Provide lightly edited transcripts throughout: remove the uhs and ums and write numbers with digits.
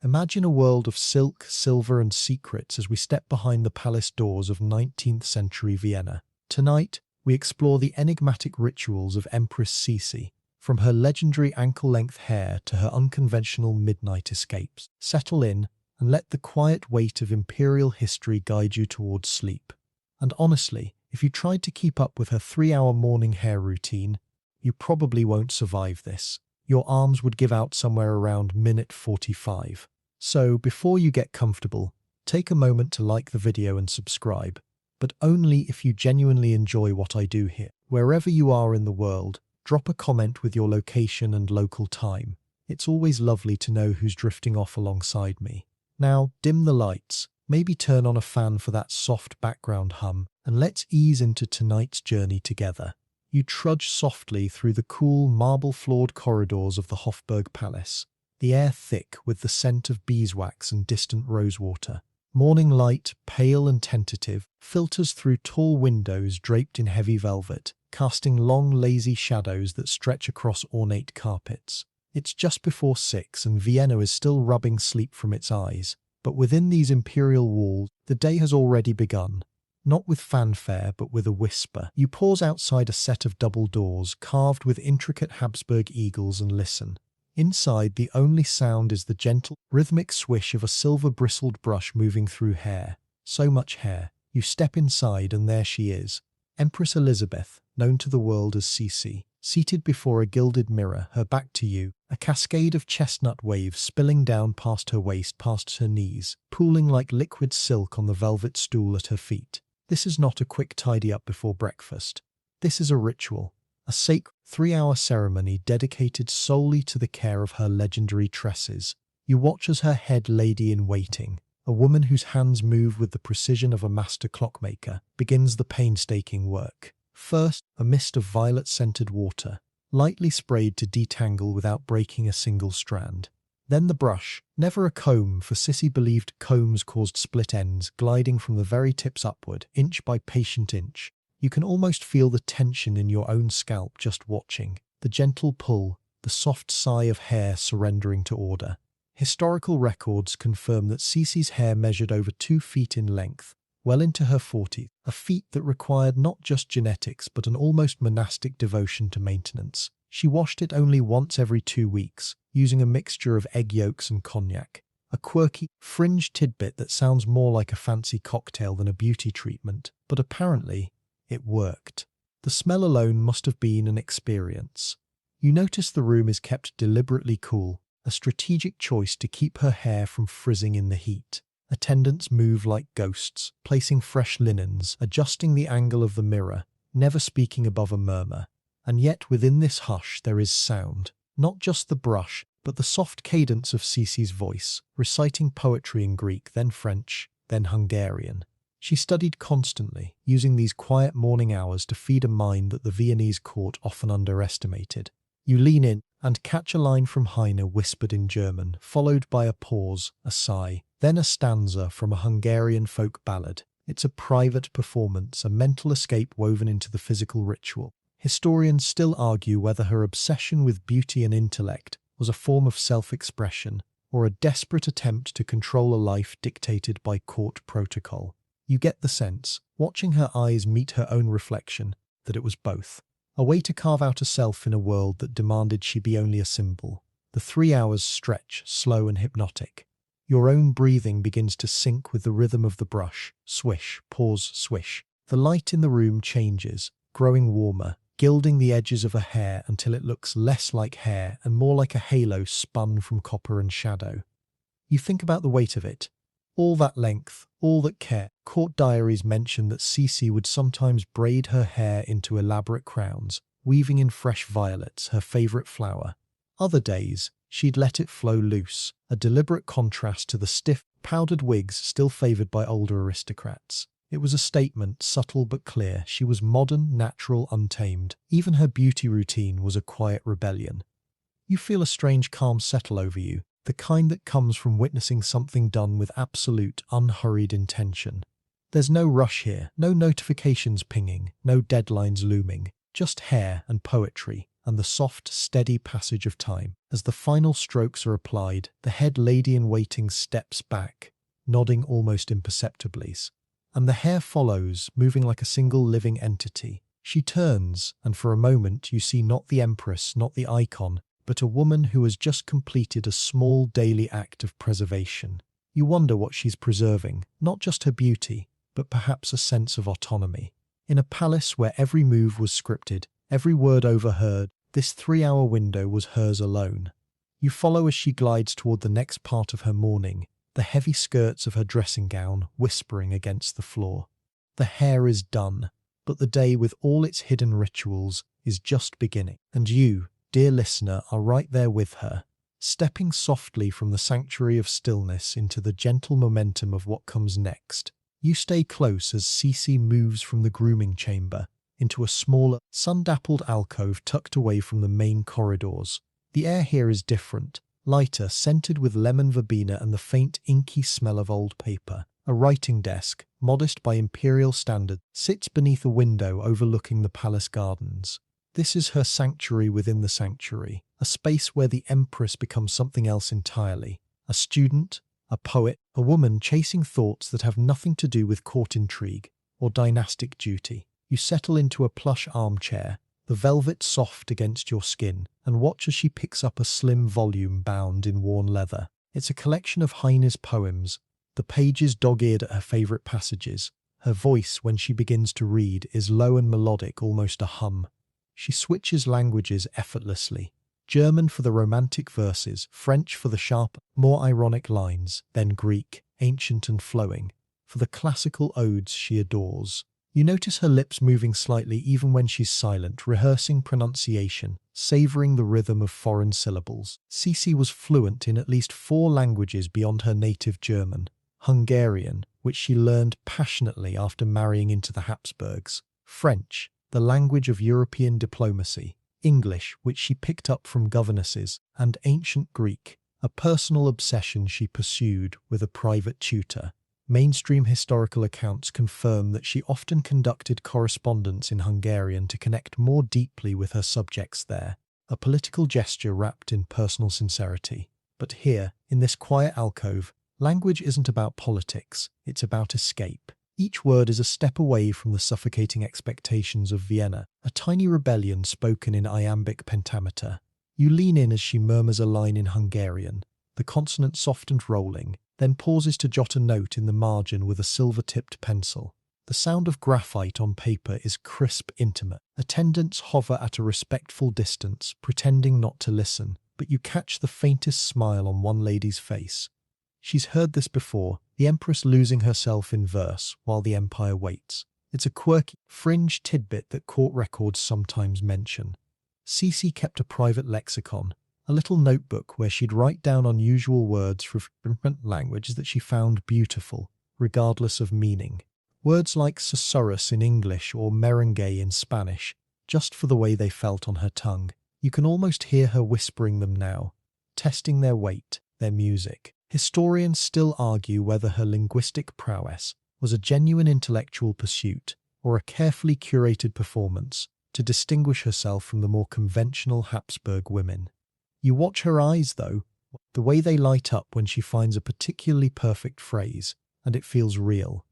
Imagine a world of silk, silver and secrets as we step behind the palace doors of 19th century Vienna. Tonight, we explore the enigmatic rituals of Empress Sisi, from her legendary ankle-length hair to her unconventional midnight escapes. Settle in and let the quiet weight of imperial history guide you towards sleep. And honestly, if you tried to keep up with her 3-hour morning hair routine, you probably won't survive this. Your arms would give out somewhere around minute 45. So, before you get comfortable, take a moment to like the video and subscribe, but only if you genuinely enjoy what I do here. Wherever you are in the world, drop a comment with your location and local time. It's always lovely to know who's drifting off alongside me. Now, dim the lights, maybe turn on a fan for that soft background hum, and let's ease into tonight's journey together. You trudge softly through the cool, marble-floored corridors of the Hofburg Palace, the air thick with the scent of beeswax and distant rosewater. Morning light, pale and tentative, filters through tall windows draped in heavy velvet, casting long, lazy shadows that stretch across ornate carpets. It's just before 6 and Vienna is still rubbing sleep from its eyes, but within these imperial walls, the day has already begun. Not with fanfare, but with a whisper. You pause outside a set of double doors carved with intricate Habsburg eagles and listen. Inside, the only sound is the gentle, rhythmic swish of a silver-bristled brush moving through hair. So much hair. You step inside and there she is. Empress Elisabeth, known to the world as Sisi, seated before a gilded mirror, her back to you, a cascade of chestnut waves spilling down past her waist, past her knees, pooling like liquid silk on the velvet stool at her feet. This is not a quick tidy-up before breakfast. This is a ritual, a sacred 3-hour ceremony dedicated solely to the care of her legendary tresses. You watch as her head lady-in-waiting, a woman whose hands move with the precision of a master clockmaker, begins the painstaking work. First, a mist of violet-scented water, lightly sprayed to detangle without breaking a single strand. Then the brush, never a comb, for Sisi believed combs caused split ends, gliding from the very tips upward, inch by patient inch. You can almost feel the tension in your own scalp just watching, the gentle pull, the soft sigh of hair surrendering to order. Historical records confirm that Sisi's hair measured over 2 feet in length, well into her 40s, a feat that required not just genetics but an almost monastic devotion to maintenance. She washed it only once every 2 weeks, using a mixture of egg yolks and cognac, a quirky, fringe tidbit that sounds more like a fancy cocktail than a beauty treatment, but apparently it worked. The smell alone must have been an experience. You notice the room is kept deliberately cool, a strategic choice to keep her hair from frizzing in the heat. Attendants move like ghosts, placing fresh linens, adjusting the angle of the mirror, never speaking above a murmur. And yet within this hush there is sound. Not just the brush, but the soft cadence of Sisi's voice, reciting poetry in Greek, then French, then Hungarian. She studied constantly, using these quiet morning hours to feed a mind that the Viennese court often underestimated. You lean in and catch a line from Heine whispered in German, followed by a pause, a sigh, then a stanza from a Hungarian folk ballad. It's a private performance, a mental escape woven into the physical ritual. Historians still argue whether her obsession with beauty and intellect was a form of self-expression or a desperate attempt to control a life dictated by court protocol. You get the sense, watching her eyes meet her own reflection, that it was both. A way to carve out a self in a world that demanded she be only a symbol. The 3 hours stretch, slow and hypnotic. Your own breathing begins to sync with the rhythm of the brush. Swish, pause, swish. The light in the room changes, growing warmer, gilding the edges of her hair until it looks less like hair and more like a halo spun from copper and shadow. You think about the weight of it. All that length, all that care. Court diaries mention that Sisi would sometimes braid her hair into elaborate crowns, weaving in fresh violets, her favourite flower. Other days, she'd let it flow loose, a deliberate contrast to the stiff, powdered wigs still favoured by older aristocrats. It was a statement, subtle but clear. She was modern, natural, untamed. Even her beauty routine was a quiet rebellion. You feel a strange calm settle over you, the kind that comes from witnessing something done with absolute, unhurried intention. There's no rush here, no notifications pinging, no deadlines looming, just hair and poetry, and the soft, steady passage of time. As the final strokes are applied, the head lady-in-waiting steps back, nodding almost imperceptibly, and the hair follows, moving like a single living entity. She turns, and for a moment you see not the empress, not the icon, but a woman who has just completed a small daily act of preservation. You wonder what she's preserving, not just her beauty, but perhaps a sense of autonomy. In a palace where every move was scripted, every word overheard, this 3-hour window was hers alone. You follow as she glides toward the next part of her mourning, the heavy skirts of her dressing gown whispering against the floor. The hair is done, but the day with all its hidden rituals is just beginning. And you, dear listener, are right there with her, stepping softly from the sanctuary of stillness into the gentle momentum of what comes next. You stay close as Sisi moves from the grooming chamber into a smaller, sun-dappled alcove tucked away from the main corridors. The air here is different, lighter, scented with lemon verbena and the faint, inky smell of old paper. A writing desk, modest by imperial standard, sits beneath a window overlooking the palace gardens. This is her sanctuary within the sanctuary, a space where the empress becomes something else entirely. A student, a poet, a woman chasing thoughts that have nothing to do with court intrigue or dynastic duty. You settle into a plush armchair, the velvet soft against your skin, and watch as she picks up a slim volume bound in worn leather. It's a collection of Heine's poems, the pages dog-eared at her favourite passages. Her voice, when she begins to read, is low and melodic, almost a hum. She switches languages effortlessly. German for the romantic verses, French for the sharp, more ironic lines, then Greek, ancient and flowing, for the classical odes she adores. You notice her lips moving slightly even when she's silent, rehearsing pronunciation, savouring the rhythm of foreign syllables. Sisi was fluent in at least 4 languages beyond her native German: Hungarian, which she learned passionately after marrying into the Habsburgs; French, the language of European diplomacy; English, which she picked up from governesses; and ancient Greek, a personal obsession she pursued with a private tutor. Mainstream historical accounts confirm that she often conducted correspondence in Hungarian to connect more deeply with her subjects there, a political gesture wrapped in personal sincerity. But here, in this quiet alcove, language isn't about politics, it's about escape. Each word is a step away from the suffocating expectations of Vienna, a tiny rebellion spoken in iambic pentameter. You lean in as she murmurs a line in Hungarian, the consonant soft and rolling, then pauses to jot a note in the margin with a silver-tipped pencil. The sound of graphite on paper is crisp, intimate. Attendants hover at a respectful distance, pretending not to listen, but you catch the faintest smile on one lady's face. She's heard this before, the empress losing herself in verse while the empire waits. It's a quirky, fringe tidbit that court records sometimes mention. Sisi kept a private lexicon, a little notebook where she'd write down unusual words from different languages that she found beautiful, regardless of meaning. Words like susurrus in English or merengue in Spanish, just for the way they felt on her tongue. You can almost hear her whispering them now, testing their weight, their music. Historians still argue whether her linguistic prowess was a genuine intellectual pursuit or a carefully curated performance to distinguish herself from the more conventional Habsburg women. You watch her eyes, though, the way they light up when she finds a particularly perfect phrase, and it feels real.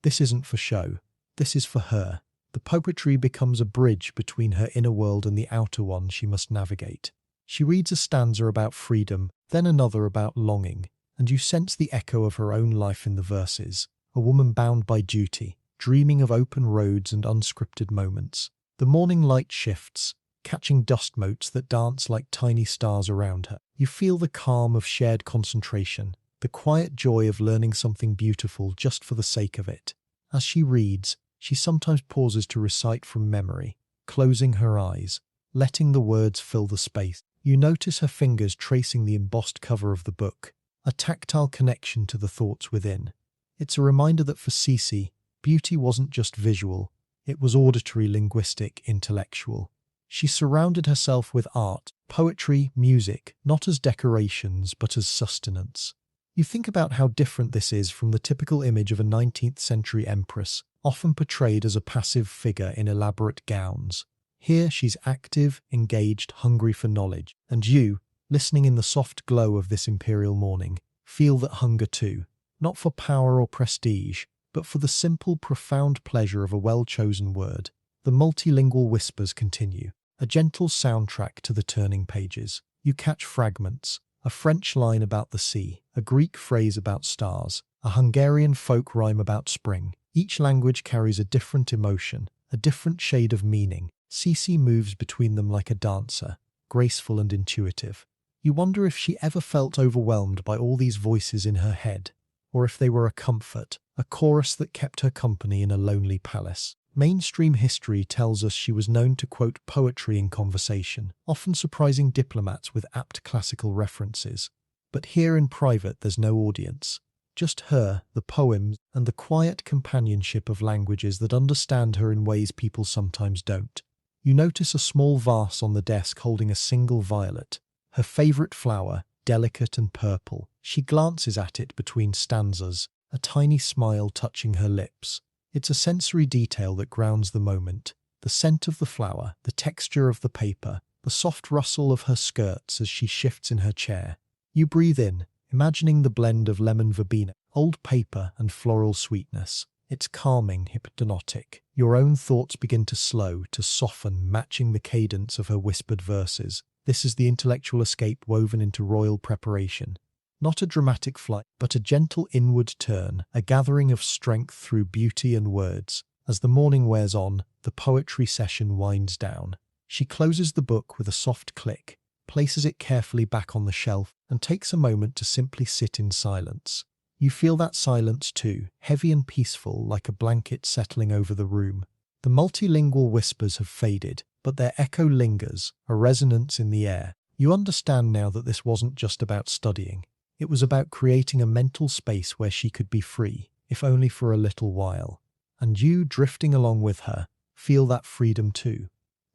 This isn't for show. This is for her. The poetry becomes a bridge between her inner world and the outer one she must navigate. She reads a stanza about freedom, then another about longing, and you sense the echo of her own life in the verses, a woman bound by duty, dreaming of open roads and unscripted moments. The morning light shifts, catching dust motes that dance like tiny stars around her. You feel the calm of shared concentration, the quiet joy of learning something beautiful just for the sake of it. As she reads, she sometimes pauses to recite from memory, closing her eyes, letting the words fill the space. You notice her fingers tracing the embossed cover of the book, a tactile connection to the thoughts within. It's a reminder that for Sisi, beauty wasn't just visual, it was auditory, linguistic, intellectual. She surrounded herself with art, poetry, music, not as decorations but as sustenance. You think about how different this is from the typical image of a 19th century empress, often portrayed as a passive figure in elaborate gowns. Here she's active, engaged, hungry for knowledge. And you, listening in the soft glow of this imperial morning, feel that hunger too, not for power or prestige, but for the simple, profound pleasure of a well-chosen word. The multilingual whispers continue, a gentle soundtrack to the turning pages. You catch fragments, a French line about the sea, a Greek phrase about stars, a Hungarian folk rhyme about spring. Each language carries a different emotion, a different shade of meaning. Sisi moves between them like a dancer, graceful and intuitive. You wonder if she ever felt overwhelmed by all these voices in her head, or if they were a comfort, a chorus that kept her company in a lonely palace. Mainstream history tells us she was known to quote poetry in conversation, often surprising diplomats with apt classical references. But here in private there's no audience. Just her, the poems, and the quiet companionship of languages that understand her in ways people sometimes don't. You notice a small vase on the desk holding a single violet, her favourite flower, delicate and purple. She glances at it between stanzas, a tiny smile touching her lips. It's a sensory detail that grounds the moment. The scent of the flower, the texture of the paper, the soft rustle of her skirts as she shifts in her chair. You breathe in, imagining the blend of lemon verbena, old paper and floral sweetness. It's calming, hypnotic. Your own thoughts begin to slow, to soften, matching the cadence of her whispered verses. This is the intellectual escape woven into royal preparation. Not a dramatic flight, but a gentle inward turn, a gathering of strength through beauty and words. As the morning wears on, the poetry session winds down. She closes the book with a soft click, places it carefully back on the shelf, and takes a moment to simply sit in silence. You feel that silence too, heavy and peaceful, like a blanket settling over the room. The multilingual whispers have faded, but their echo lingers, a resonance in the air. You understand now that this wasn't just about studying. It was about creating a mental space where she could be free, if only for a little while. And you, drifting along with her, feel that freedom too.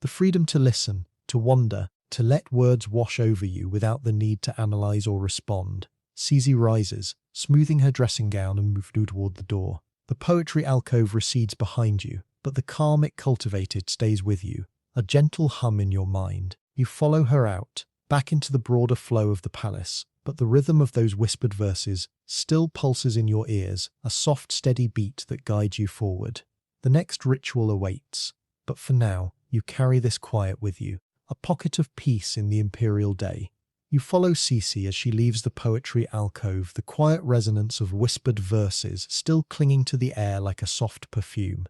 The freedom to listen, to wonder, to let words wash over you without the need to analyze or respond. Sisi rises, smoothing her dressing gown and moves toward the door. The poetry alcove recedes behind you, but the calm it cultivated stays with you, a gentle hum in your mind. You follow her out, back into the broader flow of the palace, but the rhythm of those whispered verses still pulses in your ears, a soft, steady beat that guides you forward. The next ritual awaits, but for now, you carry this quiet with you, a pocket of peace in the imperial day. You follow Sisi as she leaves the poetry alcove, the quiet resonance of whispered verses still clinging to the air like a soft perfume.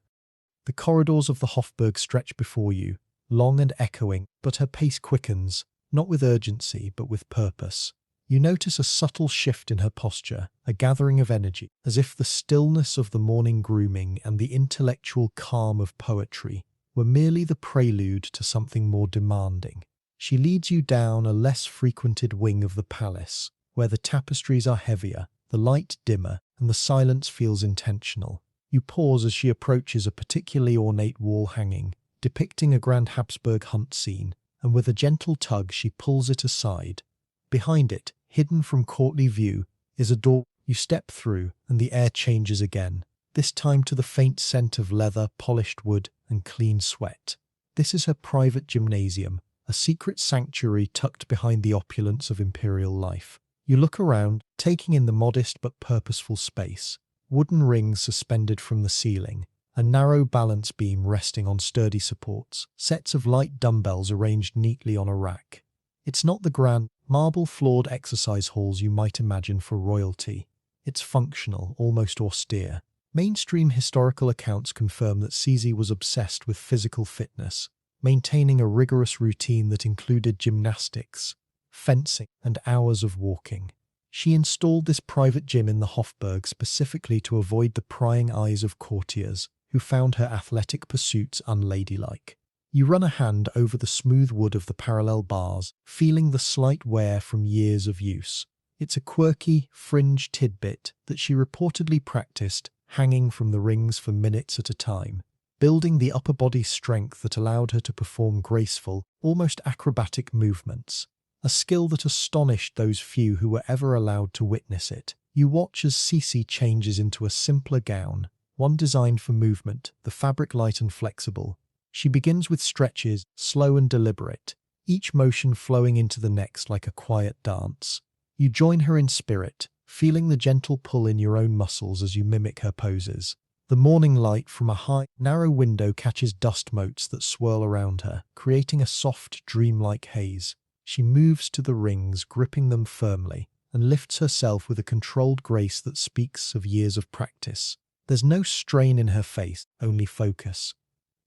The corridors of the Hofburg stretch before you, long and echoing, but her pace quickens, not with urgency, but with purpose. You notice a subtle shift in her posture, a gathering of energy, as if the stillness of the morning grooming and the intellectual calm of poetry were merely the prelude to something more demanding. She leads you down a less frequented wing of the palace, where the tapestries are heavier, the light dimmer, and the silence feels intentional. You pause as she approaches a particularly ornate wall hanging, depicting a grand Habsburg hunt scene, and with a gentle tug she pulls it aside. Behind it, hidden from courtly view, is a door. You step through, and the air changes again, this time to the faint scent of leather, polished wood, and clean sweat. This is her private gymnasium, a secret sanctuary tucked behind the opulence of imperial life. You look around, taking in the modest but purposeful space. Wooden rings suspended from the ceiling, a narrow balance beam resting on sturdy supports, sets of light dumbbells arranged neatly on a rack. It's not the grand, marble-floored exercise halls you might imagine for royalty. It's functional, almost austere. Mainstream historical accounts confirm that Sisi was obsessed with physical fitness, maintaining a rigorous routine that included gymnastics, fencing, and hours of walking. She installed this private gym in the Hofburg specifically to avoid the prying eyes of courtiers who found her athletic pursuits unladylike. You run a hand over the smooth wood of the parallel bars, feeling the slight wear from years of use. It's a quirky, fringe tidbit that she reportedly practiced, hanging from the rings for minutes at a time, building the upper body strength that allowed her to perform graceful, almost acrobatic movements, a skill that astonished those few who were ever allowed to witness it. You watch as Sisi changes into a simpler gown, one designed for movement, the fabric light and flexible. She begins with stretches, slow and deliberate, each motion flowing into the next like a quiet dance. You join her in spirit, feeling the gentle pull in your own muscles as you mimic her poses. The morning light from a high, narrow window catches dust motes that swirl around her, creating a soft, dreamlike haze. She moves to the rings, gripping them firmly, and lifts herself with a controlled grace that speaks of years of practice. There's no strain in her face, only focus.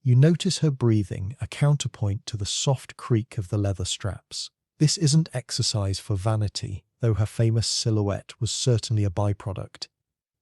You notice her breathing, a counterpoint to the soft creak of the leather straps. This isn't exercise for vanity, though her famous silhouette was certainly a byproduct.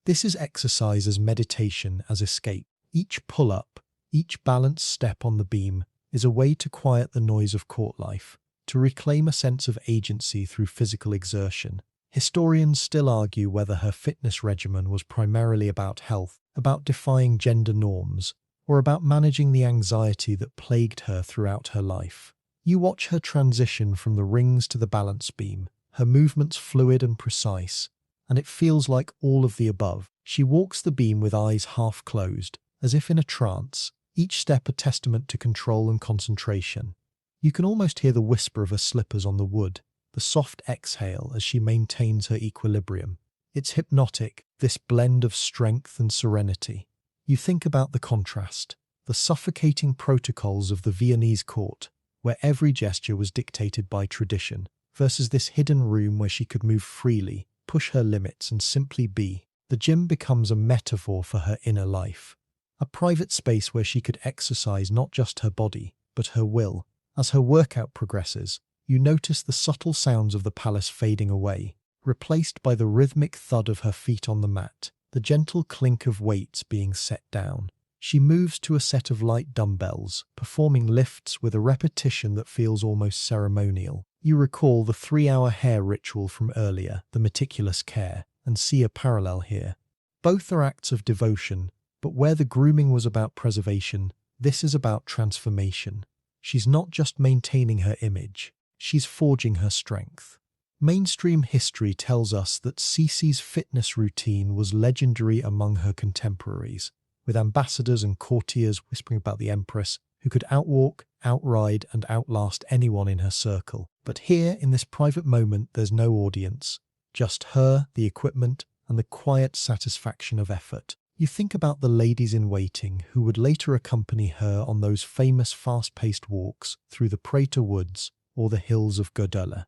This is exercise as meditation, as escape. Each pull-up, each balanced step on the beam is a way to quiet the noise of court life, to reclaim a sense of agency through physical exertion. Historians still argue whether her fitness regimen was primarily about health, about defying gender norms, or about managing the anxiety that plagued her throughout her life. You watch her transition from the rings to the balance beam, her movements fluid and precise, and it feels like all of the above. She walks the beam with eyes half closed, as if in a trance, each step a testament to control and concentration. You can almost hear the whisper of her slippers on the wood, the soft exhale as she maintains her equilibrium. It's hypnotic, this blend of strength and serenity. You think about the contrast, the suffocating protocols of the Viennese court, where every gesture was dictated by tradition, versus this hidden room where she could move freely, push her limits and simply be. The gym becomes a metaphor for her inner life, a private space where she could exercise not just her body, but her will. As her workout progresses, you notice the subtle sounds of the palace fading away, replaced by the rhythmic thud of her feet on the mat, the gentle clink of weights being set down. She moves to a set of light dumbbells, performing lifts with a repetition that feels almost ceremonial. You recall the 3-hour hair ritual from earlier, the meticulous care, and see a parallel here. Both are acts of devotion, but where the grooming was about preservation, this is about transformation. She's not just maintaining her image, she's forging her strength. Mainstream history tells us that Sisi's fitness routine was legendary among her contemporaries, with ambassadors and courtiers whispering about the Empress, who could outwalk, outride, and outlast anyone in her circle. But here, in this private moment, there's no audience, just her, the equipment, and the quiet satisfaction of effort. You think about the ladies-in-waiting who would later accompany her on those famous fast-paced walks through the Prater Woods or the hills of Gödöllő.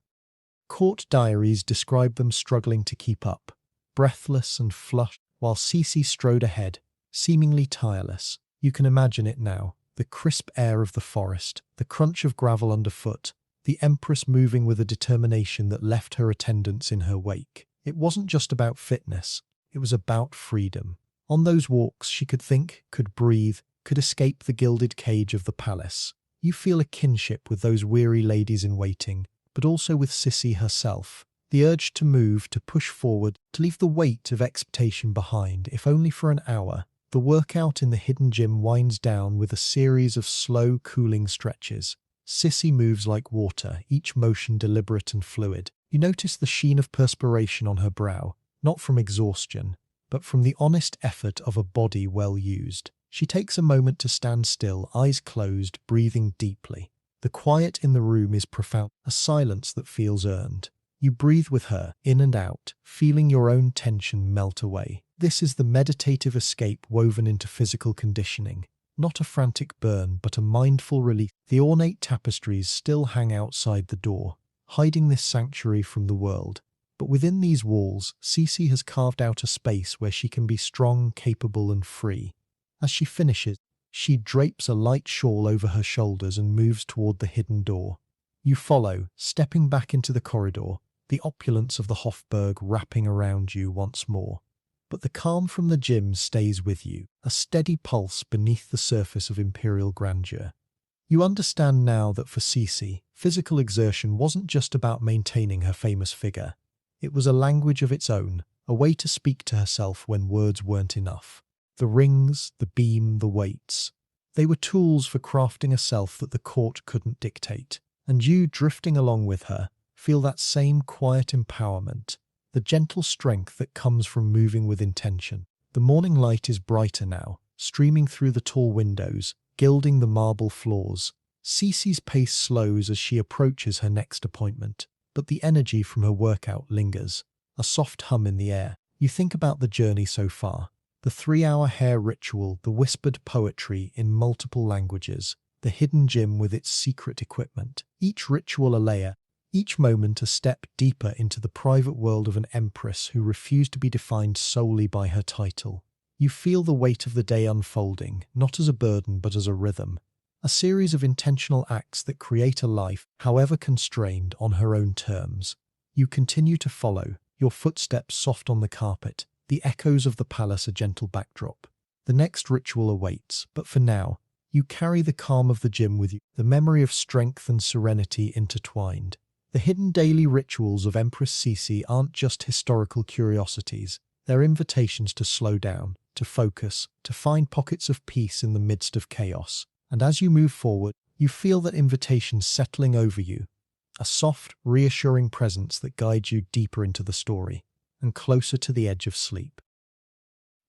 Court diaries describe them struggling to keep up, breathless and flushed, while Sisi strode ahead, seemingly tireless. You can imagine it now, the crisp air of the forest, the crunch of gravel underfoot, the Empress moving with a determination that left her attendants in her wake. It wasn't just about fitness, it was about freedom. On those walks she could think, could breathe, could escape the gilded cage of the palace. You feel a kinship with those weary ladies-in-waiting, but also with Sisi herself. The urge to move, to push forward, to leave the weight of expectation behind, if only for an hour. The workout in the hidden gym winds down with a series of slow, cooling stretches. Sisi moves like water, each motion deliberate and fluid. You notice the sheen of perspiration on her brow, not from exhaustion, but from the honest effort of a body well used. She takes a moment to stand still, eyes closed, breathing deeply. The quiet in the room is profound, a silence that feels earned. You breathe with her, in and out, feeling your own tension melt away. This is the meditative escape woven into physical conditioning. Not a frantic burn, but a mindful release. The ornate tapestries still hang outside the door, hiding this sanctuary from the world. But within these walls, Sisi has carved out a space where she can be strong, capable, and free. As she finishes, she drapes a light shawl over her shoulders and moves toward the hidden door. You follow, stepping back into the corridor, the opulence of the Hofburg wrapping around you once more. But the calm from the gym stays with you, a steady pulse beneath the surface of imperial grandeur. You understand now that for Sisi, physical exertion wasn't just about maintaining her famous figure. It was a language of its own, a way to speak to herself when words weren't enough. The rings, the beam, the weights. They were tools for crafting a self that the court couldn't dictate. And you, drifting along with her, feel that same quiet empowerment, the gentle strength that comes from moving with intention. The morning light is brighter now, streaming through the tall windows, gilding the marble floors. Sisi's pace slows as she approaches her next appointment, but the energy from her workout lingers, a soft hum in the air. You think about the journey so far, the 3-hour hair ritual, the whispered poetry in multiple languages, the hidden gym with its secret equipment. Each ritual a layer, each moment a step deeper into the private world of an empress who refused to be defined solely by her title. You feel the weight of the day unfolding, not as a burden but as a rhythm, a series of intentional acts that create a life, however constrained, on her own terms. You continue to follow, your footsteps soft on the carpet, the echoes of the palace a gentle backdrop. The next ritual awaits, but for now, you carry the calm of the gym with you, the memory of strength and serenity intertwined. The hidden daily rituals of Empress Sisi aren't just historical curiosities, they're invitations to slow down, to focus, to find pockets of peace in the midst of chaos. And as you move forward, you feel that invitation settling over you, a soft, reassuring presence that guides you deeper into the story and closer to the edge of sleep.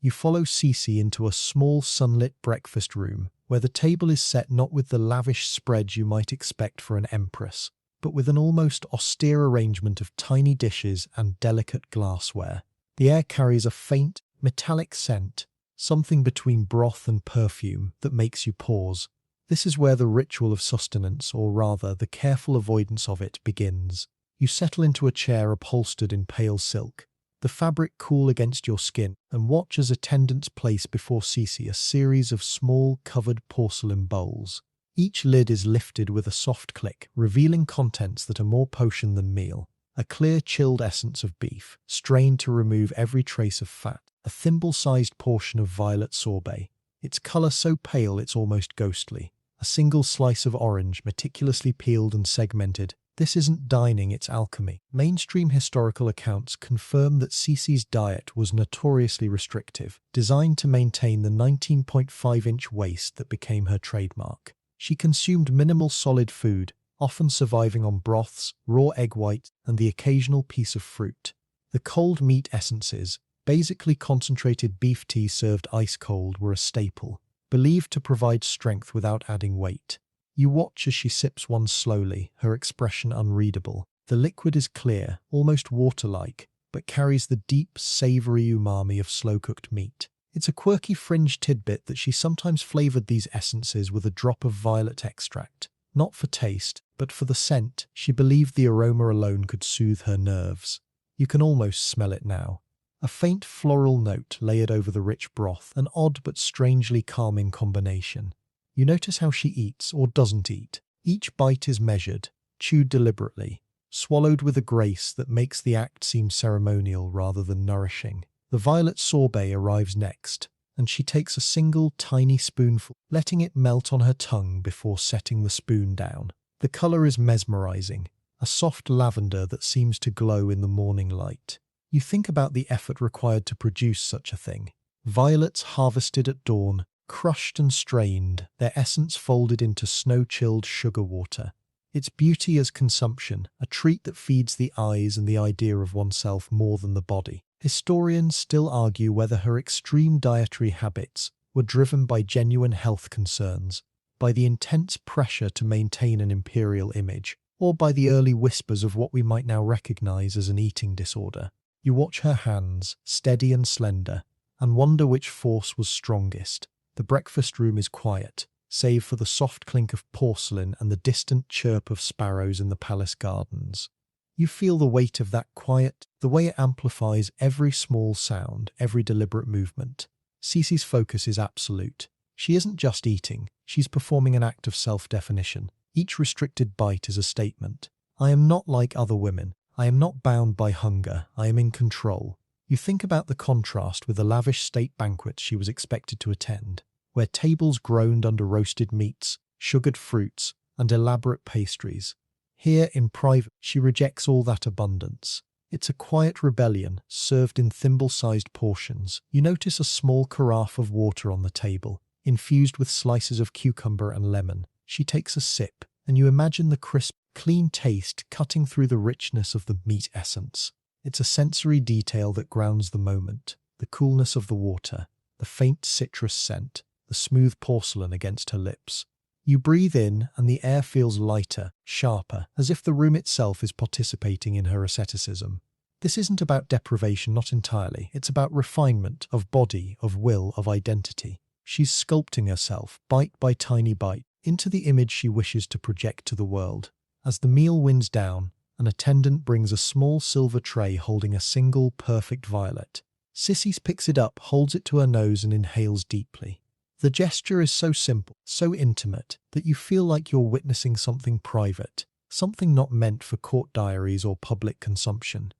You follow Sisi into a small sunlit breakfast room where the table is set not with the lavish spread you might expect for an empress, but with an almost austere arrangement of tiny dishes and delicate glassware. The air carries a faint, metallic scent, something between broth and perfume that makes you pause. This is where the ritual of sustenance, or rather the careful avoidance of it, begins. You settle into a chair upholstered in pale silk, the fabric cool against your skin, and watch as attendants place before Sisi a series of small, covered porcelain bowls. Each lid is lifted with a soft click, revealing contents that are more potion than meal. A clear, chilled essence of beef, strained to remove every trace of fat. A thimble-sized portion of violet sorbet, its colour so pale it's almost ghostly. A single slice of orange, meticulously peeled and segmented. This isn't dining, it's alchemy. Mainstream historical accounts confirm that Sisi's diet was notoriously restrictive, designed to maintain the 19.5-inch waist that became her trademark. She consumed minimal solid food, often surviving on broths, raw egg white, and the occasional piece of fruit. The cold meat essences, basically concentrated beef tea served ice-cold, were a staple, believed to provide strength without adding weight. You watch as she sips one slowly, her expression unreadable. The liquid is clear, almost water-like, but carries the deep, savoury umami of slow-cooked meat. It's a quirky fringe tidbit that she sometimes flavoured these essences with a drop of violet extract. Not for taste, but for the scent. She believed the aroma alone could soothe her nerves. You can almost smell it now. A faint floral note layered over the rich broth, an odd but strangely calming combination. You notice how she eats or doesn't eat. Each bite is measured, chewed deliberately, swallowed with a grace that makes the act seem ceremonial rather than nourishing. The violet sorbet arrives next, and she takes a single tiny spoonful, letting it melt on her tongue before setting the spoon down. The colour is mesmerising, a soft lavender that seems to glow in the morning light. You think about the effort required to produce such a thing. Violets harvested at dawn, crushed and strained, their essence folded into snow-chilled sugar water. Its beauty as consumption, a treat that feeds the eyes and the idea of oneself more than the body. Historians still argue whether her extreme dietary habits were driven by genuine health concerns, by the intense pressure to maintain an imperial image, or by the early whispers of what we might now recognize as an eating disorder. You watch her hands, steady and slender, and wonder which force was strongest. The breakfast room is quiet, save for the soft clink of porcelain and the distant chirp of sparrows in the palace gardens. You feel the weight of that quiet, the way it amplifies every small sound, every deliberate movement. Sisi's focus is absolute. She isn't just eating, she's performing an act of self-definition. Each restricted bite is a statement. I am not like other women. I am not bound by hunger. I am in control. You think about the contrast with the lavish state banquets she was expected to attend, where tables groaned under roasted meats, sugared fruits, and elaborate pastries. Here, in private, she rejects all that abundance. It's a quiet rebellion, served in thimble-sized portions. You notice a small carafe of water on the table, infused with slices of cucumber and lemon. She takes a sip, and you imagine the crisp, clean taste cutting through the richness of the meat essence. It's a sensory detail that grounds the moment. The coolness of the water, the faint citrus scent, the the smooth porcelain against her lips. You breathe in, and the air feels lighter, sharper, as if the room itself is participating in her asceticism. This isn't about deprivation, not entirely. It's about refinement of body, of will, of identity. She's sculpting herself, bite by tiny bite, into the image she wishes to project to the world. As the meal winds down, an attendant brings a small silver tray holding a single, perfect violet. Sisi picks it up, holds it to her nose, and inhales deeply. The gesture is so simple, so intimate, that you feel like you're witnessing something private, something not meant for court diaries or public consumption.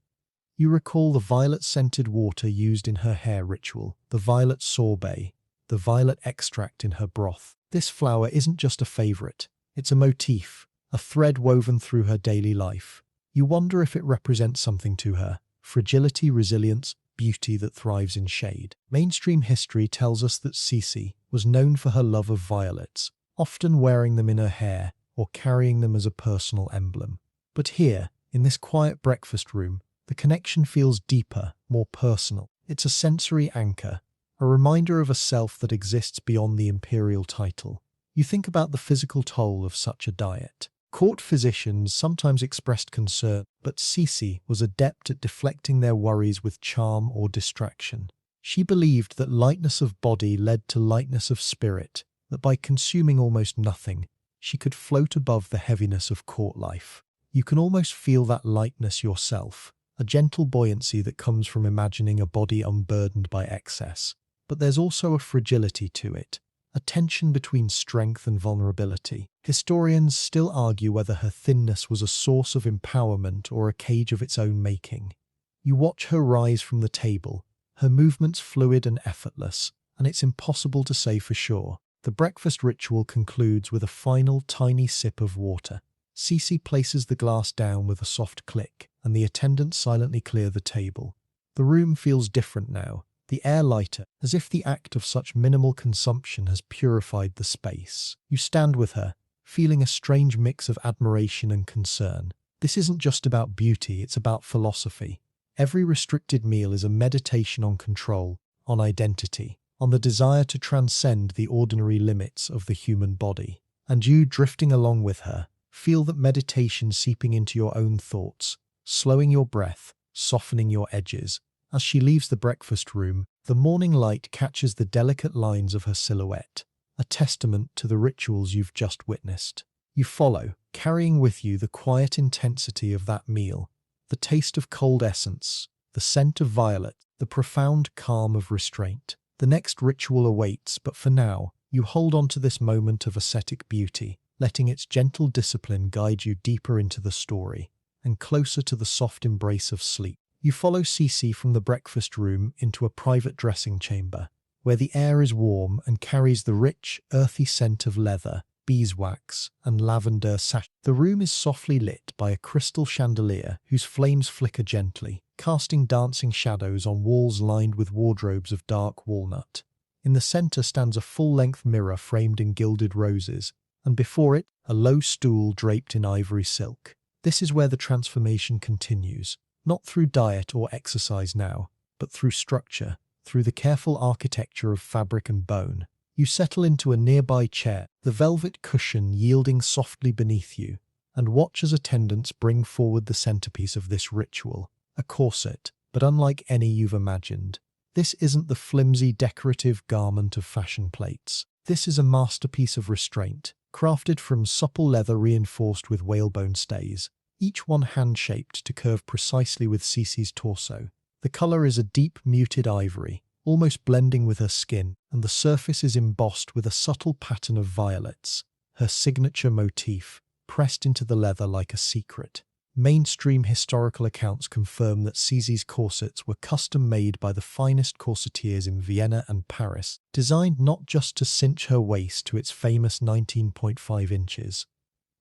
You recall the violet-scented water used in her hair ritual, the violet sorbet, the violet extract in her broth. This flower isn't just a favorite, it's a motif, a thread woven through her daily life. You wonder if it represents something to her: fragility, resilience, beauty that thrives in shade. Mainstream history tells us that Sisi was known for her love of violets, often wearing them in her hair or carrying them as a personal emblem. But here, in this quiet breakfast room, the connection feels deeper, more personal. It's a sensory anchor, a reminder of a self that exists beyond the imperial title. You think about the physical toll of such a diet. Court physicians sometimes expressed concern, but Sisi was adept at deflecting their worries with charm or distraction. She believed that lightness of body led to lightness of spirit, that by consuming almost nothing, she could float above the heaviness of court life. You can almost feel that lightness yourself, a gentle buoyancy that comes from imagining a body unburdened by excess. But there's also a fragility to it, a tension between strength and vulnerability. Historians still argue whether her thinness was a source of empowerment or a cage of its own making. You watch her rise from the table, her movements fluid and effortless, and it's impossible to say for sure. The breakfast ritual concludes with a final tiny sip of water. Sisi places the glass down with a soft click, and the attendants silently clear the table. The room feels different now, the air lighter, as if the act of such minimal consumption has purified the space. You stand with her, feeling a strange mix of admiration and concern. This isn't just about beauty, it's about philosophy. Every restricted meal is a meditation on control, on identity, on the desire to transcend the ordinary limits of the human body. And you, drifting along with her, feel that meditation seeping into your own thoughts, slowing your breath, softening your edges. As she leaves the breakfast room, the morning light catches the delicate lines of her silhouette, a testament to the rituals you've just witnessed. You follow, carrying with you the quiet intensity of that meal, the taste of cold essence, the scent of violet, the profound calm of restraint. The next ritual awaits, but for now, you hold on to this moment of ascetic beauty, letting its gentle discipline guide you deeper into the story and closer to the soft embrace of sleep. You follow Sisi from the breakfast room into a private dressing chamber, where the air is warm and carries the rich, earthy scent of leather, beeswax, and lavender sachet. The room is softly lit by a crystal chandelier whose flames flicker gently, casting dancing shadows on walls lined with wardrobes of dark walnut. In the center stands a full-length mirror framed in gilded roses, and before it, a low stool draped in ivory silk. This is where the transformation continues. Not through diet or exercise now, but through structure, through the careful architecture of fabric and bone. You settle into a nearby chair, the velvet cushion yielding softly beneath you, and watch as attendants bring forward the centerpiece of this ritual, a corset, but unlike any you've imagined. This isn't the flimsy decorative garment of fashion plates. This is a masterpiece of restraint, crafted from supple leather reinforced with whalebone stays, each one hand-shaped to curve precisely with Sisi's torso. The color is a deep, muted ivory, almost blending with her skin, and the surface is embossed with a subtle pattern of violets, her signature motif, pressed into the leather like a secret. Mainstream historical accounts confirm that Sisi's corsets were custom-made by the finest corsetiers in Vienna and Paris, designed not just to cinch her waist to its famous 19.5 inches,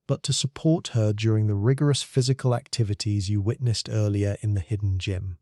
but to support her during the rigorous physical activities you witnessed earlier in the hidden gym.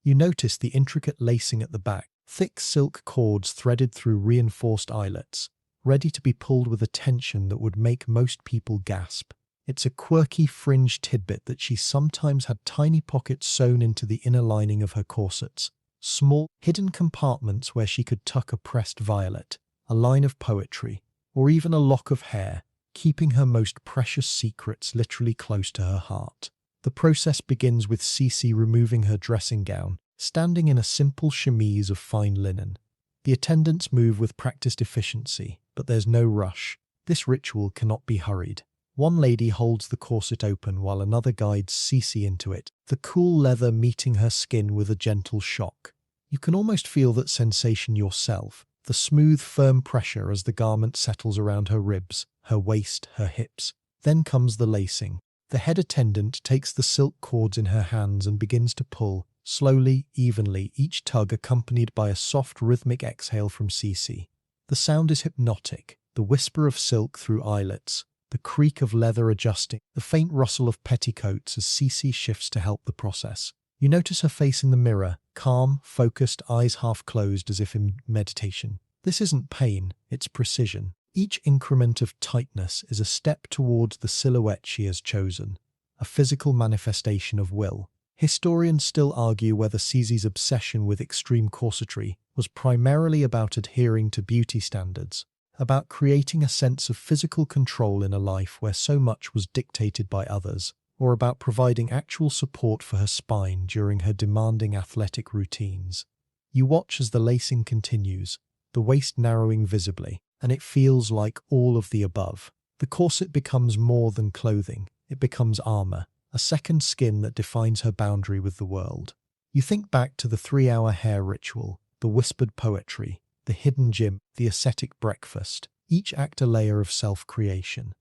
You notice the intricate lacing at the back, thick silk cords threaded through reinforced eyelets, ready to be pulled with a tension that would make most people gasp. It's a quirky fringe tidbit that she sometimes had tiny pockets sewn into the inner lining of her corsets, small, hidden compartments where she could tuck a pressed violet, a line of poetry, or even a lock of hair, keeping her most precious secrets literally close to her heart. The process begins with Sisi removing her dressing gown, standing in a simple chemise of fine linen. The attendants move with practiced efficiency, but there's no rush. This ritual cannot be hurried. One lady holds the corset open while another guides Sisi into it, the cool leather meeting her skin with a gentle shock. You can almost feel that sensation yourself, the smooth, firm pressure as the garment settles around her ribs, her waist, her hips. Then comes the lacing. The head attendant takes the silk cords in her hands and begins to pull, slowly, evenly, each tug accompanied by a soft, rhythmic exhale from Sisi. The sound is hypnotic, the whisper of silk through eyelets, the creak of leather adjusting, the faint rustle of petticoats as Sisi shifts to help the process. You notice her face in the mirror, calm, focused, eyes half closed as if in meditation. This isn't pain, it's precision. Each increment of tightness is a step towards the silhouette she has chosen, a physical manifestation of will. Historians still argue whether Sisi's obsession with extreme corsetry was primarily about adhering to beauty standards, about creating a sense of physical control in a life where so much was dictated by others, or about providing actual support for her spine during her demanding athletic routines. You watch as the lacing continues, the waist narrowing visibly, and it feels like all of the above. The corset becomes more than clothing, it becomes armor, a second skin that defines her boundary with the world. You think back to the 3-hour hair ritual, the whispered poetry, the hidden gym, the ascetic breakfast, each act a layer of self-creation.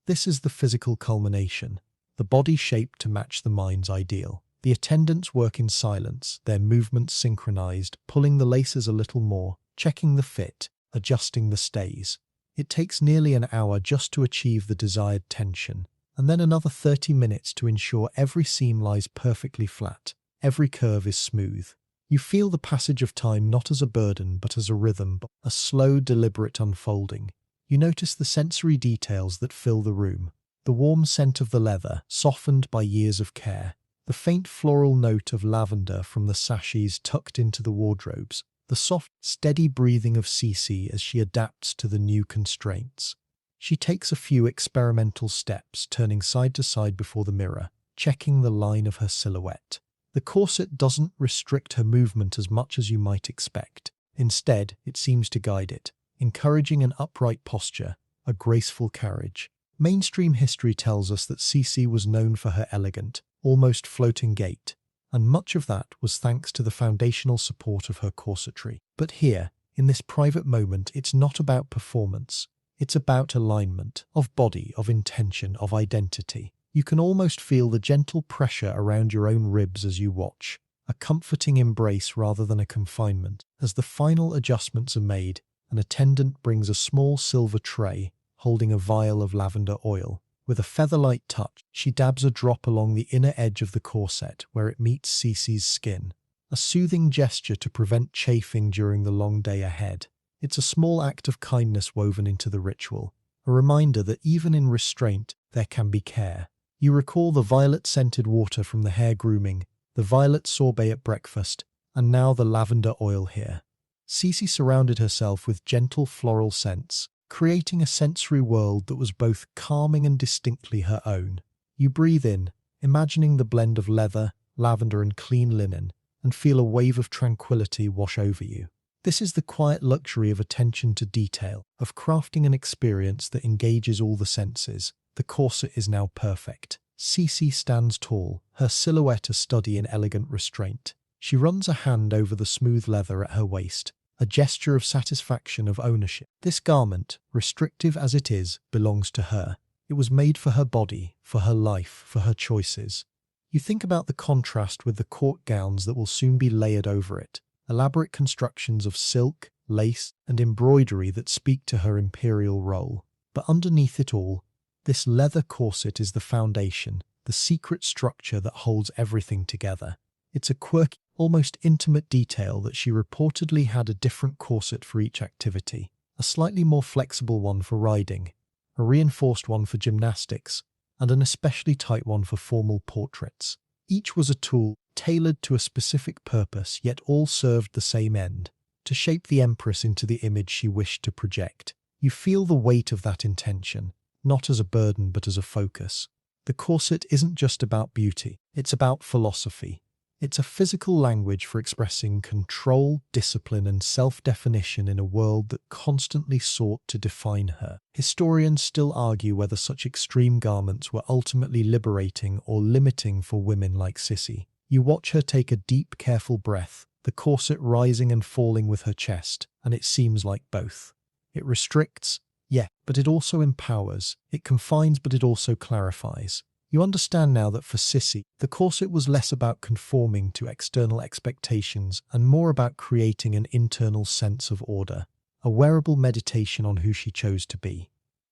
This is the physical culmination, the body shaped to match the mind's ideal. The attendants work in silence, their movements synchronized, pulling the laces a little more, checking the fit, adjusting the stays. It takes nearly an hour just to achieve the desired tension, and then another 30 minutes to ensure every seam lies perfectly flat, every curve is smooth. You feel the passage of time not as a burden but as a rhythm, a slow, deliberate unfolding. You notice the sensory details that fill the room. The warm scent of the leather, softened by years of care. The faint floral note of lavender from the sachets tucked into the wardrobes. The soft, steady breathing of Sisi as she adapts to the new constraints. She takes a few experimental steps, turning side to side before the mirror, checking the line of her silhouette. The corset doesn't restrict her movement as much as you might expect. Instead, it seems to guide it, encouraging an upright posture, a graceful carriage. Mainstream history tells us that Sisi was known for her elegant, almost floating gait, and much of that was thanks to the foundational support of her corsetry. But here, in this private moment, it's not about performance. It's about alignment, of body, of intention, of identity. You can almost feel the gentle pressure around your own ribs as you watch, a comforting embrace rather than a confinement. As the final adjustments are made, an attendant brings a small silver tray holding a vial of lavender oil. With a feather-light touch, she dabs a drop along the inner edge of the corset where it meets Sisi's skin, a soothing gesture to prevent chafing during the long day ahead. It's a small act of kindness woven into the ritual, a reminder that even in restraint, there can be care. You recall the violet-scented water from the hair grooming, the violet sorbet at breakfast, and now the lavender oil here. Sisi surrounded herself with gentle floral scents, creating a sensory world that was both calming and distinctly her own. You breathe in, imagining the blend of leather, lavender and clean linen, and feel a wave of tranquility wash over you. This is the quiet luxury of attention to detail, of crafting an experience that engages all the senses. The corset is now perfect. Sisi stands tall, her silhouette a study in elegant restraint. She runs a hand over the smooth leather at her waist, a gesture of satisfaction, of ownership. This garment, restrictive as it is, belongs to her. It was made for her body, for her life, for her choices. You think about the contrast with the court gowns that will soon be layered over it, elaborate constructions of silk, lace, and embroidery that speak to her imperial role. But underneath it all, this leather corset is the foundation, the secret structure that holds everything together. It's a quirky, almost intimate detail that she reportedly had a different corset for each activity, a slightly more flexible one for riding, a reinforced one for gymnastics, and an especially tight one for formal portraits. Each was a tool, tailored to a specific purpose, yet all served the same end, to shape the Empress into the image she wished to project. You feel the weight of that intention, not as a burden but as a focus. The corset isn't just about beauty, it's about philosophy. It's a physical language for expressing control, discipline, and self-definition in a world that constantly sought to define her. Historians still argue whether such extreme garments were ultimately liberating or limiting for women like Sisi. You watch her take a deep, careful breath, the corset rising and falling with her chest, and it seems like both. It restricts, yeah, but it also empowers. It confines, but it also clarifies. You understand now that for Sisi, the corset was less about conforming to external expectations and more about creating an internal sense of order, a wearable meditation on who she chose to be.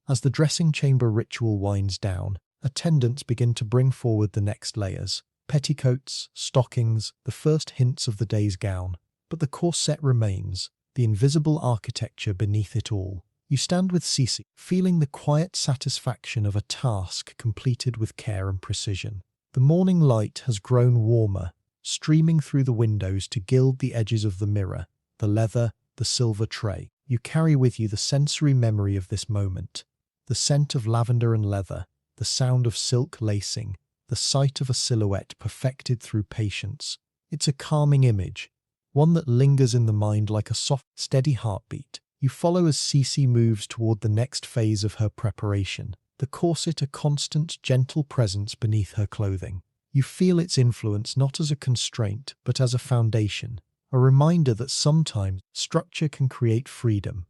As the dressing chamber ritual winds down, attendants begin to bring forward the next layers: petticoats, stockings, the first hints of the day's gown. But the corset remains, the invisible architecture beneath it all. You stand with Sisi, feeling the quiet satisfaction of a task completed with care and precision. The morning light has grown warmer, streaming through the windows to gild the edges of the mirror, the leather, the silver tray. You carry with you the sensory memory of this moment. The scent of lavender and leather, the sound of silk lacing, the sight of a silhouette perfected through patience. It's a calming image, one that lingers in the mind like a soft, steady heartbeat. You follow as Sisi moves toward the next phase of her preparation, the corset a constant, gentle presence beneath her clothing. You feel its influence not as a constraint, but as a foundation, a reminder that sometimes structure can create freedom.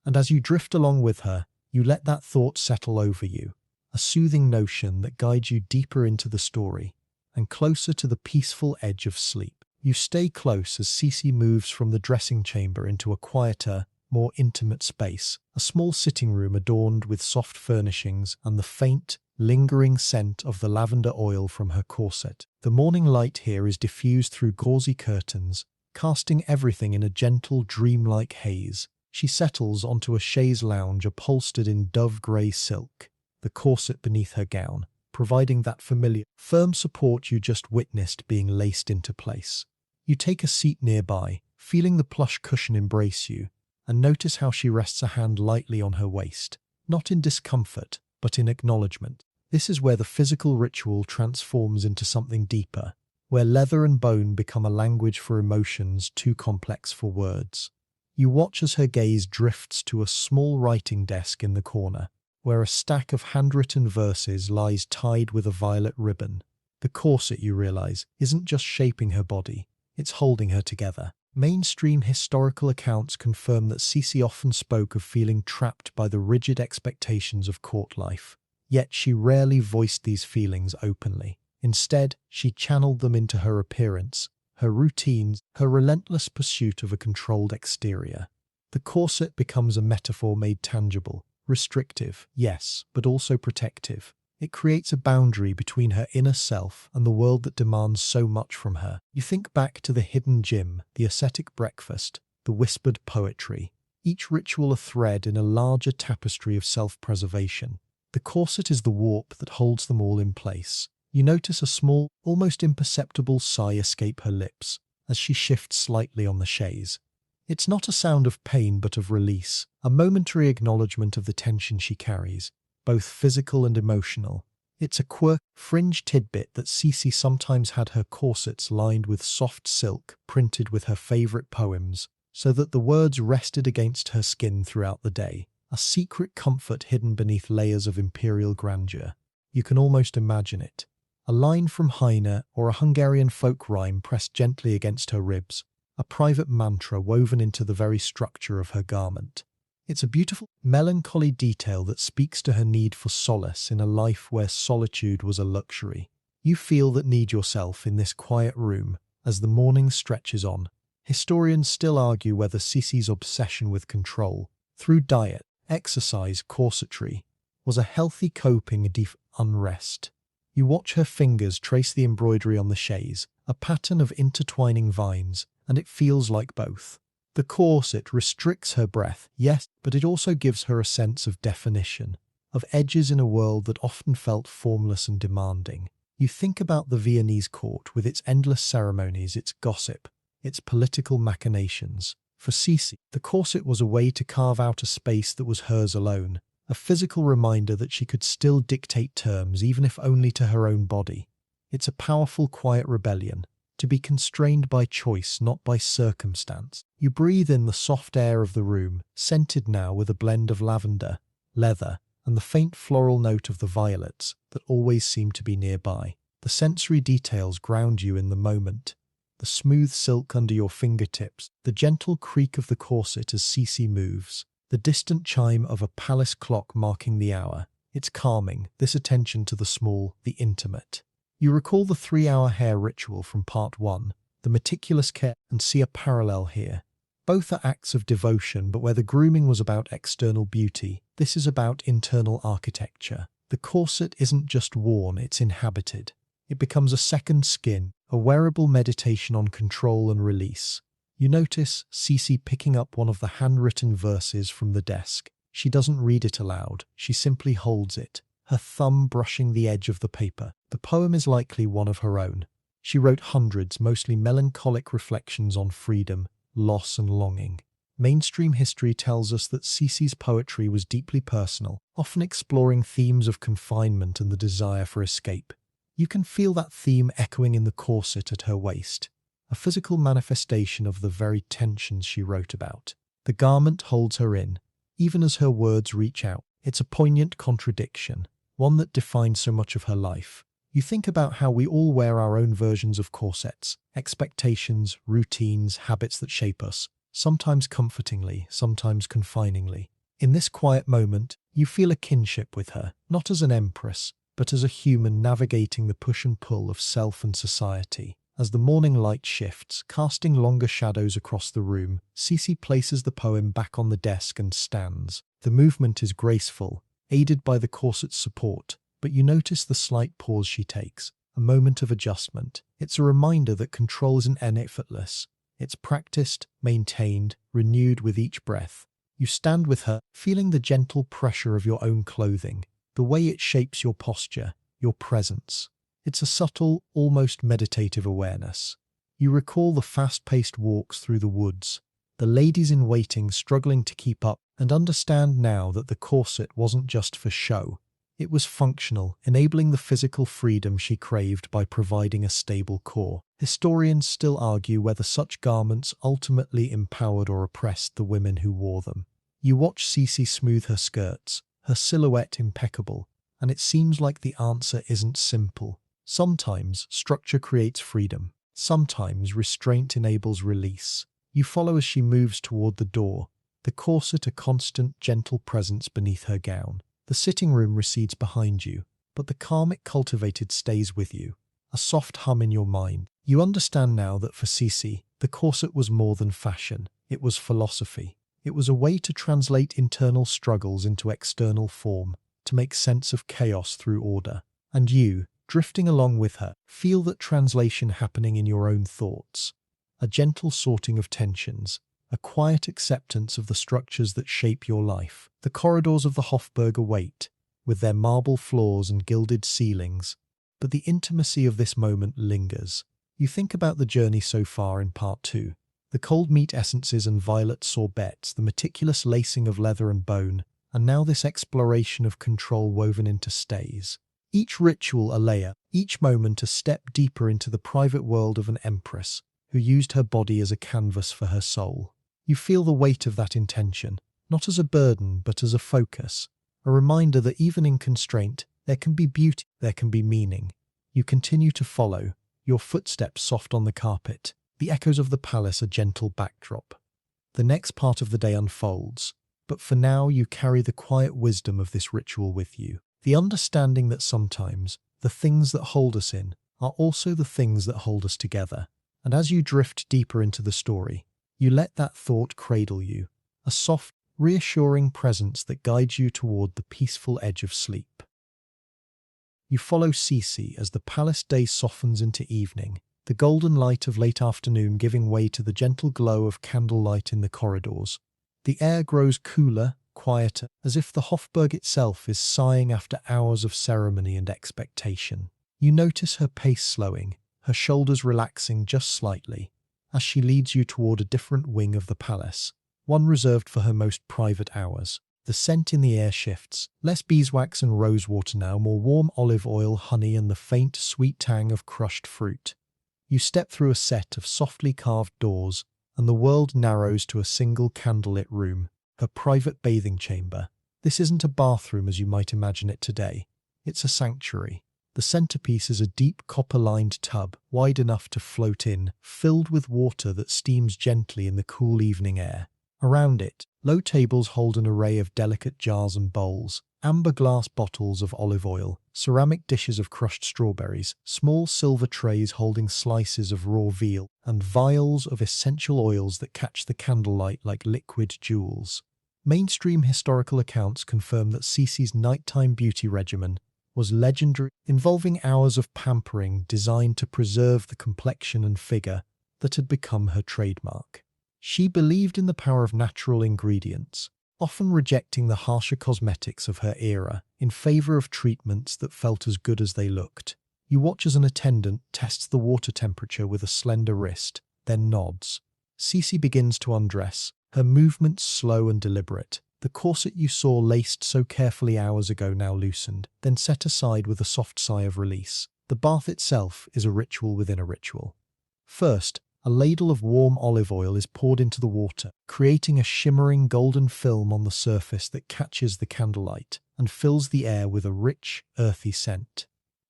And as you drift along with her, you let that thought settle over you, a soothing notion that guides you deeper into the story and closer to the peaceful edge of sleep. You stay close as Sisi moves from the dressing chamber into a quieter, more intimate space, a small sitting room adorned with soft furnishings and the faint, lingering scent of the lavender oil from her corset. The morning light here is diffused through gauzy curtains, casting everything in a gentle, dreamlike haze. She settles onto a chaise lounge upholstered in dove-grey silk, the corset beneath her gown, providing that familiar, firm support you just witnessed being laced into place. You take a seat nearby, feeling the plush cushion embrace you, and notice how she rests a hand lightly on her waist, not in discomfort, but in acknowledgement. This is where the physical ritual transforms into something deeper, where leather and bone become a language for emotions too complex for words. You watch as her gaze drifts to a small writing desk in the corner, where a stack of handwritten verses lies tied with a violet ribbon. The corset, you realize, isn't just shaping her body, it's holding her together. Mainstream historical accounts confirm that Sisi often spoke of feeling trapped by the rigid expectations of court life, yet she rarely voiced these feelings openly. Instead, she channeled them into her appearance, her routines, her relentless pursuit of a controlled exterior. The corset becomes a metaphor made tangible, restrictive, yes, but also protective. It creates a boundary between her inner self and the world that demands so much from her. You think back to the hidden gym, the ascetic breakfast, the whispered poetry, each ritual a thread in a larger tapestry of self-preservation. The corset is the warp that holds them all in place. You notice a small, almost imperceptible sigh escape her lips as she shifts slightly on the chaise. It's not a sound of pain but of release, a momentary acknowledgement of the tension she carries, both physical and emotional. It's a quirk, fringe tidbit that Sisi sometimes had her corsets lined with soft silk printed with her favourite poems, so that the words rested against her skin throughout the day, a secret comfort hidden beneath layers of imperial grandeur. You can almost imagine it. A line from Heine or a Hungarian folk rhyme pressed gently against her ribs, a private mantra woven into the very structure of her garment. It's a beautiful, melancholy detail that speaks to her need for solace in a life where solitude was a luxury. You feel that need yourself in this quiet room as the morning stretches on. Historians still argue whether Sisi's obsession with control, through diet, exercise, corsetry, was a healthy coping with unrest. You watch her fingers trace the embroidery on the chaise, a pattern of intertwining vines, and it feels like both. The corset restricts her breath, yes, but it also gives her a sense of definition, of edges in a world that often felt formless and demanding. You think about the Viennese court with its endless ceremonies, its gossip, its political machinations. For Sisi, the corset was a way to carve out a space that was hers alone, a physical reminder that she could still dictate terms even if only to her own body. It's a powerful, quiet rebellion, to be constrained by choice, not by circumstance. You breathe in the soft air of the room, scented now with a blend of lavender, leather, and the faint floral note of the violets that always seem to be nearby. The sensory details ground you in the moment. The smooth silk under your fingertips, the gentle creak of the corset as Sisi moves, the distant chime of a palace clock marking the hour. It's calming, this attention to the small, the intimate. You recall the 3-hour hair ritual from part 1, the meticulous care, and see a parallel here. Both are acts of devotion, but where the grooming was about external beauty, this is about internal architecture. The corset isn't just worn, it's inhabited. It becomes a second skin, a wearable meditation on control and release. You notice Sisi picking up one of the handwritten verses from the desk. She doesn't read it aloud, she simply holds it, her thumb brushing the edge of the paper. The poem is likely one of her own. She wrote hundreds, mostly melancholic reflections on freedom, loss and longing. Mainstream history tells us that Sisi's poetry was deeply personal, often exploring themes of confinement and the desire for escape. You can feel that theme echoing in the corset at her waist, a physical manifestation of the very tensions she wrote about. The garment holds her in, even as her words reach out. It's a poignant contradiction, one that defines so much of her life. You think about how we all wear our own versions of corsets, expectations, routines, habits that shape us, sometimes comfortingly, sometimes confiningly. In this quiet moment, you feel a kinship with her, not as an empress, but as a human navigating the push and pull of self and society. As the morning light shifts, casting longer shadows across the room, Sisi places the poem back on the desk and stands. The movement is graceful, aided by the corset's support, but you notice the slight pause she takes, a moment of adjustment. It's a reminder that control isn't effortless. It's practiced, maintained, renewed with each breath. You stand with her, feeling the gentle pressure of your own clothing, the way it shapes your posture, your presence. It's a subtle, almost meditative awareness. You recall the fast-paced walks through the woods, the ladies in waiting struggling to keep up, and understand now that the corset wasn't just for show. It was functional, enabling the physical freedom she craved by providing a stable core. Historians still argue whether such garments ultimately empowered or oppressed the women who wore them. You watch Sisi smooth her skirts, her silhouette impeccable, and it seems like the answer isn't simple. Sometimes structure creates freedom. Sometimes restraint enables release. You follow as she moves toward the door, the corset a constant, gentle presence beneath her gown. The sitting room recedes behind you, but the calm it cultivated stays with you, a soft hum in your mind. You understand now that for Sisi, the corset was more than fashion. It was philosophy. It was a way to translate internal struggles into external form, to make sense of chaos through order. And you, drifting along with her, feel that translation happening in your own thoughts. A gentle sorting of tensions, a quiet acceptance of the structures that shape your life. The corridors of the Hofburg await, with their marble floors and gilded ceilings, but the intimacy of this moment lingers. You think about the journey so far in part 2. The cold meat essences and violet sorbets, the meticulous lacing of leather and bone, and now this exploration of control woven into stays. Each ritual a layer, each moment a step deeper into the private world of an empress who used her body as a canvas for her soul. You feel the weight of that intention, not as a burden but as a focus, a reminder that even in constraint there can be beauty, there can be meaning. You continue to follow, your footsteps soft on the carpet, the echoes of the palace a gentle backdrop. The next part of the day unfolds, but for now you carry the quiet wisdom of this ritual with you. The understanding that sometimes the things that hold us in are also the things that hold us together. And as you drift deeper into the story, you let that thought cradle you, a soft, reassuring presence that guides you toward the peaceful edge of sleep. You follow Sisi as the palace day softens into evening, the golden light of late afternoon giving way to the gentle glow of candlelight in the corridors. The air grows cooler, quieter, as if the Hofburg itself is sighing after hours of ceremony and expectation. You notice her pace slowing, her shoulders relaxing just slightly, as she leads you toward a different wing of the palace, one reserved for her most private hours. The scent in the air shifts, less beeswax and rosewater now, more warm olive oil, honey, and the faint, sweet tang of crushed fruit. You step through a set of softly carved doors, and the world narrows to a single candlelit room, her private bathing chamber. This isn't a bathroom as you might imagine it today. It's a sanctuary. The centerpiece is a deep copper-lined tub, wide enough to float in, filled with water that steams gently in the cool evening air. Around it, low tables hold an array of delicate jars and bowls, amber glass bottles of olive oil, ceramic dishes of crushed strawberries, small silver trays holding slices of raw veal, and vials of essential oils that catch the candlelight like liquid jewels. Mainstream historical accounts confirm that Sisi's nighttime beauty regimen was legendary, involving hours of pampering designed to preserve the complexion and figure that had become her trademark. She believed in the power of natural ingredients, often rejecting the harsher cosmetics of her era in favor of treatments that felt as good as they looked. You watch as an attendant tests the water temperature with a slender wrist, then nods. Sisi begins to undress, her movements slow and deliberate. The corset you saw laced so carefully hours ago now loosened, then set aside with a soft sigh of release. The bath itself is a ritual within a ritual. First, a ladle of warm olive oil is poured into the water, creating a shimmering golden film on the surface that catches the candlelight and fills the air with a rich, earthy scent.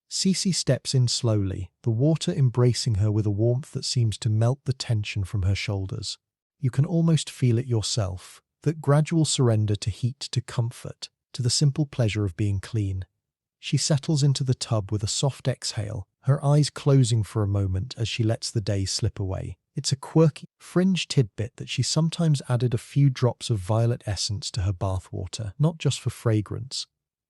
Sisi steps in slowly, the water embracing her with a warmth that seems to melt the tension from her shoulders. You can almost feel it yourself, that gradual surrender to heat, to comfort, to the simple pleasure of being clean. She settles into the tub with a soft exhale, her eyes closing for a moment as she lets the day slip away. It's a quirky, fringe tidbit that she sometimes added a few drops of violet essence to her bathwater, not just for fragrance,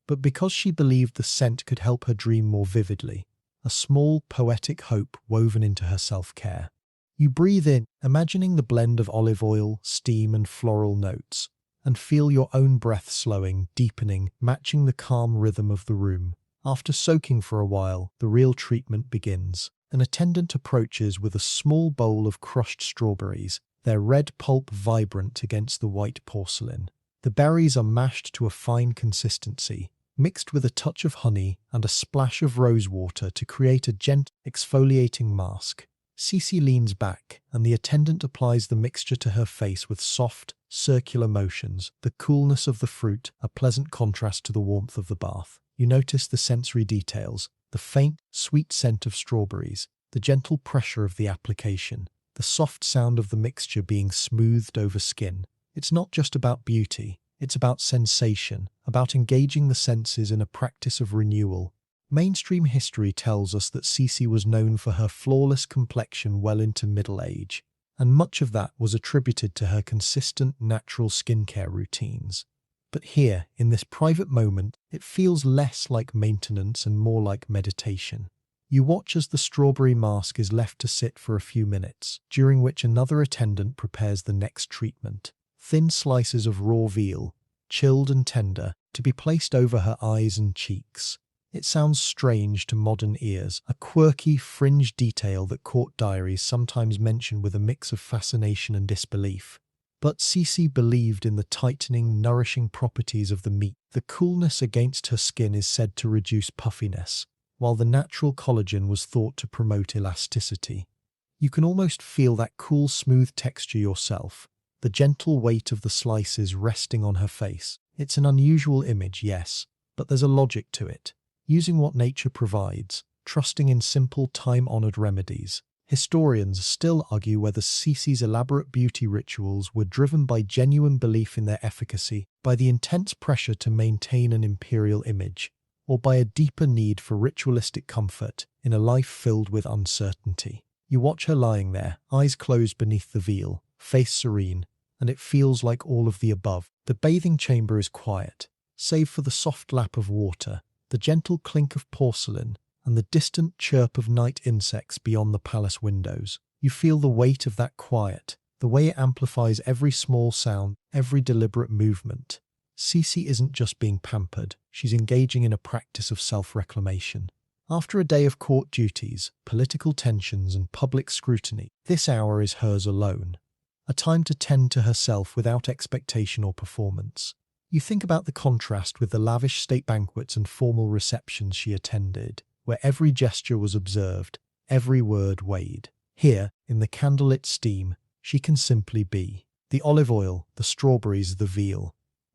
but because she believed the scent could help her dream more vividly, a small, poetic hope woven into her self-care. You breathe in, imagining the blend of olive oil, steam, and floral notes, and feel your own breath slowing, deepening, matching the calm rhythm of the room. After soaking for a while, the real treatment begins. An attendant approaches with a small bowl of crushed strawberries, their red pulp vibrant against the white porcelain. The berries are mashed to a fine consistency, mixed with a touch of honey and a splash of rosewater to create a gentle, exfoliating mask. Sisi leans back, and the attendant applies the mixture to her face with soft, circular motions, the coolness of the fruit a pleasant contrast to the warmth of the bath. You notice the sensory details, the faint, sweet scent of strawberries, the gentle pressure of the application, the soft sound of the mixture being smoothed over skin. It's not just about beauty, it's about sensation, about engaging the senses in a practice of renewal. Mainstream history tells us that Sisi was known for her flawless complexion well into middle age, and much of that was attributed to her consistent natural skincare routines. But here, in this private moment, it feels less like maintenance and more like meditation. You watch as the strawberry mask is left to sit for a few minutes, during which another attendant prepares the next treatment. Thin slices of raw veal, chilled and tender, to be placed over her eyes and cheeks. It sounds strange to modern ears, a quirky, fringe detail that court diaries sometimes mention with a mix of fascination and disbelief. But Sisi believed in the tightening, nourishing properties of the meat. The coolness against her skin is said to reduce puffiness, while the natural collagen was thought to promote elasticity. You can almost feel that cool, smooth texture yourself, the gentle weight of the slices resting on her face. It's an unusual image, yes, but there's a logic to it. Using what nature provides, trusting in simple, time-honored remedies. Historians still argue whether Sisi's elaborate beauty rituals were driven by genuine belief in their efficacy, by the intense pressure to maintain an imperial image, or by a deeper need for ritualistic comfort in a life filled with uncertainty. You watch her lying there, eyes closed beneath the veil, face serene, and it feels like all of the above. The bathing chamber is quiet, save for the soft lap of water, the gentle clink of porcelain, and the distant chirp of night insects beyond the palace windows. You feel the weight of that quiet, the way it amplifies every small sound, every deliberate movement. Sisi isn't just being pampered, she's engaging in a practice of self-reclamation. After a day of court duties, political tensions and public scrutiny, this hour is hers alone. A time to tend to herself without expectation or performance. You think about the contrast with the lavish state banquets and formal receptions she attended, where every gesture was observed, every word weighed. Here, in the candlelit steam, she can simply be. The olive oil, the strawberries, the veal.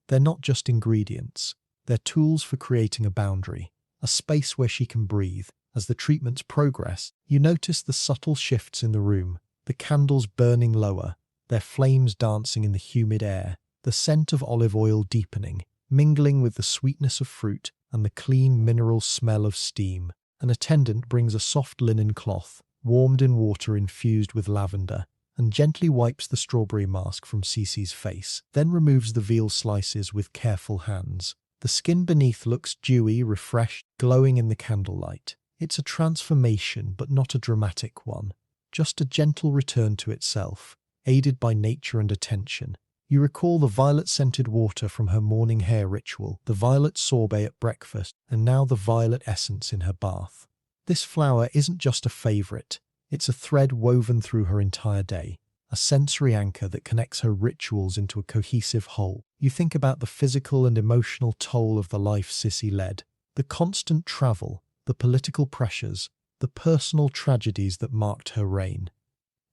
They're not just ingredients. They're tools for creating a boundary, a space where she can breathe. As the treatments progress, you notice the subtle shifts in the room, the candles burning lower, their flames dancing in the humid air, the scent of olive oil deepening, mingling with the sweetness of fruit and the clean mineral smell of steam. An attendant brings a soft linen cloth, warmed in water infused with lavender, and gently wipes the strawberry mask from Sisi's face, then removes the veal slices with careful hands. The skin beneath looks dewy, refreshed, glowing in the candlelight. It's a transformation, but not a dramatic one. Just a gentle return to itself, aided by nature and attention. You recall the violet-scented water from her morning hair ritual, the violet sorbet at breakfast, and now the violet essence in her bath. This flower isn't just a favourite, it's a thread woven through her entire day, a sensory anchor that connects her rituals into a cohesive whole. You think about the physical and emotional toll of the life Sisi led, the constant travel, the political pressures, the personal tragedies that marked her reign.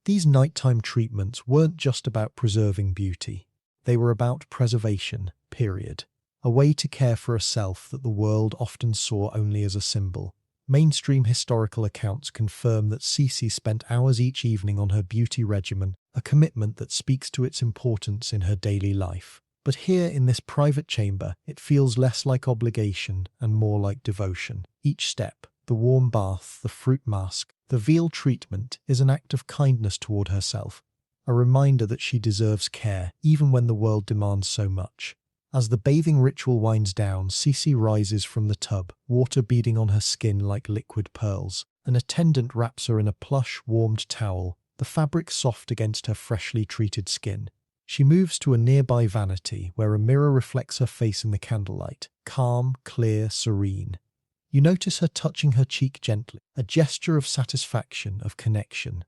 These nighttime treatments weren't just about preserving beauty. They were about preservation, period. A way to care for a self that the world often saw only as a symbol. Mainstream historical accounts confirm that Sisi spent hours each evening on her beauty regimen, a commitment that speaks to its importance in her daily life. But here in this private chamber, it feels less like obligation and more like devotion. Each step, the warm bath, the fruit mask, the veal treatment, is an act of kindness toward herself, a reminder that she deserves care, even when the world demands so much. As the bathing ritual winds down, Sisi rises from the tub, water beading on her skin like liquid pearls. An attendant wraps her in a plush, warmed towel, the fabric soft against her freshly treated skin. She moves to a nearby vanity, where a mirror reflects her face in the candlelight, calm, clear, serene. You notice her touching her cheek gently, a gesture of satisfaction, of connection.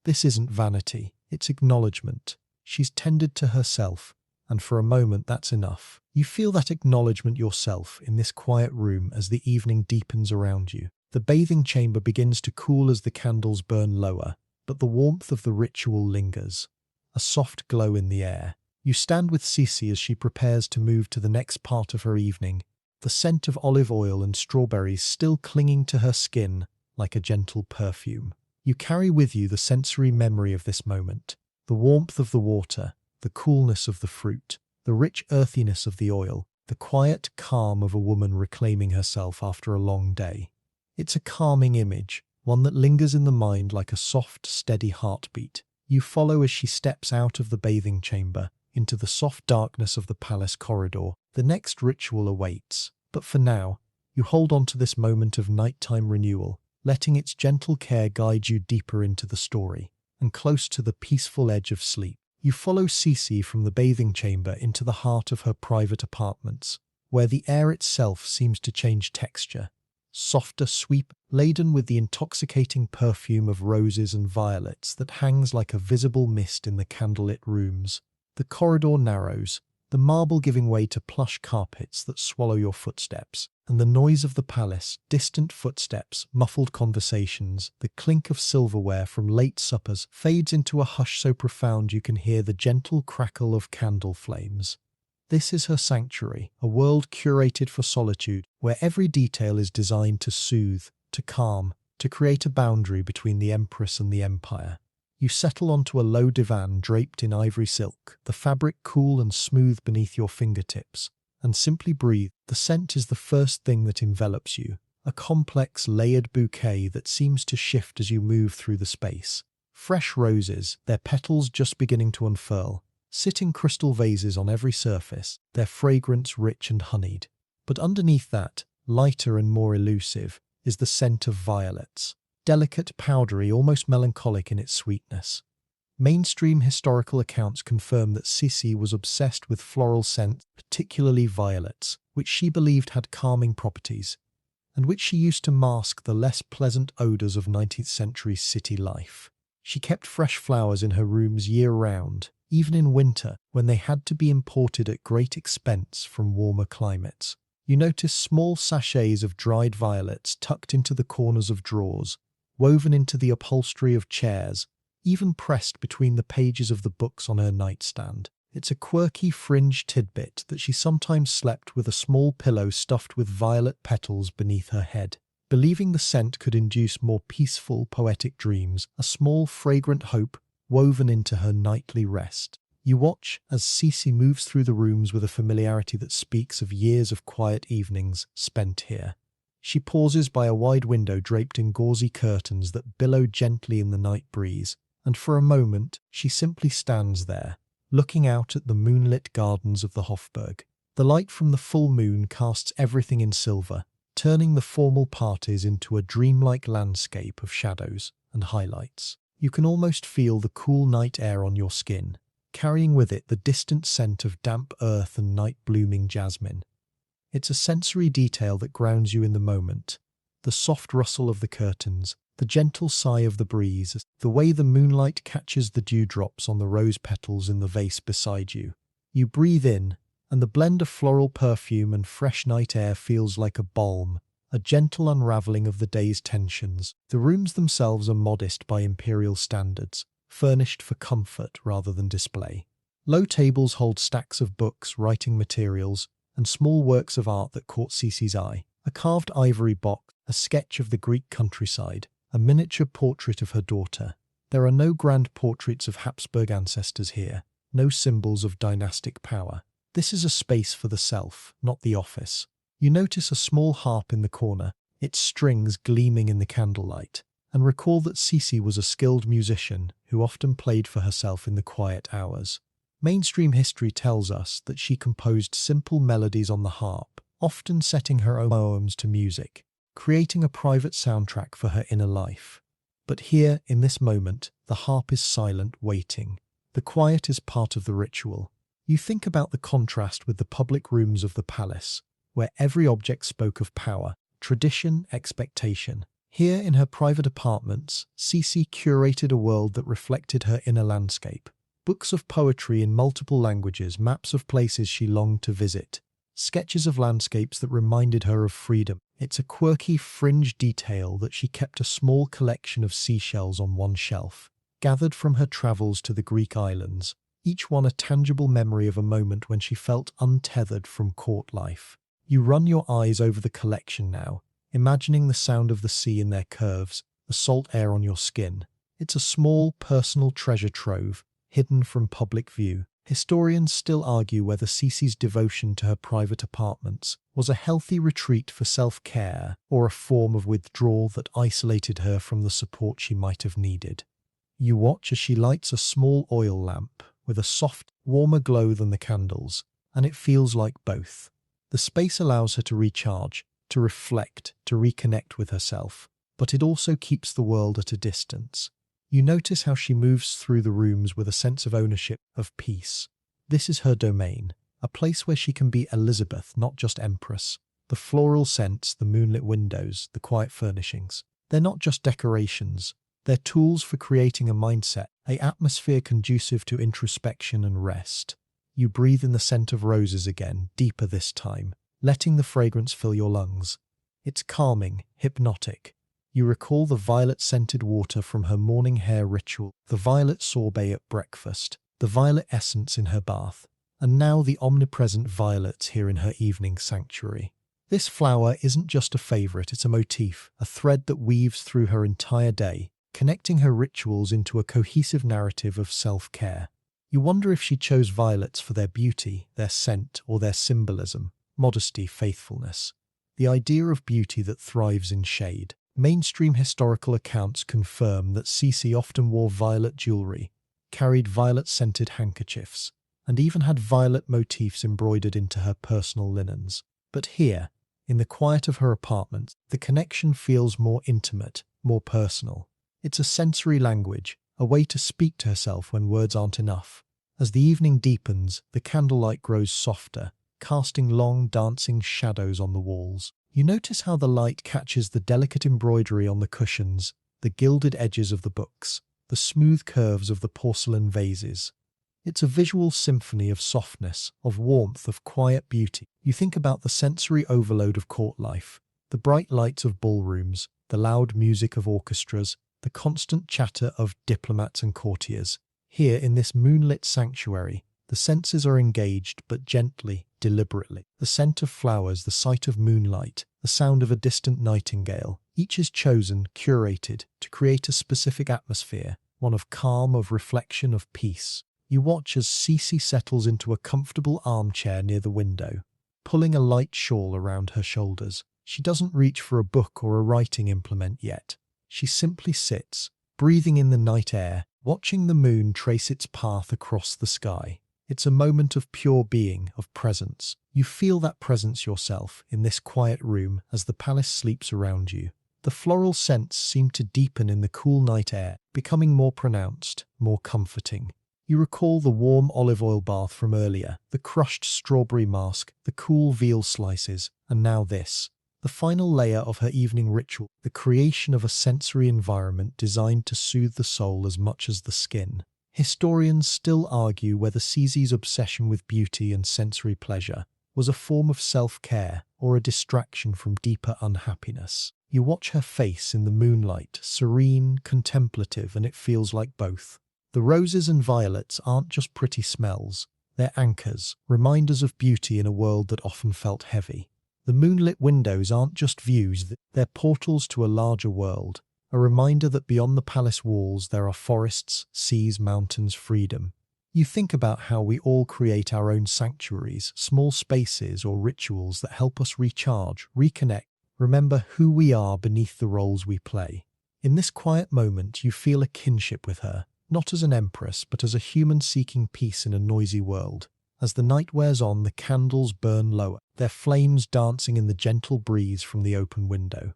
This isn't vanity, it's acknowledgement. She's tended to herself, and for a moment that's enough. You feel that acknowledgement yourself in this quiet room as the evening deepens around you. The bathing chamber begins to cool as the candles burn lower, but the warmth of the ritual lingers. A soft glow in the air. You stand with Sisi as she prepares to move to the next part of her evening, the scent of olive oil and strawberries still clinging to her skin like a gentle perfume. You carry with you the sensory memory of this moment, the warmth of the water, the coolness of the fruit, the rich earthiness of the oil, the quiet calm of a woman reclaiming herself after a long day. It's a calming image, one that lingers in the mind like a soft, steady heartbeat. You follow as she steps out of the bathing chamber, into the soft darkness of the palace corridor. The next ritual awaits, but for now, you hold on to this moment of nighttime renewal, letting its gentle care guide you deeper into the story, and close to the peaceful edge of sleep. You follow Sisi from the bathing chamber into the heart of her private apartments, where the air itself seems to change texture. Softer, sweet, laden with the intoxicating perfume of roses and violets that hangs like a visible mist in the candlelit rooms. The corridor narrows, the marble giving way to plush carpets that swallow your footsteps, and the noise of the palace, distant footsteps, muffled conversations, the clink of silverware from late suppers fades into a hush so profound you can hear the gentle crackle of candle flames. This is her sanctuary, a world curated for solitude, where every detail is designed to soothe, to calm, to create a boundary between the empress and the empire. You settle onto a low divan draped in ivory silk, the fabric cool and smooth beneath your fingertips, and simply breathe. The scent is the first thing that envelops you, a complex, layered bouquet that seems to shift as you move through the space. Fresh roses, their petals just beginning to unfurl, sit in crystal vases on every surface, their fragrance rich and honeyed. But underneath that, lighter and more elusive, is the scent of violets. Delicate, powdery, almost melancholic in its sweetness. Mainstream historical accounts confirm that Sisi was obsessed with floral scents, particularly violets, which she believed had calming properties. and which she used to mask the less pleasant odours of 19th century city life. She kept fresh flowers in her rooms year-round, even in winter when they had to be imported at great expense from warmer climates. You notice small sachets of dried violets tucked into the corners of drawers, woven into the upholstery of chairs, even pressed between the pages of the books on her nightstand. It's a quirky fringe tidbit that she sometimes slept with a small pillow stuffed with violet petals beneath her head. Believing the scent could induce more peaceful, poetic dreams, a small, fragrant hope woven into her nightly rest. You watch as Sisi moves through the rooms with a familiarity that speaks of years of quiet evenings spent here. She pauses by a wide window draped in gauzy curtains that billow gently in the night breeze, and for a moment she simply stands there, looking out at the moonlit gardens of the Hofburg. The light from the full moon casts everything in silver, turning the formal parties into a dreamlike landscape of shadows and highlights. You can almost feel the cool night air on your skin, carrying with it the distant scent of damp earth and night-blooming jasmine. It's a sensory detail that grounds you in the moment. The soft rustle of the curtains, the gentle sigh of the breeze, the way the moonlight catches the dewdrops on the rose petals in the vase beside you. You breathe in, and the blend of floral perfume and fresh night air feels like a balm, a gentle unraveling of the day's tensions. The rooms themselves are modest by imperial standards, furnished for comfort rather than display. Low tables hold stacks of books, writing materials, and small works of art that caught Sisi's eye. A carved ivory box, a sketch of the Greek countryside, a miniature portrait of her daughter. There are no grand portraits of Habsburg ancestors here, no symbols of dynastic power. This is a space for the self, not the office. You notice a small harp in the corner, its strings gleaming in the candlelight, and recall that Sisi was a skilled musician who often played for herself in the quiet hours. Mainstream history tells us that she composed simple melodies on the harp, often setting her own poems to music, creating a private soundtrack for her inner life. But here, in this moment, the harp is silent, waiting. The quiet is part of the ritual. You think about the contrast with the public rooms of the palace, where every object spoke of power, tradition, expectation. Here, in her private apartments, Sisi curated a world that reflected her inner landscape. Books of poetry in multiple languages, maps of places she longed to visit, sketches of landscapes that reminded her of freedom. It's a quirky fringe detail that she kept a small collection of seashells on one shelf, gathered from her travels to the Greek islands, each one a tangible memory of a moment when she felt untethered from court life. You run your eyes over the collection now, imagining the sound of the sea in their curves, the salt air on your skin. It's a small, personal treasure trove, hidden from public view. Historians still argue whether Sisi's devotion to her private apartments was a healthy retreat for self-care or a form of withdrawal that isolated her from the support she might have needed. You watch as she lights a small oil lamp with a soft, warmer glow than the candles, and it feels like both. The space allows her to recharge, to reflect, to reconnect with herself, but it also keeps the world at a distance. You notice how she moves through the rooms with a sense of ownership, of peace. This is her domain, a place where she can be Elizabeth, not just Empress. The floral scents, the moonlit windows, the quiet furnishings. They're not just decorations. They're tools for creating a mindset, an atmosphere conducive to introspection and rest. You breathe in the scent of roses again, deeper this time, letting the fragrance fill your lungs. It's calming, hypnotic. You recall the violet-scented water from her morning hair ritual, the violet sorbet at breakfast, the violet essence in her bath, and now the omnipresent violets here in her evening sanctuary. This flower isn't just a favourite, it's a motif, a thread that weaves through her entire day, connecting her rituals into a cohesive narrative of self-care. You wonder if she chose violets for their beauty, their scent, or their symbolism, modesty, faithfulness. The idea of beauty that thrives in shade. Mainstream historical accounts confirm that Sisi often wore violet jewellery, carried violet-scented handkerchiefs, and even had violet motifs embroidered into her personal linens. But here, in the quiet of her apartment, the connection feels more intimate, more personal. It's a sensory language, a way to speak to herself when words aren't enough. As the evening deepens, the candlelight grows softer, casting long, dancing shadows on the walls. You notice how the light catches the delicate embroidery on the cushions, the gilded edges of the books, the smooth curves of the porcelain vases. It's a visual symphony of softness, of warmth, of quiet beauty. You think about the sensory overload of court life, the bright lights of ballrooms, the loud music of orchestras, the constant chatter of diplomats and courtiers. Here, in this moonlit sanctuary, the senses are engaged, but gently, deliberately. The scent of flowers, the sight of moonlight, the sound of a distant nightingale, each is chosen, curated, to create a specific atmosphere, one of calm, of reflection, of peace. You watch as Sisi settles into a comfortable armchair near the window, pulling a light shawl around her shoulders. She doesn't reach for a book or a writing implement yet. She simply sits, breathing in the night air, watching the moon trace its path across the sky. It's a moment of pure being, of presence. You feel that presence yourself in this quiet room as the palace sleeps around you. The floral scents seem to deepen in the cool night air, becoming more pronounced, more comforting. You recall the warm olive oil bath from earlier, the crushed strawberry mask, the cool veal slices, and now this. The final layer of her evening ritual, the creation of a sensory environment designed to soothe the soul as much as the skin. Historians still argue whether Sisi's obsession with beauty and sensory pleasure was a form of self-care or a distraction from deeper unhappiness. You watch her face in the moonlight, serene, contemplative, and it feels like both. The roses and violets aren't just pretty smells, they're anchors, reminders of beauty in a world that often felt heavy. The moonlit windows aren't just views, they're portals to a larger world, a reminder that beyond the palace walls there are forests, seas, mountains, freedom. You think about how we all create our own sanctuaries, small spaces or rituals that help us recharge, reconnect, remember who we are beneath the roles we play. In this quiet moment you feel a kinship with her, not as an empress but as a human seeking peace in a noisy world. As the night wears on, the candles burn lower, their flames dancing in the gentle breeze from the open window.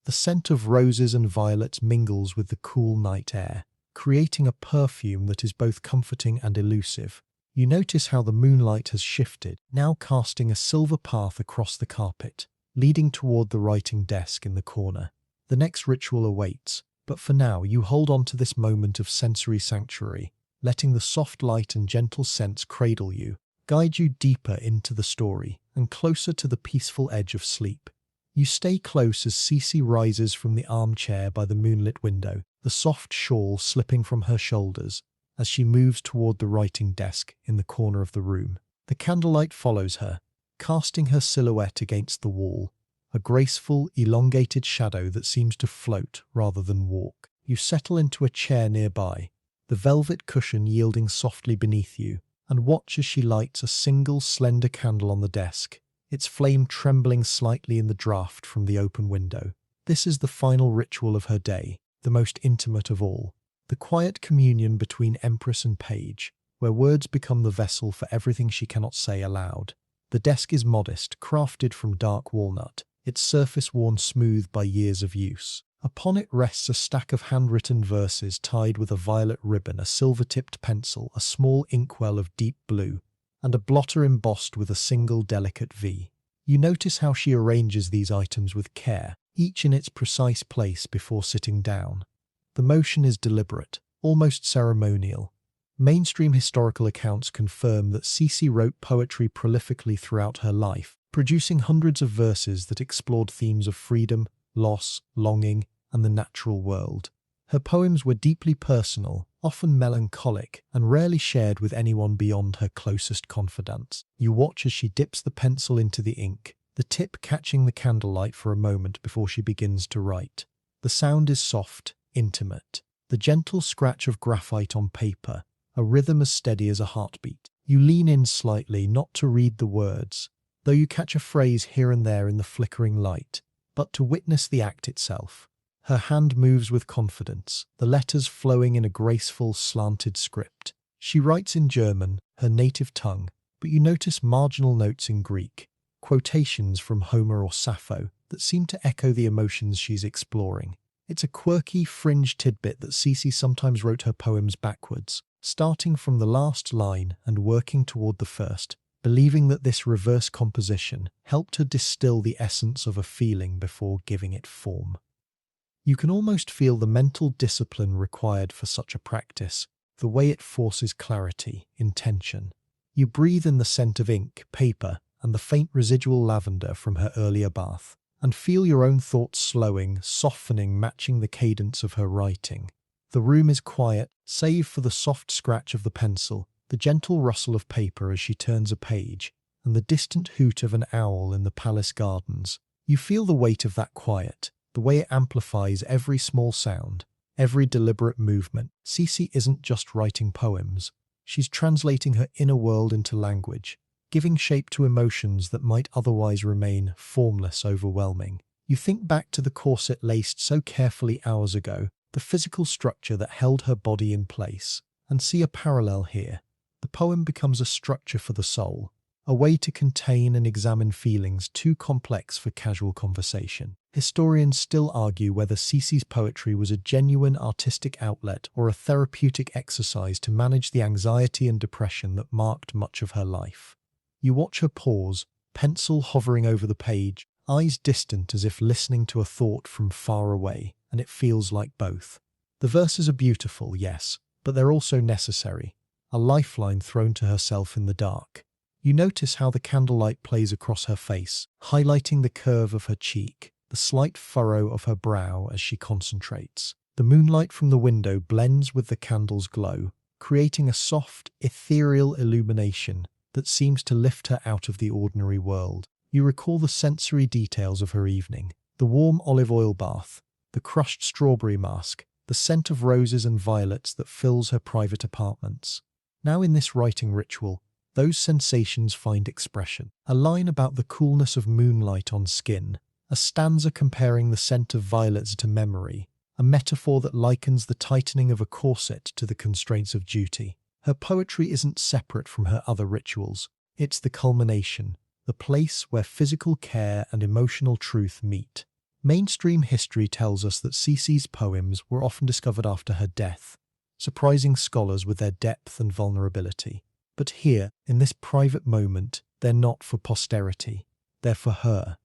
The scent of roses and violets mingles with the cool night air, creating a perfume that is both comforting and elusive. You notice how the moonlight has shifted, now casting a silver path across the carpet, leading toward the writing desk in the corner. The next ritual awaits, but for now you hold on to this moment of sensory sanctuary, letting the soft light and gentle scents cradle you, guide you deeper into the story and closer to the peaceful edge of sleep. You stay close as Sisi rises from the armchair by the moonlit window, the soft shawl slipping from her shoulders as she moves toward the writing desk in the corner of the room. The candlelight follows her, casting her silhouette against the wall, a graceful, elongated shadow that seems to float rather than walk. You settle into a chair nearby, the velvet cushion yielding softly beneath you, and watch as she lights a single slender candle on the desk, its flame trembling slightly in the draught from the open window. This is the final ritual of her day, the most intimate of all, the quiet communion between empress and page, where words become the vessel for everything she cannot say aloud. The desk is modest, crafted from dark walnut, its surface worn smooth by years of use. Upon it rests a stack of handwritten verses tied with a violet ribbon, a silver-tipped pencil, a small inkwell of deep blue, and a blotter embossed with a single delicate V. You notice how she arranges these items with care, each in its precise place before sitting down. The motion is deliberate, almost ceremonial. Mainstream historical accounts confirm that Sisi wrote poetry prolifically throughout her life, producing hundreds of verses that explored themes of freedom, loss, longing, and the natural world. Her poems were deeply personal, often melancholic, and rarely shared with anyone beyond her closest confidants. You watch as she dips the pencil into the ink, the tip catching the candlelight for a moment before she begins to write. The sound is soft, intimate, the gentle scratch of graphite on paper, a rhythm as steady as a heartbeat. You lean in slightly, not to read the words, though you catch a phrase here and there in the flickering light, but to witness the act itself. Her hand moves with confidence, the letters flowing in a graceful, slanted script. She writes in German, her native tongue, but you notice marginal notes in Greek, quotations from Homer or Sappho that seem to echo the emotions she's exploring. It's a quirky, fringe tidbit that Sisi sometimes wrote her poems backwards, starting from the last line and working toward the first, believing that this reverse composition helped her distill the essence of a feeling before giving it form. You can almost feel the mental discipline required for such a practice, the way it forces clarity, intention. You breathe in the scent of ink, paper, and the faint residual lavender from her earlier bath, and feel your own thoughts slowing, softening, matching the cadence of her writing. The room is quiet, save for the soft scratch of the pencil, the gentle rustle of paper as she turns a page, and the distant hoot of an owl in the palace gardens. You feel the weight of that quiet, the way it amplifies every small sound, every deliberate movement. Sisi isn't just writing poems. She's translating her inner world into language, giving shape to emotions that might otherwise remain formless, overwhelming. You think back to the corset laced so carefully hours ago, the physical structure that held her body in place, and see a parallel here. The poem becomes a structure for the soul, a way to contain and examine feelings too complex for casual conversation. Historians still argue whether Sisi's poetry was a genuine artistic outlet or a therapeutic exercise to manage the anxiety and depression that marked much of her life. You watch her pause, pencil hovering over the page, eyes distant as if listening to a thought from far away, and it feels like both. The verses are beautiful, yes, but they're also necessary, a lifeline thrown to herself in the dark. You notice how the candlelight plays across her face, highlighting the curve of her cheek, the slight furrow of her brow as she concentrates. The moonlight from the window blends with the candle's glow, creating a soft, ethereal illumination that seems to lift her out of the ordinary world. You recall the sensory details of her evening, the warm olive oil bath, the crushed strawberry mask, the scent of roses and violets that fills her private apartments. Now in this writing ritual, those sensations find expression. A line about the coolness of moonlight on skin, a stanza comparing the scent of violets to memory, a metaphor that likens the tightening of a corset to the constraints of duty. Her poetry isn't separate from her other rituals. It's the culmination, the place where physical care and emotional truth meet. Mainstream history tells us that Sisi's poems were often discovered after her death, surprising scholars with their depth and vulnerability. But here, in this private moment, they're not for posterity. They're for her.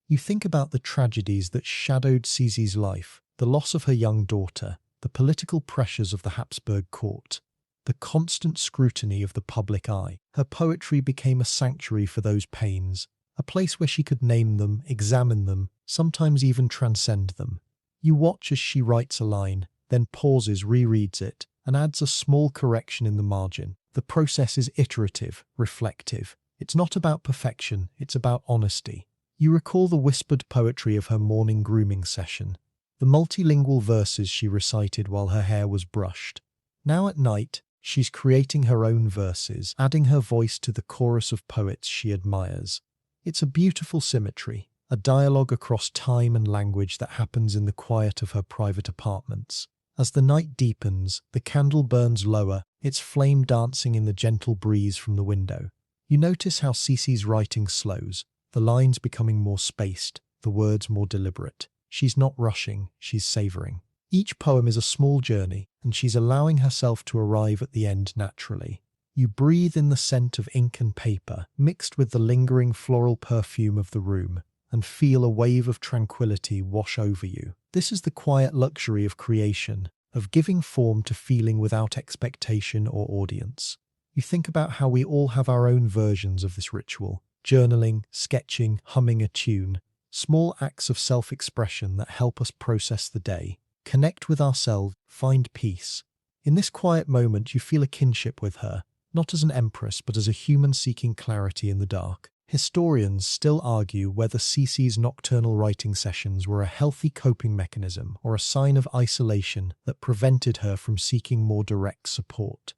You think about the tragedies that shadowed Sisi's life, the loss of her young daughter, the political pressures of the Habsburg court, the constant scrutiny of the public eye. Her poetry became a sanctuary for those pains, a place where she could name them, examine them, sometimes even transcend them. You watch as she writes a line, then pauses, rereads it, and adds a small correction in the margin. The process is iterative, reflective. It's not about perfection, it's about honesty. You recall the whispered poetry of her morning grooming session, the multilingual verses she recited while her hair was brushed. Now at night, she's creating her own verses, adding her voice to the chorus of poets she admires. It's a beautiful symmetry, a dialogue across time and language that happens in the quiet of her private apartments. As the night deepens, the candle burns lower, its flame dancing in the gentle breeze from the window. You notice how Sisi's writing slows, the lines becoming more spaced, the words more deliberate. She's not rushing, she's savoring. Each poem is a small journey, and she's allowing herself to arrive at the end naturally. You breathe in the scent of ink and paper, mixed with the lingering floral perfume of the room, and feel a wave of tranquility wash over you. This is the quiet luxury of creation, of giving form to feeling without expectation or audience. You think about how we all have our own versions of this ritual, journaling, sketching, humming a tune, small acts of self-expression that help us process the day, connect with ourselves, find peace. In this quiet moment, you feel a kinship with her, not as an empress, but as a human seeking clarity in the dark. Historians still argue whether Sisi's nocturnal writing sessions were a healthy coping mechanism or a sign of isolation that prevented her from seeking more direct support.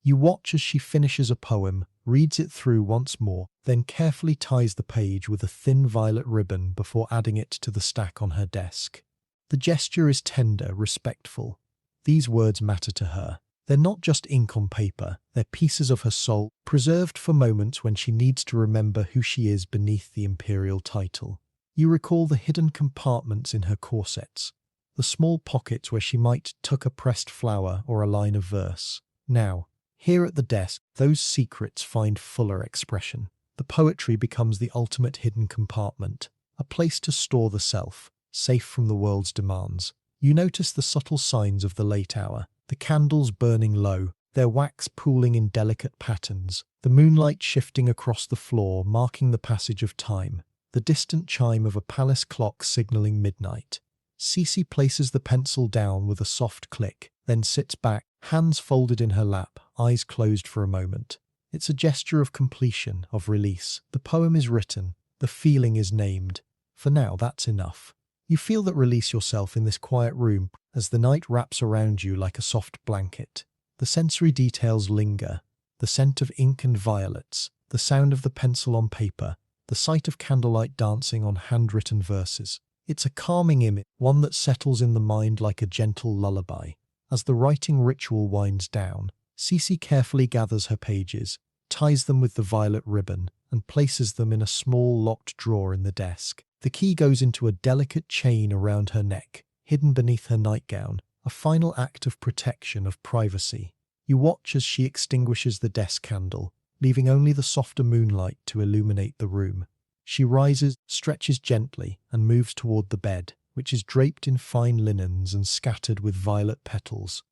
You watch as she finishes a poem, reads it through once more, then carefully ties the page with a thin violet ribbon before adding it to the stack on her desk. The gesture is tender, respectful. These words matter to her. They're not just ink on paper, they're pieces of her soul, preserved for moments when she needs to remember who she is beneath the imperial title. You recall the hidden compartments in her corsets, the small pockets where she might tuck a pressed flower or a line of verse. Now, here at the desk, those secrets find fuller expression. The poetry becomes the ultimate hidden compartment, a place to store the self, safe from the world's demands. You notice the subtle signs of the late hour, the candles burning low, their wax pooling in delicate patterns, the moonlight shifting across the floor, marking the passage of time, the distant chime of a palace clock signaling midnight. Sisi places the pencil down with a soft click, then sits back, hands folded in her lap, eyes closed for a moment. It's a gesture of completion, of release. The poem is written, the feeling is named. For now, that's enough. You feel that release yourself in this quiet room as the night wraps around you like a soft blanket. The sensory details linger, the scent of ink and violets, the sound of the pencil on paper, the sight of candlelight dancing on handwritten verses. It's a calming image, one that settles in the mind like a gentle lullaby. As the writing ritual winds down, Sisi carefully gathers her pages, ties them with the violet ribbon, and places them in a small locked drawer in the desk. The key goes into a delicate chain around her neck, hidden beneath her nightgown, a final act of protection, of privacy. You watch as she extinguishes the desk candle, leaving only the softer moonlight to illuminate the room. She rises, stretches gently, and moves toward the bed, which is draped in fine linens and scattered with violet petals.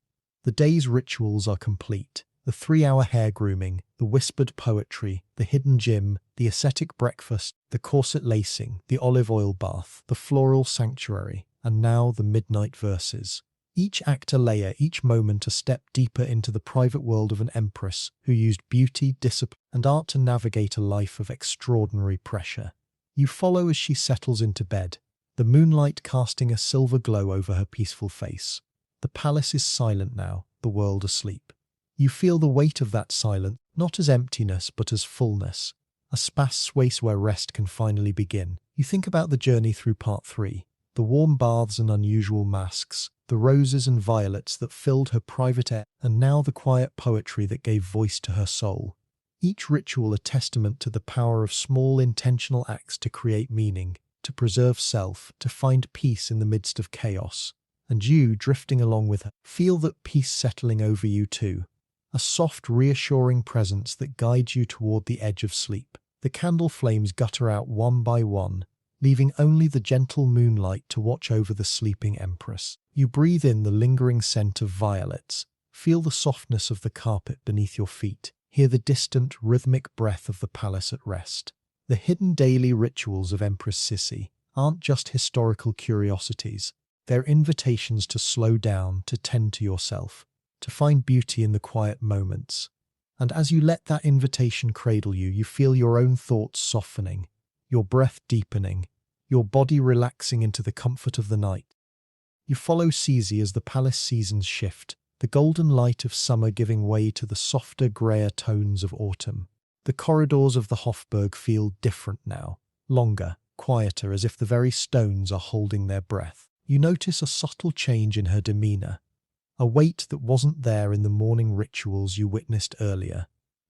The day's rituals are complete. The 3-hour hair grooming, the whispered poetry, the hidden gym, the ascetic breakfast, the corset lacing, the olive oil bath, the floral sanctuary, and now the midnight verses. Each act a layer, each moment a step deeper into the private world of an empress who used beauty, discipline, and art to navigate a life of extraordinary pressure. You follow as she settles into bed, the moonlight casting a silver glow over her peaceful face. The palace is silent now, the world asleep. You feel the weight of that silence, not as emptiness but as fullness, a space where rest can finally begin. You think about the journey through part 3, the warm baths and unusual masks, the roses and violets that filled her private air, and now the quiet poetry that gave voice to her soul. Each ritual a testament to the power of small intentional acts to create meaning, to preserve self, to find peace in the midst of chaos. And you, drifting along with her, feel that peace settling over you too. A soft, reassuring presence that guides you toward the edge of sleep. The candle flames gutter out one by one, leaving only the gentle moonlight to watch over the sleeping empress. You breathe in the lingering scent of violets, feel the softness of the carpet beneath your feet, hear the distant, rhythmic breath of the palace at rest. The hidden daily rituals of Empress Sisi aren't just historical curiosities. They're invitations to slow down, to tend to yourself, to find beauty in the quiet moments. And as you let that invitation cradle you, you feel your own thoughts softening, your breath deepening, your body relaxing into the comfort of the night. You follow Sisi as the palace seasons shift, the golden light of summer giving way to the softer, greyer tones of autumn. The corridors of the Hofburg feel different now, longer, quieter, as if the very stones are holding their breath. You notice a subtle change in her demeanour, a weight that wasn't there in the morning rituals you witnessed earlier.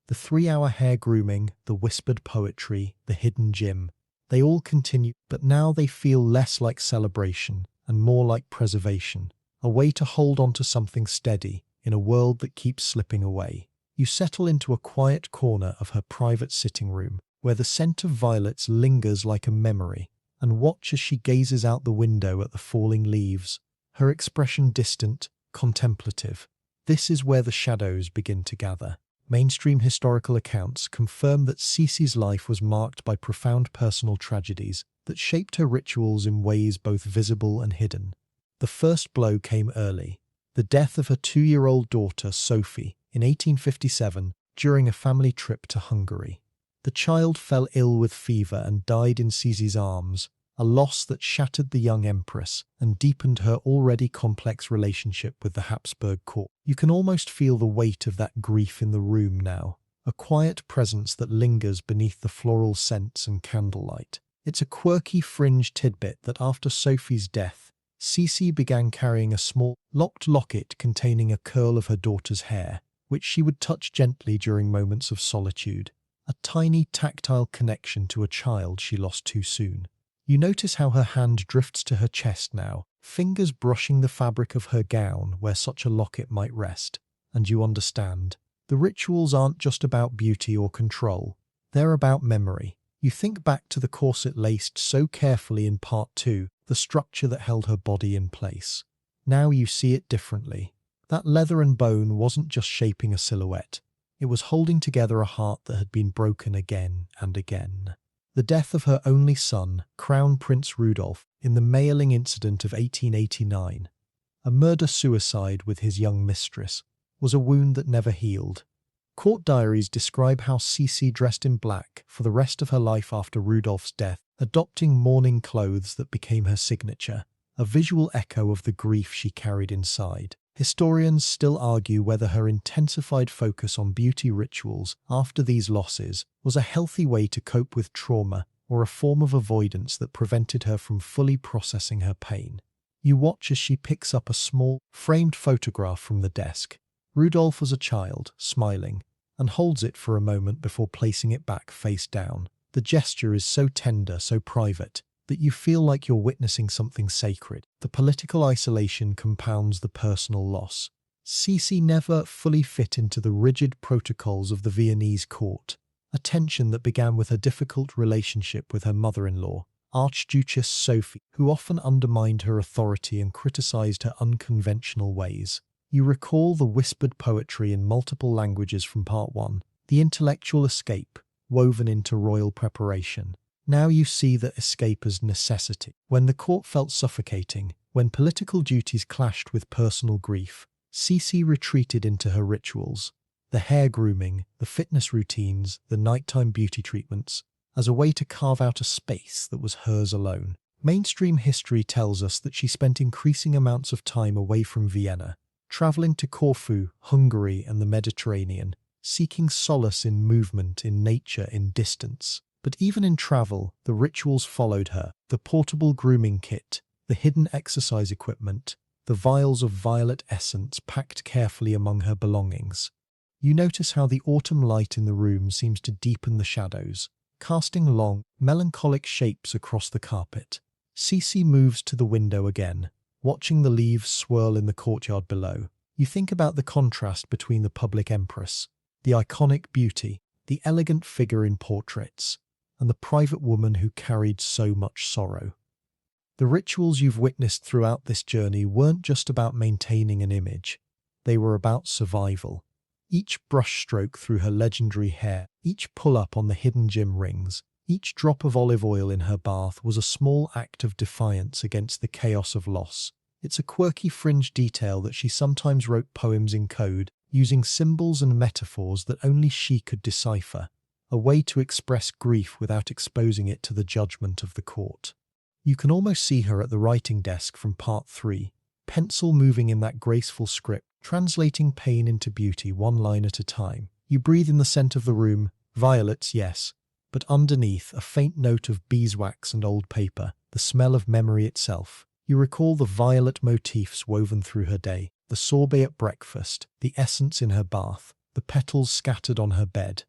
The 3-hour hair grooming, the whispered poetry, the hidden gym, they all continue, but now they feel less like celebration and more like preservation, a way to hold on to something steady in a world that keeps slipping away. You settle into a quiet corner of her private sitting room, where the scent of violets lingers like a memory, and watch as she gazes out the window at the falling leaves, her expression distant, contemplative. This is where the shadows begin to gather. Mainstream historical accounts confirm that Sisi's life was marked by profound personal tragedies that shaped her rituals in ways both visible and hidden. The first blow came early, the death of her 2-year-old daughter, Sophie, in 1857 during a family trip to Hungary. The child fell ill with fever and died in Sisi's arms, a loss that shattered the young empress and deepened her already complex relationship with the Habsburg court. You can almost feel the weight of that grief in the room now, a quiet presence that lingers beneath the floral scents and candlelight. It's a quirky fringe tidbit that after Sophie's death, Sisi began carrying a small, locked locket containing a curl of her daughter's hair, which she would touch gently during moments of solitude, a tiny tactile connection to a child she lost too soon. You notice how her hand drifts to her chest now, fingers brushing the fabric of her gown where such a locket might rest, and you understand. The rituals aren't just about beauty or control. They're about memory. You think back to the corset laced so carefully in part 2, the structure that held her body in place. Now you see it differently. That leather and bone wasn't just shaping a silhouette. It was holding together a heart that had been broken again and again. The death of her only son, Crown Prince Rudolf, in the Mayerling incident of 1889, a murder-suicide with his young mistress, was a wound that never healed. Court diaries describe how Sisi dressed in black for the rest of her life after Rudolph's death, adopting mourning clothes that became her signature, a visual echo of the grief she carried inside. Historians still argue whether her intensified focus on beauty rituals after these losses was a healthy way to cope with trauma or a form of avoidance that prevented her from fully processing her pain. You watch as she picks up a small, framed photograph from the desk. Rudolph was a child, smiling, and holds it for a moment before placing it back face down. The gesture is so tender, so private, that you feel like you're witnessing something sacred. The political isolation compounds the personal loss. Sisi never fully fit into the rigid protocols of the Viennese court, a tension that began with her difficult relationship with her mother-in-law, Archduchess Sophie, who often undermined her authority and criticized her unconventional ways. You recall the whispered poetry in multiple languages from part 1, the intellectual escape woven into royal preparation. Now you see that escape as necessity. When the court felt suffocating, when political duties clashed with personal grief, Sisi retreated into her rituals, the hair grooming, the fitness routines, the nighttime beauty treatments, as a way to carve out a space that was hers alone. Mainstream history tells us that she spent increasing amounts of time away from Vienna, traveling to Corfu, Hungary, and the Mediterranean, seeking solace in movement, in nature, in distance. But even in travel, the rituals followed her: the portable grooming kit, the hidden exercise equipment, the vials of violet essence packed carefully among her belongings. You notice how the autumn light in the room seems to deepen the shadows, casting long, melancholic shapes across the carpet. Sisi moves to the window again, watching the leaves swirl in the courtyard below. You think about the contrast between the public empress, the iconic beauty, the elegant figure in portraits, and the private woman who carried so much sorrow. The rituals you've witnessed throughout this journey weren't just about maintaining an image. They were about survival. Each brushstroke through her legendary hair, each pull-up on the hidden gym rings, each drop of olive oil in her bath was a small act of defiance against the chaos of loss. It's a quirky fringe detail that she sometimes wrote poems in code, using symbols and metaphors that only she could decipher, a way to express grief without exposing it to the judgment of the court. You can almost see her at the writing desk from part 3, pencil moving in that graceful script, translating pain into beauty one line at a time. You breathe in the scent of the room, violets, yes, but underneath a faint note of beeswax and old paper, the smell of memory itself. You recall the violet motifs woven through her day, the sorbet at breakfast, the essence in her bath, the petals scattered on her bed.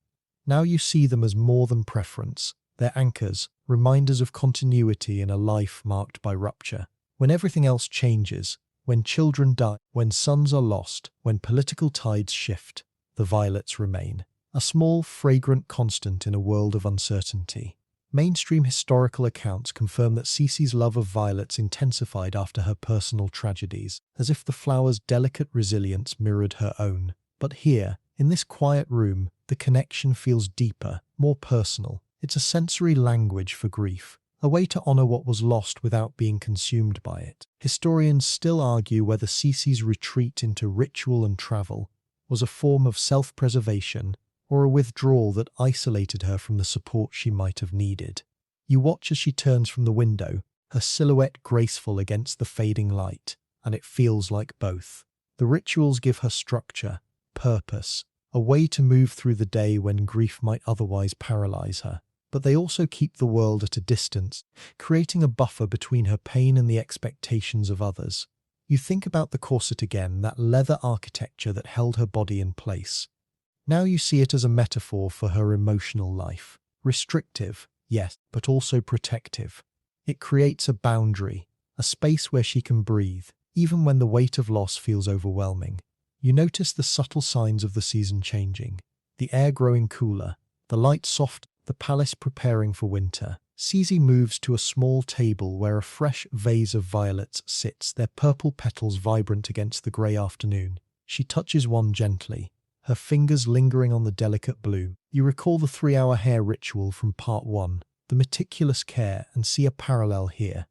Now you see them as more than preference. They're anchors, reminders of continuity in a life marked by rupture. When everything else changes, when children die, when sons are lost, when political tides shift, the violets remain. A small, fragrant constant in a world of uncertainty. Mainstream historical accounts confirm that Sisi's love of violets intensified after her personal tragedies, as if the flower's delicate resilience mirrored her own. But here, in this quiet room, the connection feels deeper, more personal. It's a sensory language for grief, a way to honor what was lost without being consumed by it. Historians still argue whether Sisi's retreat into ritual and travel was a form of self-preservation or a withdrawal that isolated her from the support she might have needed. You watch as she turns from the window, her silhouette graceful against the fading light, and it feels like both. The rituals give her structure, purpose, a way to move through the day when grief might otherwise paralyze her. But they also keep the world at a distance, creating a buffer between her pain and the expectations of others. You think about the corset again, that leather architecture that held her body in place. Now you see it as a metaphor for her emotional life. Restrictive, yes, but also protective. It creates a boundary, a space where she can breathe, even when the weight of loss feels overwhelming. You notice the subtle signs of the season changing, the air growing cooler, the light soft, the palace preparing for winter. Sisi moves to a small table where a fresh vase of violets sits, their purple petals vibrant against the grey afternoon. She touches one gently, her fingers lingering on the delicate bloom. You recall the 3-hour hair ritual from part 1, the meticulous care, and see a parallel here.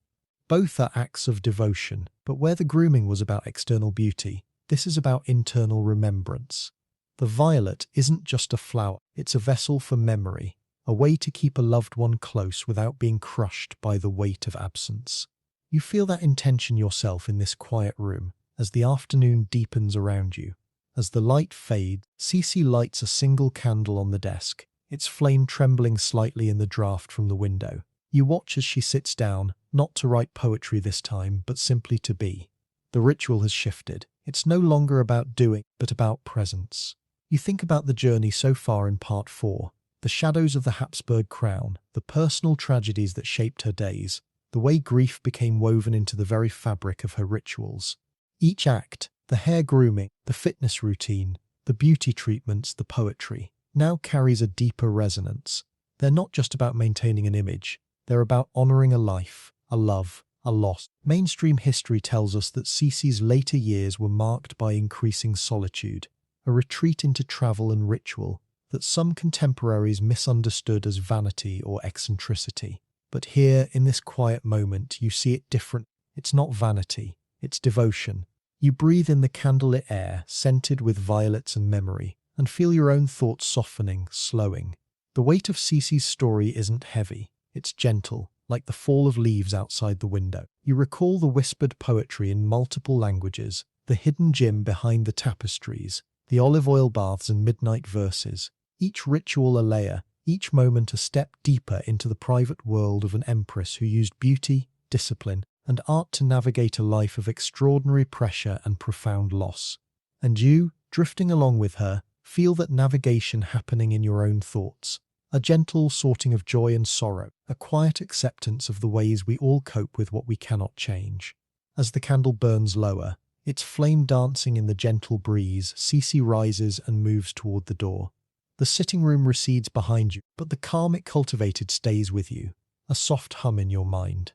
Both are acts of devotion, but where the grooming was about external beauty, this is about internal remembrance. The violet isn't just a flower, it's a vessel for memory, a way to keep a loved one close without being crushed by the weight of absence. You feel that intention yourself in this quiet room, as the afternoon deepens around you. As the light fades, Sisi lights a single candle on the desk, its flame trembling slightly in the draught from the window. You watch as she sits down, not to write poetry this time, but simply to be. The ritual has shifted. It's no longer about doing, but about presence. You think about the journey so far in part 4, the shadows of the Habsburg crown, the personal tragedies that shaped her days, the way grief became woven into the very fabric of her rituals. Each act, the hair grooming, the fitness routine, the beauty treatments, the poetry, now carries a deeper resonance. They're not just about maintaining an image, they're about honouring a life, a love, a loss. Mainstream history tells us that Sisi's later years were marked by increasing solitude, a retreat into travel and ritual that some contemporaries misunderstood as vanity or eccentricity. But here, in this quiet moment, you see it different. It's not vanity, it's devotion. You breathe in the candlelit air, scented with violets and memory, and feel your own thoughts softening, slowing. The weight of Sisi's story isn't heavy, it's gentle, like the fall of leaves outside the window. You recall the whispered poetry in multiple languages, the hidden gym behind the tapestries, the olive oil baths and midnight verses, each ritual a layer, each moment a step deeper into the private world of an empress who used beauty, discipline, and art to navigate a life of extraordinary pressure and profound loss. And you, drifting along with her, feel that navigation happening in your own thoughts, a gentle sorting of joy and sorrow, a quiet acceptance of the ways we all cope with what we cannot change. As the candle burns lower, its flame dancing in the gentle breeze, Sisi rises and moves toward the door. The sitting room recedes behind you, but the calm it cultivated stays with you, a soft hum in your mind.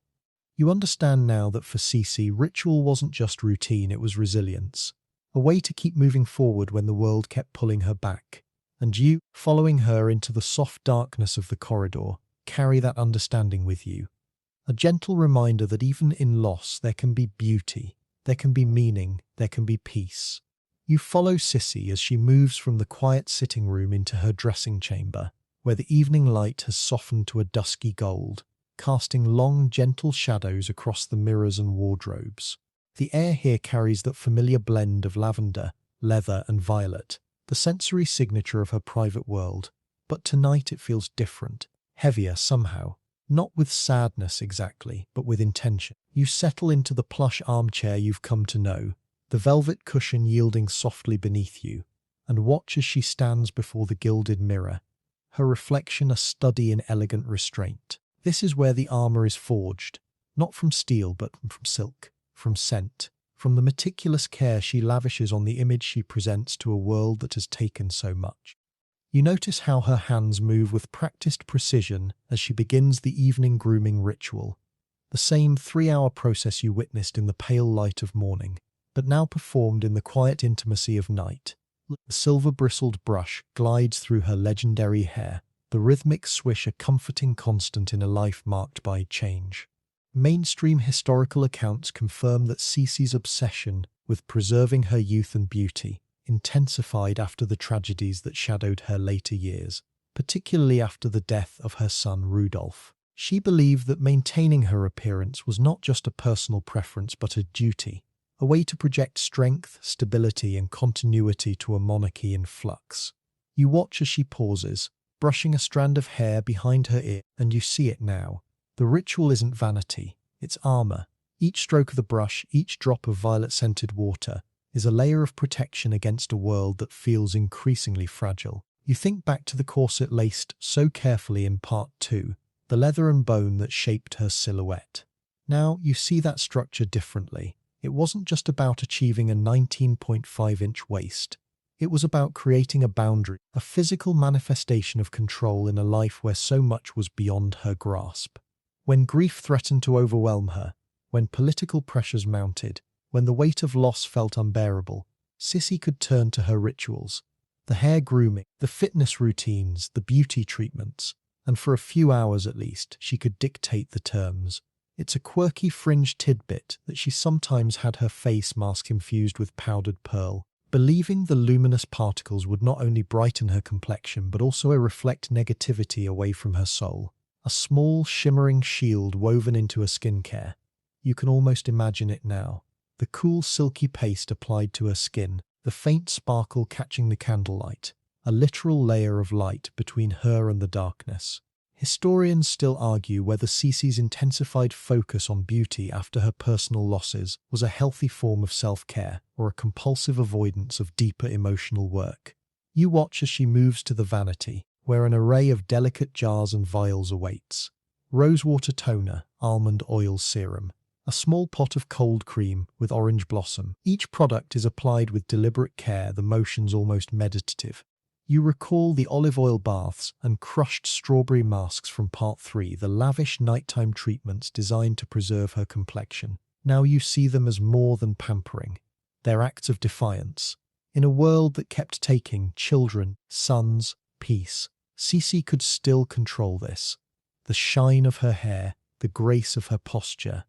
You understand now that for Sisi, ritual wasn't just routine, it was resilience, a way to keep moving forward when the world kept pulling her back. And you, following her into the soft darkness of the corridor, carry that understanding with you. A gentle reminder that even in loss there can be beauty, there can be meaning, there can be peace. You follow Sisi as she moves from the quiet sitting room into her dressing chamber, where the evening light has softened to a dusky gold, casting long, gentle shadows across the mirrors and wardrobes. The air here carries that familiar blend of lavender, leather, and violet, the sensory signature of her private world. But tonight it feels different, heavier somehow, not with sadness exactly, but with intention. You settle into the plush armchair you've come to know, the velvet cushion yielding softly beneath you, and watch as she stands before the gilded mirror, her reflection a study in elegant restraint. This is where the armour is forged, not from steel but from silk, from scent, from the meticulous care she lavishes on the image she presents to a world that has taken so much. You notice how her hands move with practiced precision as she begins the evening grooming ritual, the same 3-hour process you witnessed in the pale light of morning, but now performed in the quiet intimacy of night. The silver-bristled brush glides through her legendary hair, the rhythmic swish a comforting constant in a life marked by change. Mainstream historical accounts confirm that Sisi's obsession with preserving her youth and beauty intensified after the tragedies that shadowed her later years, particularly after the death of her son Rudolph. She believed that maintaining her appearance was not just a personal preference but a duty, a way to project strength, stability, and continuity to a monarchy in flux. You watch as she pauses, brushing a strand of hair behind her ear, and you see it now. The ritual isn't vanity, it's armor. Each stroke of the brush, each drop of violet-scented water, is a layer of protection against a world that feels increasingly fragile. You think back to the corset laced so carefully in part 2, the leather and bone that shaped her silhouette. Now you see that structure differently. It wasn't just about achieving a 19.5-inch waist. It was about creating a boundary, a physical manifestation of control in a life where so much was beyond her grasp. When grief threatened to overwhelm her, when political pressures mounted, when the weight of loss felt unbearable, Sisi could turn to her rituals. The hair grooming, the fitness routines, the beauty treatments, and for a few hours at least, she could dictate the terms. It's a quirky fringe tidbit that she sometimes had her face mask infused with powdered pearl, believing the luminous particles would not only brighten her complexion but also reflect negativity away from her soul. A small, shimmering shield woven into her skincare. You can almost imagine it now. The cool, silky paste applied to her skin, the faint sparkle catching the candlelight, a literal layer of light between her and the darkness. Historians still argue whether Sisi's intensified focus on beauty after her personal losses was a healthy form of self-care or a compulsive avoidance of deeper emotional work. You watch as she moves to the vanity, where an array of delicate jars and vials awaits. Rosewater toner, almond oil serum, a small pot of cold cream with orange blossom. Each product is applied with deliberate care, the motions almost meditative. You recall the olive oil baths and crushed strawberry masks from part 3, the lavish nighttime treatments designed to preserve her complexion. Now you see them as more than pampering. They're acts of defiance. In a world that kept taking children, sons, peace, Sisi could still control this. The shine of her hair, the grace of her posture.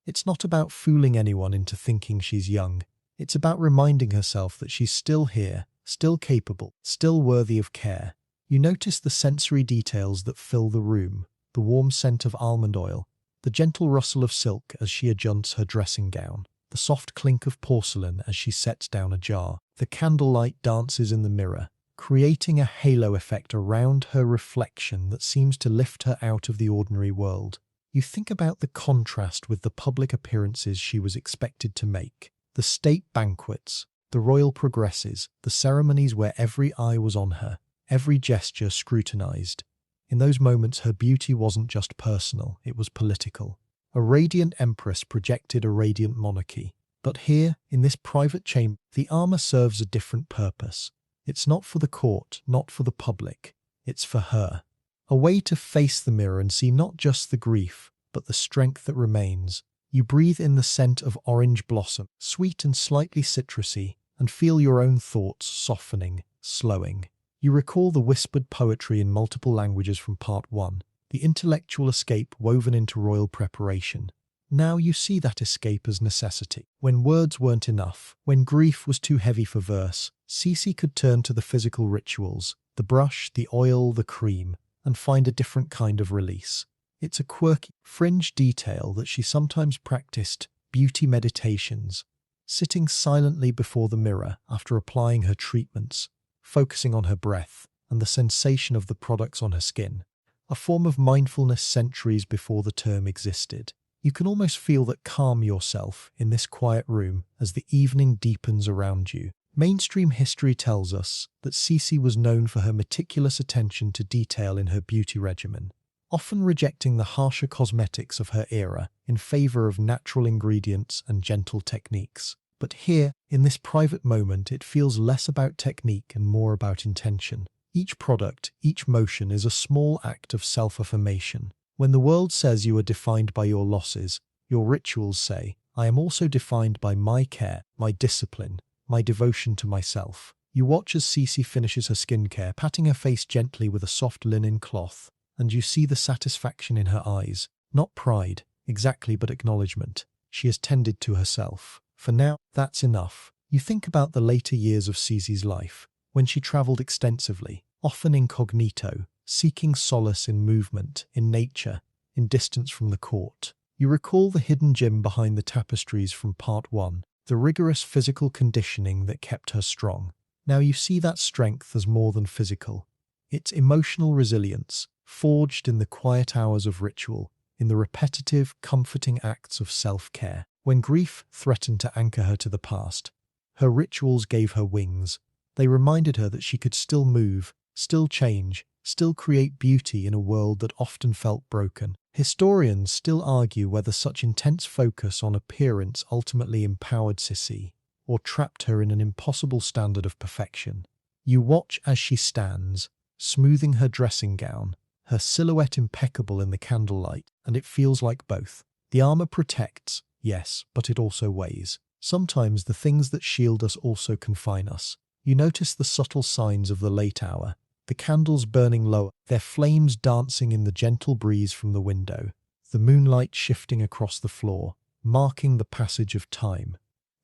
It's not about fooling anyone into thinking she's young. It's about reminding herself that she's still here, still capable, still worthy of care. You notice the sensory details that fill the room, the warm scent of almond oil, the gentle rustle of silk as she adjusts her dressing gown, the soft clink of porcelain as she sets down a jar. The candlelight dances in the mirror, creating a halo effect around her reflection that seems to lift her out of the ordinary world. You think about the contrast with the public appearances she was expected to make, the state banquets, the royal progresses, the ceremonies where every eye was on her, every gesture scrutinized. In those moments, her beauty wasn't just personal, it was political. A radiant empress projected a radiant monarchy. But here, in this private chamber, the armor serves a different purpose. It's not for the court, not for the public. It's for her. A way to face the mirror and see not just the grief, but the strength that remains. You breathe in the scent of orange blossom, sweet and slightly citrusy, and feel your own thoughts softening, slowing. You recall the whispered poetry in multiple languages from part 1, the intellectual escape woven into royal preparation. Now you see that escape as necessity. When words weren't enough, when grief was too heavy for verse, Sisi could turn to the physical rituals, the brush, the oil, the cream, and find a different kind of release. It's a quirky, fringe detail that she sometimes practiced beauty meditations, sitting silently before the mirror after applying her treatments, focusing on her breath and the sensation of the products on her skin, a form of mindfulness centuries before the term existed. You can almost feel that calm yourself in this quiet room as the evening deepens around you. Mainstream history tells us that Sisi was known for her meticulous attention to detail in her beauty regimen, often rejecting the harsher cosmetics of her era in favor of natural ingredients and gentle techniques. But here, in this private moment, it feels less about technique and more about intention. Each product, each motion is a small act of self-affirmation. When the world says you are defined by your losses, your rituals say, I am also defined by my care, my discipline, my devotion to myself. You watch as Sisi finishes her skincare, patting her face gently with a soft linen cloth, and you see the satisfaction in her eyes. Not pride, exactly, but acknowledgement. She has tended to herself. For now, that's enough. You think about the later years of Sisi's life, when she travelled extensively, often incognito, seeking solace in movement, in nature, in distance from the court. You recall the hidden gym behind the tapestries from part 1, the rigorous physical conditioning that kept her strong. Now you see that strength as more than physical. It's emotional resilience, forged in the quiet hours of ritual, in the repetitive, comforting acts of self-care. When grief threatened to anchor her to the past, her rituals gave her wings. They reminded her that she could still move, still change, still create beauty in a world that often felt broken. Historians still argue whether such intense focus on appearance ultimately empowered Sisi, or trapped her in an impossible standard of perfection. You watch as she stands, smoothing her dressing gown, her silhouette impeccable in the candlelight, and it feels like both. The armor protects, yes, but it also weighs. Sometimes the things that shield us also confine us. You notice the subtle signs of the late hour, the candles burning lower, their flames dancing in the gentle breeze from the window, the moonlight shifting across the floor, marking the passage of time.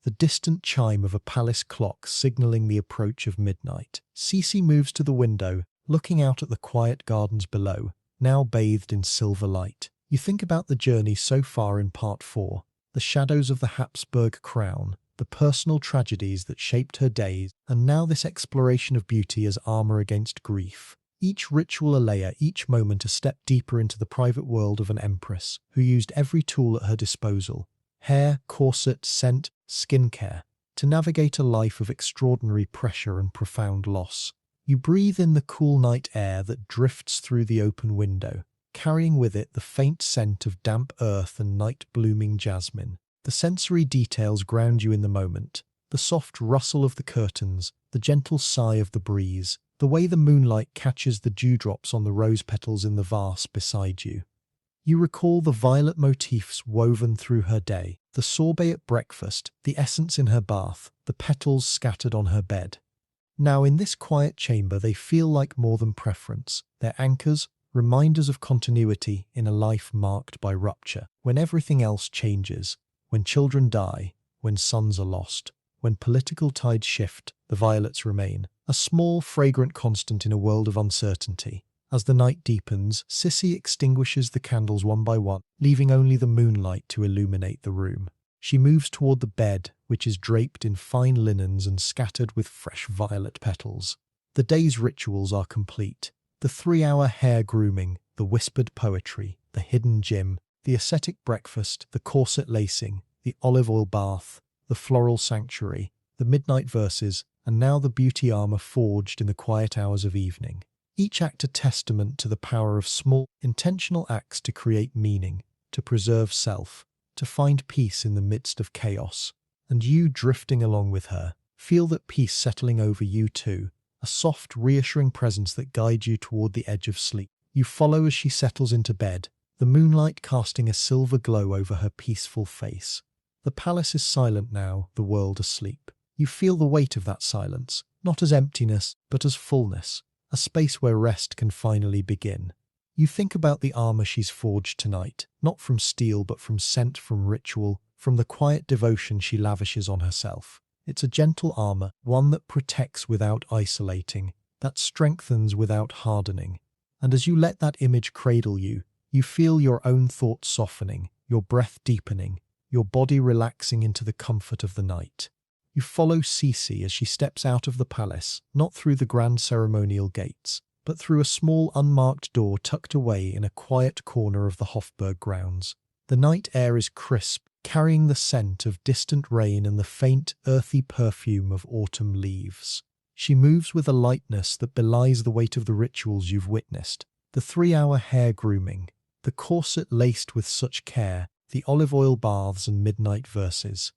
The distant chime of a palace clock signaling the approach of midnight. Sisi moves to the window, looking out at the quiet gardens below, now bathed in silver light. You think about the journey so far in Part 4, the shadows of the Habsburg crown, the personal tragedies that shaped her days, and now this exploration of beauty as armor against grief. Each ritual a layer, each moment a step deeper into the private world of an empress who used every tool at her disposal, hair, corset, scent, skincare, to navigate a life of extraordinary pressure and profound loss. You breathe in the cool night air that drifts through the open window, carrying with it the faint scent of damp earth and night-blooming jasmine. The sensory details ground you in the moment, the soft rustle of the curtains, the gentle sigh of the breeze, the way the moonlight catches the dewdrops on the rose petals in the vase beside you. You recall the violet motifs woven through her day, the sorbet at breakfast, the essence in her bath, the petals scattered on her bed. Now in this quiet chamber they feel like more than preference. They're anchors, reminders of continuity in a life marked by rupture. When everything else changes, when children die, when sons are lost, when political tides shift, the violets remain, a small, fragrant constant in a world of uncertainty. As the night deepens, Sisi extinguishes the candles one by one, leaving only the moonlight to illuminate the room. She moves toward the bed, which is draped in fine linens and scattered with fresh violet petals. The day's rituals are complete. The 3-hour hair grooming, the whispered poetry, the hidden gym, the ascetic breakfast, the corset lacing, the olive oil bath, the floral sanctuary, the midnight verses, and now the beauty armor forged in the quiet hours of evening. Each act a testament to the power of small, intentional acts to create meaning, to preserve self, to find peace in the midst of chaos. And you, drifting along with her, feel that peace settling over you too, a soft, reassuring presence that guides you toward the edge of sleep. You follow as she settles into bed, the moonlight casting a silver glow over her peaceful face. The palace is silent now, the world asleep. You feel the weight of that silence, not as emptiness, but as fullness, a space where rest can finally begin. You think about the armor she's forged tonight, not from steel but from scent, from ritual, from the quiet devotion she lavishes on herself. It's a gentle armor, one that protects without isolating, that strengthens without hardening. And as you let that image cradle you, you feel your own thoughts softening, your breath deepening, your body relaxing into the comfort of the night. You follow Sisi as she steps out of the palace, not through the grand ceremonial gates, but through a small unmarked door tucked away in a quiet corner of the Hofburg grounds. The night air is crisp, carrying the scent of distant rain and the faint, earthy perfume of autumn leaves. She moves with a lightness that belies the weight of the rituals you've witnessed. The 3-hour hair grooming, the corset laced with such care, the olive oil baths and midnight verses.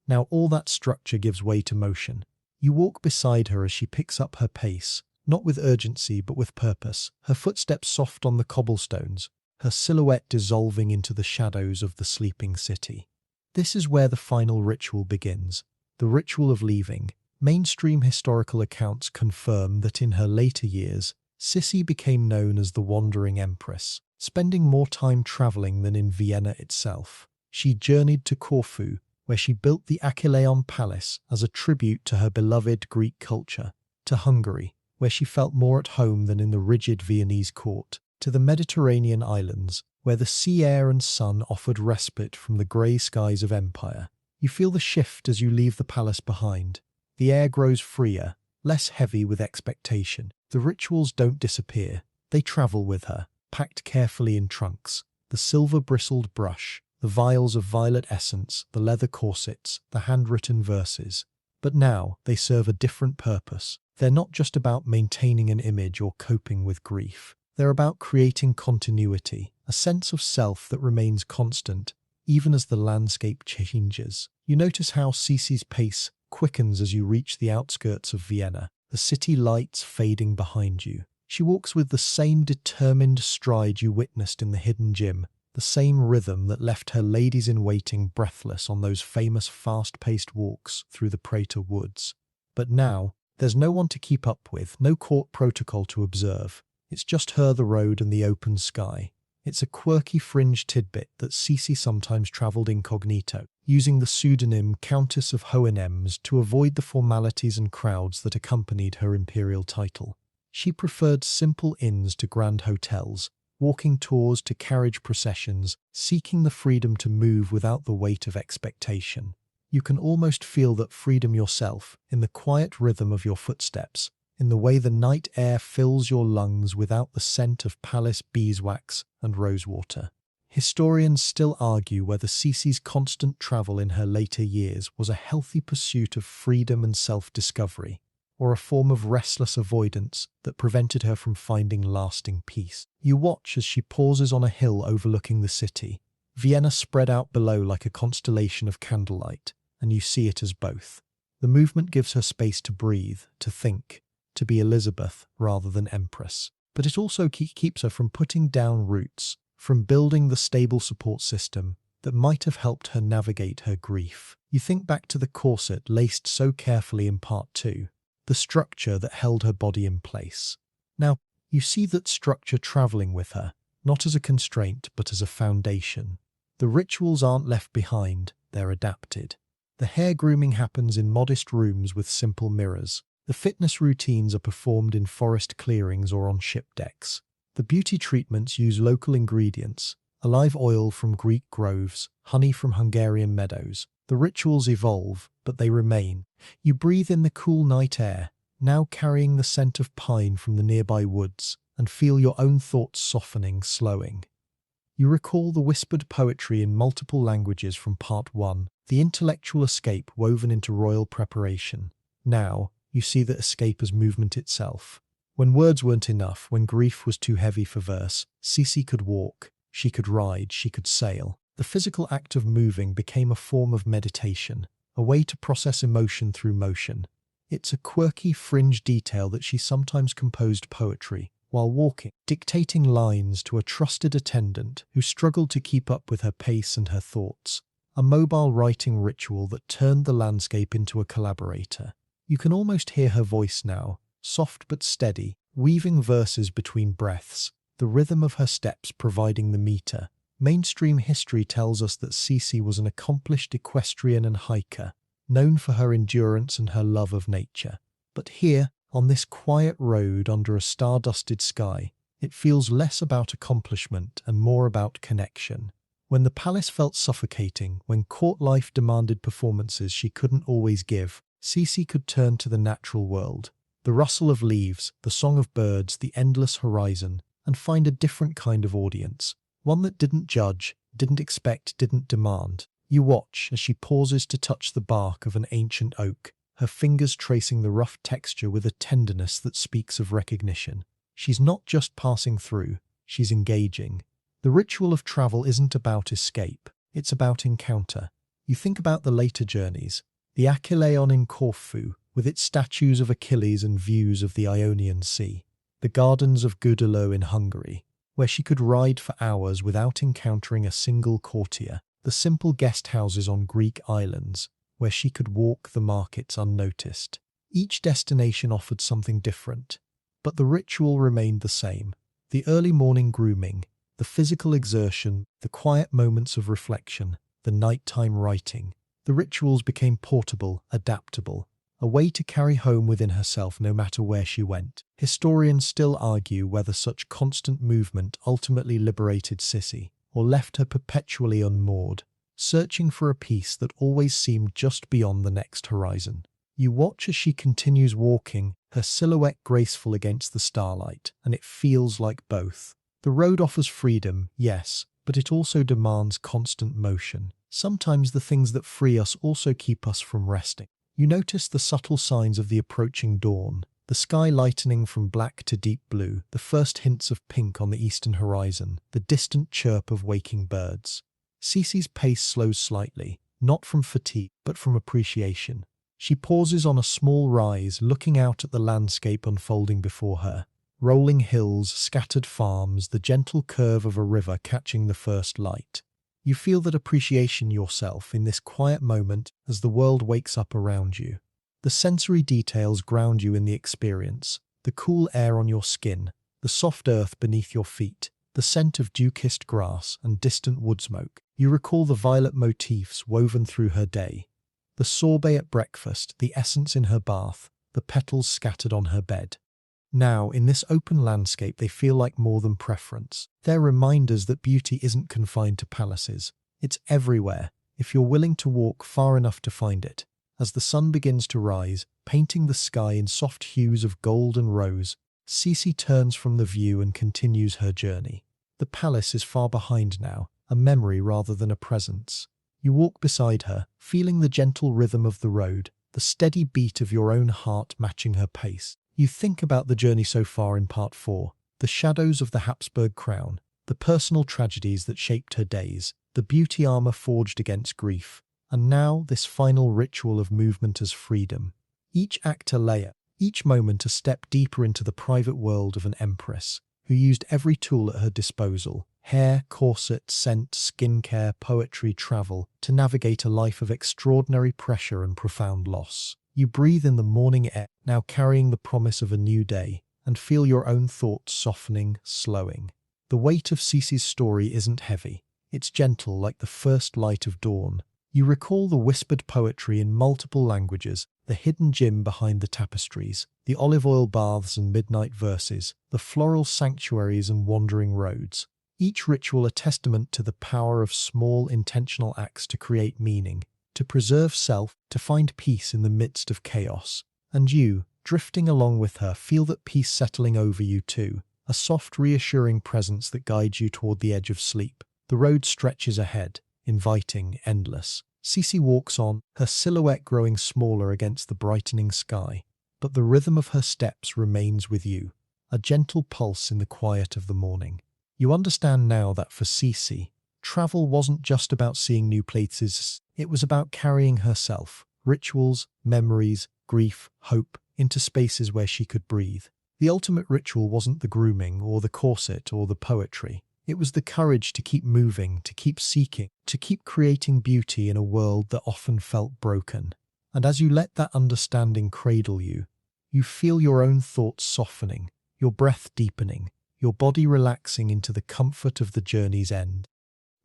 Now all that structure gives way to motion. You walk beside her as she picks up her pace, not with urgency but with purpose, her footsteps soft on the cobblestones, her silhouette dissolving into the shadows of the sleeping city. This is where the final ritual begins, the ritual of leaving. Mainstream historical accounts confirm that in her later years, Sisi became known as the Wandering Empress, spending more time traveling than in Vienna itself. She journeyed to Corfu, where she built the Achilleon Palace as a tribute to her beloved Greek culture, to Hungary, where she felt more at home than in the rigid Viennese court, to the Mediterranean islands, where the sea air and sun offered respite from the grey skies of empire. You feel the shift as you leave the palace behind. The air grows freer, less heavy with expectation. The rituals don't disappear, they travel with her, packed carefully in trunks. The silver-bristled brush, the vials of violet essence, the leather corsets, the handwritten verses. But now they serve a different purpose. They're not just about maintaining an image or coping with grief. They're about creating continuity, a sense of self that remains constant, even as the landscape changes. You notice how Sisi's pace quickens as you reach the outskirts of Vienna, the city lights fading behind you. She walks with the same determined stride you witnessed in the hidden gym, the same rhythm that left her ladies-in-waiting breathless on those famous fast-paced walks through the Prater woods. But now, there's no one to keep up with, no court protocol to observe. It's just her, the road, and the open sky. It's a quirky fringe tidbit that Sisi sometimes travelled incognito, using the pseudonym Countess of Hohenems to avoid the formalities and crowds that accompanied her imperial title. She preferred simple inns to grand hotels, walking tours to carriage processions, seeking the freedom to move without the weight of expectation. You can almost feel that freedom yourself, in the quiet rhythm of your footsteps, in the way the night air fills your lungs without the scent of palace beeswax and rosewater. Historians still argue whether Sisi's constant travel in her later years was a healthy pursuit of freedom and self-discovery, or a form of restless avoidance that prevented her from finding lasting peace. You watch as she pauses on a hill overlooking the city, Vienna spread out below like a constellation of candlelight, and you see it as both. The movement gives her space to breathe, to think, to be Elizabeth rather than Empress. But it also keeps her from putting down roots, from building the stable support system that might have helped her navigate her grief. You think back to the corset laced so carefully in part 2, the structure that held her body in place. Now, you see that structure travelling with her, not as a constraint but as a foundation. The rituals aren't left behind, they're adapted. The hair grooming happens in modest rooms with simple mirrors. The fitness routines are performed in forest clearings or on ship decks. The beauty treatments use local ingredients, olive oil from Greek groves, honey from Hungarian meadows. The rituals evolve, but they remain. You breathe in the cool night air, now carrying the scent of pine from the nearby woods, and feel your own thoughts softening, slowing. You recall the whispered poetry in multiple languages from part 1, the intellectual escape woven into royal preparation. Now, you see that escape as movement itself. When words weren't enough, when grief was too heavy for verse, Sisi could walk, she could ride, she could sail. The physical act of moving became a form of meditation, a way to process emotion through motion. It's a quirky fringe detail that she sometimes composed poetry while walking, dictating lines to a trusted attendant who struggled to keep up with her pace and her thoughts. A mobile writing ritual that turned the landscape into a collaborator. You can almost hear her voice now, soft but steady, weaving verses between breaths, the rhythm of her steps providing the meter. Mainstream history tells us that Sisi was an accomplished equestrian and hiker, known for her endurance and her love of nature. But here, on this quiet road under a star-dusted sky, it feels less about accomplishment and more about connection. When the palace felt suffocating, when court life demanded performances she couldn't always give, Sisi could turn to the natural world, the rustle of leaves, the song of birds, the endless horizon, and find a different kind of audience, one that didn't judge, didn't expect, didn't demand. You watch as she pauses to touch the bark of an ancient oak, her fingers tracing the rough texture with a tenderness that speaks of recognition. She's not just passing through, she's engaging. The ritual of travel isn't about escape, it's about encounter. You think about the later journeys, the Achilleon in Corfu, with its statues of Achilles and views of the Ionian Sea, the gardens of Gudelo in Hungary, where she could ride for hours without encountering a single courtier, the simple guest houses on Greek islands, where she could walk the markets unnoticed. Each destination offered something different, but the ritual remained the same. The early morning grooming, the physical exertion, the quiet moments of reflection, the nighttime writing. The rituals became portable, adaptable, a way to carry home within herself no matter where she went. Historians still argue whether such constant movement ultimately liberated Sisi, or left her perpetually unmoored, searching for a peace that always seemed just beyond the next horizon. You watch as she continues walking, her silhouette graceful against the starlight, and it feels like both. The road offers freedom, yes, but it also demands constant motion. Sometimes the things that free us also keep us from resting. You notice the subtle signs of the approaching dawn, the sky lightening from black to deep blue, the first hints of pink on the eastern horizon, the distant chirp of waking birds. Sisi's pace slows slightly, not from fatigue, but from appreciation. She pauses on a small rise, looking out at the landscape unfolding before her. Rolling hills, scattered farms, the gentle curve of a river catching the first light. You feel that appreciation yourself in this quiet moment as the world wakes up around you. The sensory details ground you in the experience, the cool air on your skin, the soft earth beneath your feet, the scent of dew-kissed grass and distant wood smoke. You recall the violet motifs woven through her day, the sorbet at breakfast, the essence in her bath, the petals scattered on her bed. Now, in this open landscape, they feel like more than preference. They're reminders that beauty isn't confined to palaces. It's everywhere, if you're willing to walk far enough to find it. As the sun begins to rise, painting the sky in soft hues of gold and rose, Sisi turns from the view and continues her journey. The palace is far behind now, a memory rather than a presence. You walk beside her, feeling the gentle rhythm of the road, the steady beat of your own heart matching her pace. You think about the journey so far in part 4, the shadows of the Habsburg crown, the personal tragedies that shaped her days, the beauty armor forged against grief, and now this final ritual of movement as freedom. Each act a layer, each moment a step deeper into the private world of an empress, who used every tool at her disposal, hair, corset, scent, skincare, poetry, travel, to navigate a life of extraordinary pressure and profound loss. You breathe in the morning air, now carrying the promise of a new day, and feel your own thoughts softening, slowing. The weight of Sisi's story isn't heavy. It's gentle like the first light of dawn. You recall the whispered poetry in multiple languages, the hidden gym behind the tapestries, the olive oil baths and midnight verses, the floral sanctuaries and wandering roads. Each ritual a testament to the power of small intentional acts to create meaning, to preserve self, to find peace in the midst of chaos. And you, drifting along with her, feel that peace settling over you too, a soft, reassuring presence that guides you toward the edge of sleep. The road stretches ahead, inviting, endless. Sisi walks on, her silhouette growing smaller against the brightening sky, but the rhythm of her steps remains with you, a gentle pulse in the quiet of the morning. You understand now that for Sisi, travel wasn't just about seeing new places, it was about carrying herself, rituals, memories, grief, hope, into spaces where she could breathe. The ultimate ritual wasn't the grooming or the corset or the poetry. It was the courage to keep moving, to keep seeking, to keep creating beauty in a world that often felt broken. And as you let that understanding cradle you, you feel your own thoughts softening, your breath deepening, your body relaxing into the comfort of the journey's end.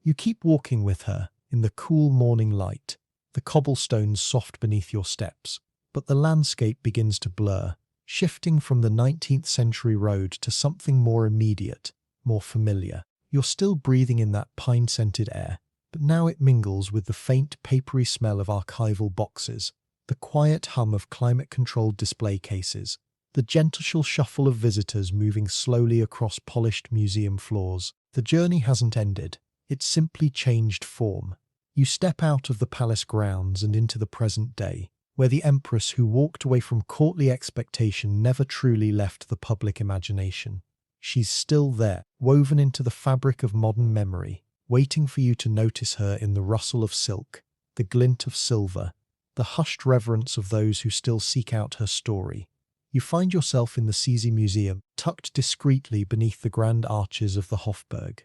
You keep walking with her in the cool morning light, the cobblestones soft beneath your steps, but the landscape begins to blur, shifting from the 19th century road to something more immediate, more familiar. You're still breathing in that pine-scented air, but now it mingles with the faint, papery smell of archival boxes, the quiet hum of climate-controlled display cases, the gentle shuffle of visitors moving slowly across polished museum floors. The journey hasn't ended. It's simply changed form. You step out of the palace grounds and into the present day, where the empress who walked away from courtly expectation never truly left the public imagination. She's still there, woven into the fabric of modern memory, waiting for you to notice her in the rustle of silk, the glint of silver, the hushed reverence of those who still seek out her story. You find yourself in the Sisi Museum, tucked discreetly beneath the grand arches of the Hofburg.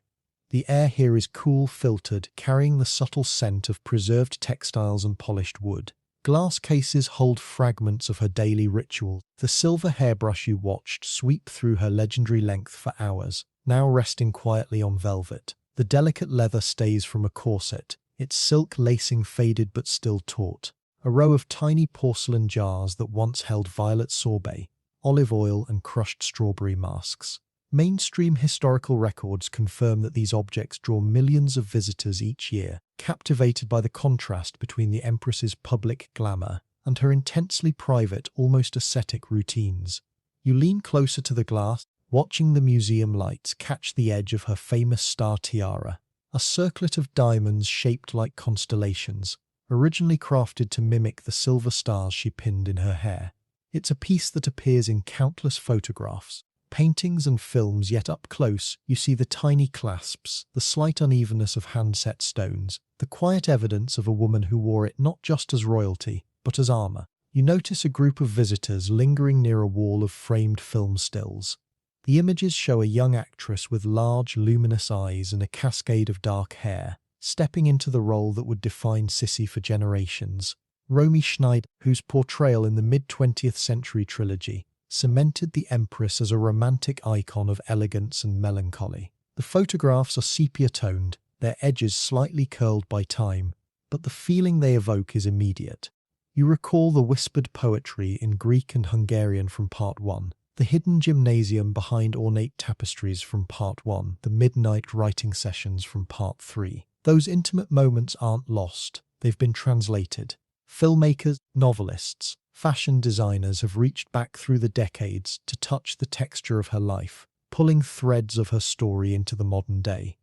The air here is cool, filtered, carrying the subtle scent of preserved textiles and polished wood. Glass cases hold fragments of her daily ritual. The silver hairbrush you watched sweep through her legendary length for hours, now resting quietly on velvet. The delicate leather stays from a corset, its silk lacing faded but still taut. A row of tiny porcelain jars that once held violet sorbet, olive oil and crushed strawberry masks. Mainstream historical records confirm that these objects draw millions of visitors each year, captivated by the contrast between the Empress's public glamour and her intensely private, almost ascetic routines. You lean closer to the glass, watching the museum lights catch the edge of her famous star tiara, a circlet of diamonds shaped like constellations, originally crafted to mimic the silver stars she pinned in her hair. It's a piece that appears in countless photographs, paintings and films, yet up close you see the tiny clasps, the slight unevenness of hand-set stones, the quiet evidence of a woman who wore it not just as royalty, but as armor. You notice a group of visitors lingering near a wall of framed film stills. The images show a young actress with large, luminous eyes and a cascade of dark hair, stepping into the role that would define Sisi for generations. Romy Schneider, whose portrayal in the mid-20th century trilogy cemented the Empress as a romantic icon of elegance and melancholy. The photographs are sepia-toned, their edges slightly curled by time, but the feeling they evoke is immediate. You recall the whispered poetry in Greek and Hungarian from Part 1, the hidden gymnasium behind ornate tapestries from Part 1, the midnight writing sessions from Part 3. Those intimate moments aren't lost, they've been translated. Filmmakers, novelists, fashion designers have reached back through the decades to touch the texture of her life, pulling threads of her story into the modern day.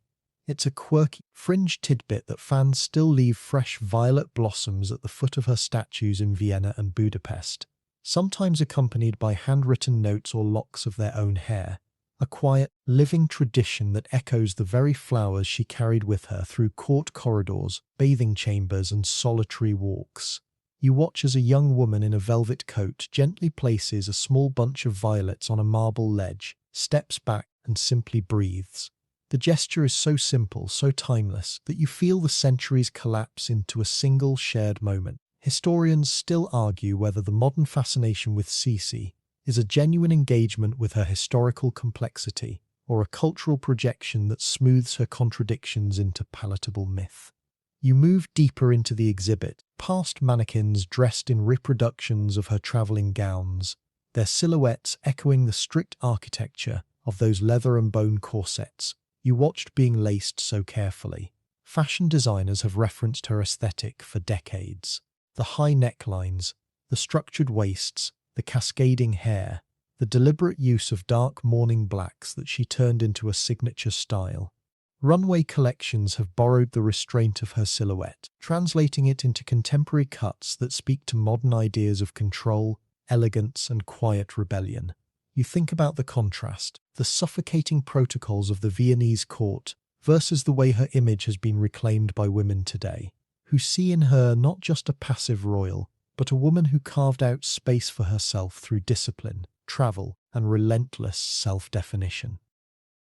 It's a quirky, fringe tidbit that fans still leave fresh violet blossoms at the foot of her statues in Vienna and Budapest, sometimes accompanied by handwritten notes or locks of their own hair. A quiet, living tradition that echoes the very flowers she carried with her through court corridors, bathing chambers, and solitary walks. You watch as a young woman in a velvet coat gently places a small bunch of violets on a marble ledge, steps back, and simply breathes. The gesture is so simple, so timeless, that you feel the centuries collapse into a single shared moment. Historians still argue whether the modern fascination with Sisi is a genuine engagement with her historical complexity, or a cultural projection that smooths her contradictions into palatable myth. You move deeper into the exhibit, past mannequins dressed in reproductions of her travelling gowns, their silhouettes echoing the strict architecture of those leather and bone corsets you watched being laced so carefully. Fashion designers have referenced her aesthetic for decades. The high necklines, the structured waists, the cascading hair, the deliberate use of dark mourning blacks that she turned into a signature style. Runway collections have borrowed the restraint of her silhouette, translating it into contemporary cuts that speak to modern ideas of control, elegance, and quiet rebellion. You think about the contrast, the suffocating protocols of the Viennese court versus the way her image has been reclaimed by women today, who see in her not just a passive royal, but a woman who carved out space for herself through discipline, travel, and relentless self-definition.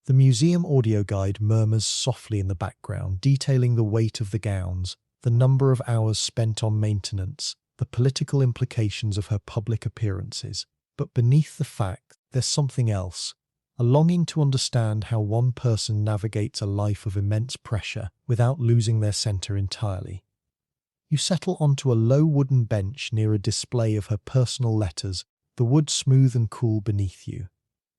The museum audio guide murmurs softly in the background, detailing the weight of the gowns, the number of hours spent on maintenance, the political implications of her public appearances. But beneath the fact, there's something else, a longing to understand how one person navigates a life of immense pressure without losing their center entirely. You settle onto a low wooden bench near a display of her personal letters, the wood smooth and cool beneath you.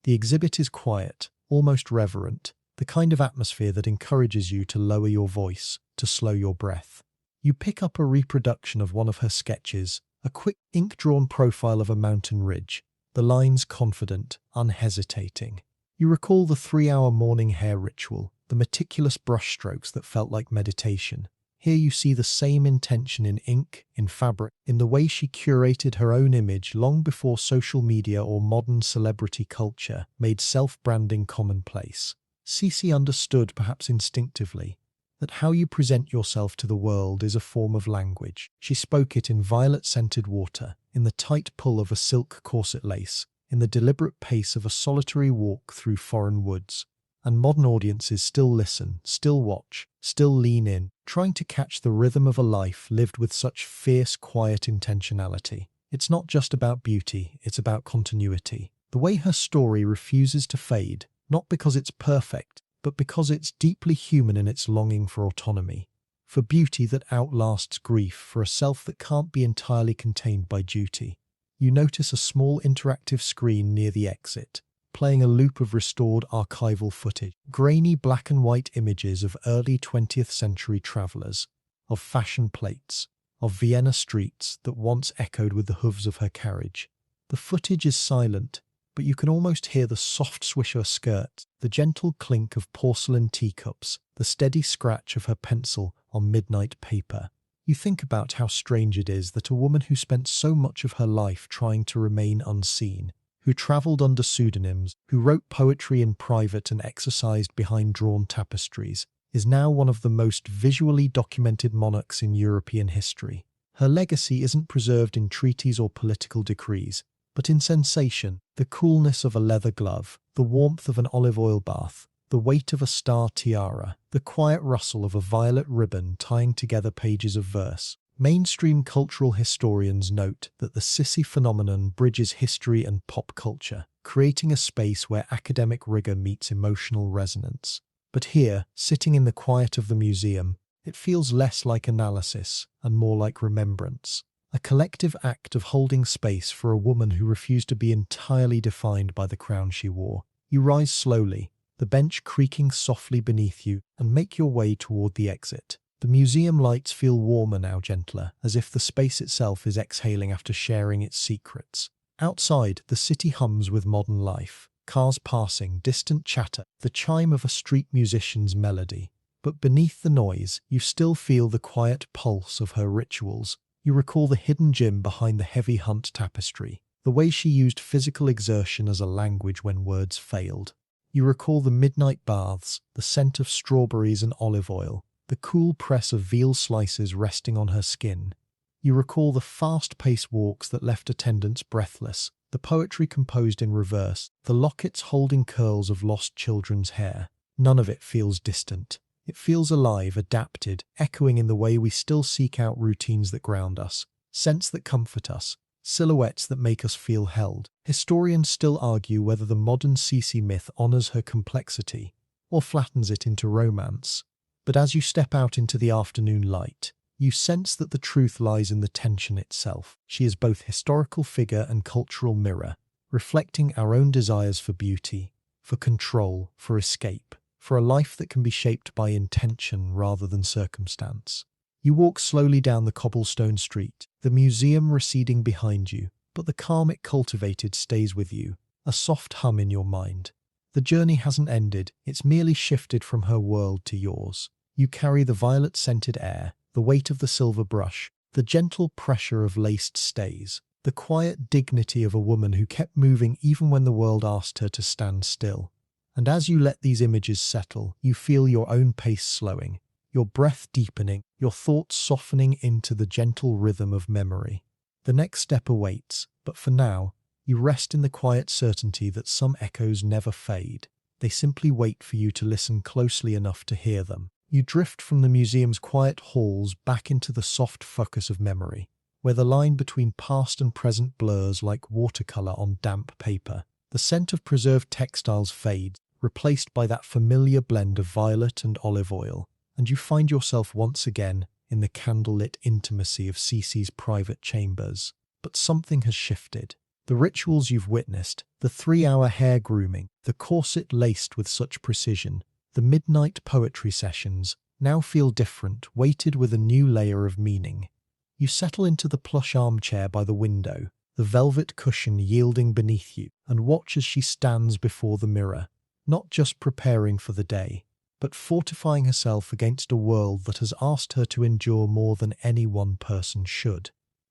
The exhibit is quiet, almost reverent, the kind of atmosphere that encourages you to lower your voice, to slow your breath. You pick up a reproduction of one of her sketches, a quick ink-drawn profile of a mountain ridge, the lines confident, unhesitating. You recall the 3-hour morning hair ritual, the meticulous brushstrokes that felt like meditation. Here you see the same intention in ink, in fabric, in the way she curated her own image long before social media or modern celebrity culture made self-branding commonplace. Sisi understood, perhaps instinctively, that how you present yourself to the world is a form of language. She spoke it in violet-scented water, in the tight pull of a silk corset lace, in the deliberate pace of a solitary walk through foreign woods. And modern audiences still listen, still watch, still lean in, trying to catch the rhythm of a life lived with such fierce, quiet intentionality. It's not just about beauty, it's about continuity. The way her story refuses to fade, not because it's perfect, but because it's deeply human in its longing for autonomy, for beauty that outlasts grief, for a self that can't be entirely contained by duty. You notice a small interactive screen near the exit, playing a loop of restored archival footage, grainy black and white images of early 20th century travellers, of fashion plates, of Vienna streets that once echoed with the hooves of her carriage. The footage is silent, but you can almost hear the soft swish of her skirt, the gentle clink of porcelain teacups, the steady scratch of her pencil on midnight paper. You think about how strange it is that a woman who spent so much of her life trying to remain unseen, who travelled under pseudonyms, who wrote poetry in private and exercised behind drawn tapestries, is now one of the most visually documented monarchs in European history. Her legacy isn't preserved in treaties or political decrees, but in sensation, the coolness of a leather glove, the warmth of an olive oil bath, the weight of a star tiara, the quiet rustle of a violet ribbon tying together pages of verse. Mainstream cultural historians note that the Sisi phenomenon bridges history and pop culture, creating a space where academic rigor meets emotional resonance. But here, sitting in the quiet of the museum, it feels less like analysis and more like remembrance. A collective act of holding space for a woman who refused to be entirely defined by the crown she wore. You rise slowly, the bench creaking softly beneath you, and make your way toward the exit. The museum lights feel warmer now, gentler, as if the space itself is exhaling after sharing its secrets. Outside, the city hums with modern life. Cars passing, distant chatter, the chime of a street musician's melody. But beneath the noise, you still feel the quiet pulse of her rituals. You recall the hidden gym behind the heavy hunt tapestry, the way she used physical exertion as a language when words failed. You recall the midnight baths, the scent of strawberries and olive oil, the cool press of veal slices resting on her skin. You recall the fast-paced walks that left attendants breathless, the poetry composed in reverse, the lockets holding curls of lost children's hair. None of it feels distant. It feels alive, adapted, echoing in the way we still seek out routines that ground us, scents that comfort us, silhouettes that make us feel held. Historians still argue whether the modern Sisi myth honors her complexity or flattens it into romance. But as you step out into the afternoon light, you sense that the truth lies in the tension itself. She is both historical figure and cultural mirror, reflecting our own desires for beauty, for control, for escape, for a life that can be shaped by intention rather than circumstance. You walk slowly down the cobblestone street, the museum receding behind you, but the calm it cultivated stays with you, a soft hum in your mind. The journey hasn't ended, it's merely shifted from her world to yours. You carry the violet-scented air, the weight of the silver brush, the gentle pressure of laced stays, the quiet dignity of a woman who kept moving even when the world asked her to stand still. And as you let these images settle, you feel your own pace slowing, your breath deepening, your thoughts softening into the gentle rhythm of memory. The next step awaits, but for now, you rest in the quiet certainty that some echoes never fade. They simply wait for you to listen closely enough to hear them. You drift from the museum's quiet halls back into the soft focus of memory, where the line between past and present blurs like watercolor on damp paper. The scent of preserved textiles fades, replaced by that familiar blend of violet and olive oil, and you find yourself once again in the candlelit intimacy of Sisi's private chambers. But something has shifted. The rituals you've witnessed, the 3-hour hair grooming, the corset laced with such precision, the midnight poetry sessions, now feel different, weighted with a new layer of meaning. You settle into the plush armchair by the window, the velvet cushion yielding beneath you, and watch as she stands before the mirror, not just preparing for the day, but fortifying herself against a world that has asked her to endure more than any one person should.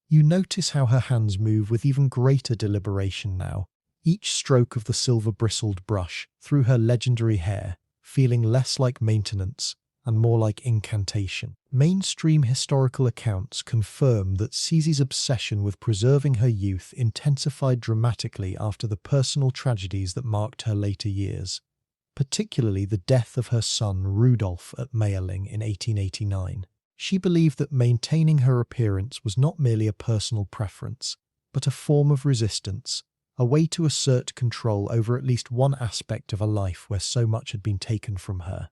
You notice how her hands move with even greater deliberation now, each stroke of the silver-bristled brush through her legendary hair, feeling less like maintenance and more like incantation. Mainstream historical accounts confirm that Sisi's obsession with preserving her youth intensified dramatically after the personal tragedies that marked her later years, particularly the death of her son Rudolf at Mayerling in 1889. She believed that maintaining her appearance was not merely a personal preference, but a form of resistance, a way to assert control over at least one aspect of a life where so much had been taken from her.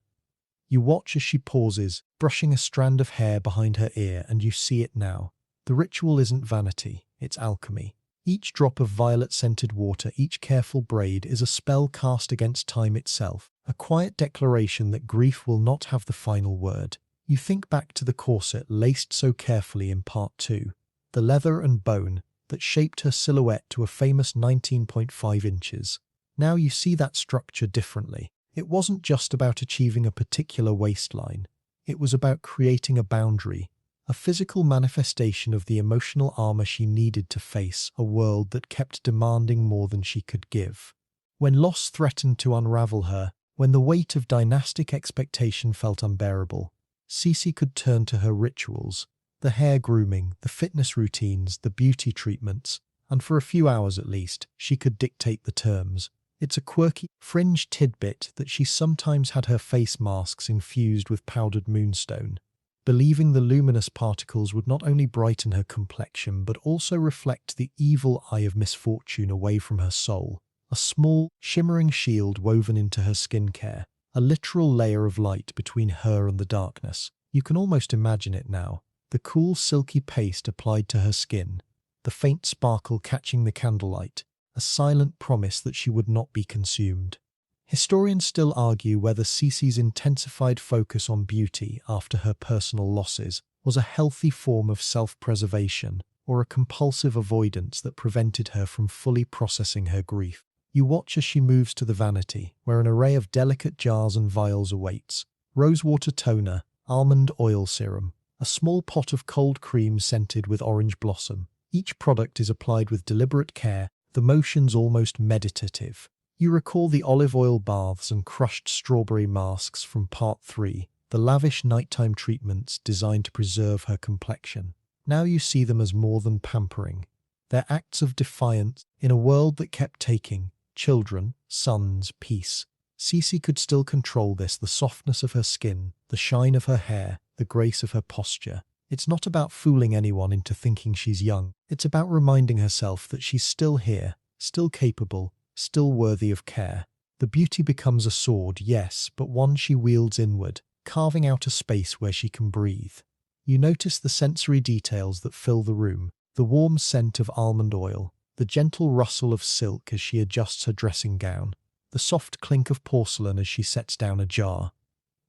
You watch as she pauses, brushing a strand of hair behind her ear, and you see it now. The ritual isn't vanity, it's alchemy. Each drop of violet-scented water, each careful braid is a spell cast against time itself, a quiet declaration that grief will not have the final word. You think back to the corset laced so carefully in part 2, the leather and bone that shaped her silhouette to a famous 19.5 inches. Now you see that structure differently. It wasn't just about achieving a particular waistline. It was about creating a boundary, a physical manifestation of the emotional armor she needed to face a world that kept demanding more than she could give. When loss threatened to unravel her, when the weight of dynastic expectation felt unbearable, Sisi could turn to her rituals, The hair grooming, the fitness routines, the beauty treatments, and for a few hours at least, she could dictate the terms. It's a quirky, fringe tidbit that she sometimes had her face masks infused with powdered moonstone, believing the luminous particles would not only brighten her complexion but also reflect the evil eye of misfortune away from her soul. A small, shimmering shield woven into her skincare, a literal layer of light between her and the darkness. You can almost imagine it now. The cool, silky paste applied to her skin, the faint sparkle catching the candlelight, a silent promise that she would not be consumed. Historians still argue whether Sisi's intensified focus on beauty after her personal losses was a healthy form of self-preservation or a compulsive avoidance that prevented her from fully processing her grief. You watch as she moves to the vanity, where an array of delicate jars and vials awaits. Rosewater toner, almond oil serum, a small pot of cold cream scented with orange blossom. Each product is applied with deliberate care, the motions almost meditative. You recall the olive oil baths and crushed strawberry masks from Part 3, the lavish nighttime treatments designed to preserve her complexion. Now you see them as more than pampering. They're acts of defiance in a world that kept taking. Children, sons, peace. Sisi could still control this, the softness of her skin, the shine of her hair, the grace of her posture. It's not about fooling anyone into thinking she's young. It's about reminding herself that she's still here, still capable, still worthy of care. The beauty becomes a sword, yes, but one she wields inward, carving out a space where she can breathe. You notice the sensory details that fill the room, the warm scent of almond oil, the gentle rustle of silk as she adjusts her dressing gown, the soft clink of porcelain as she sets down a jar.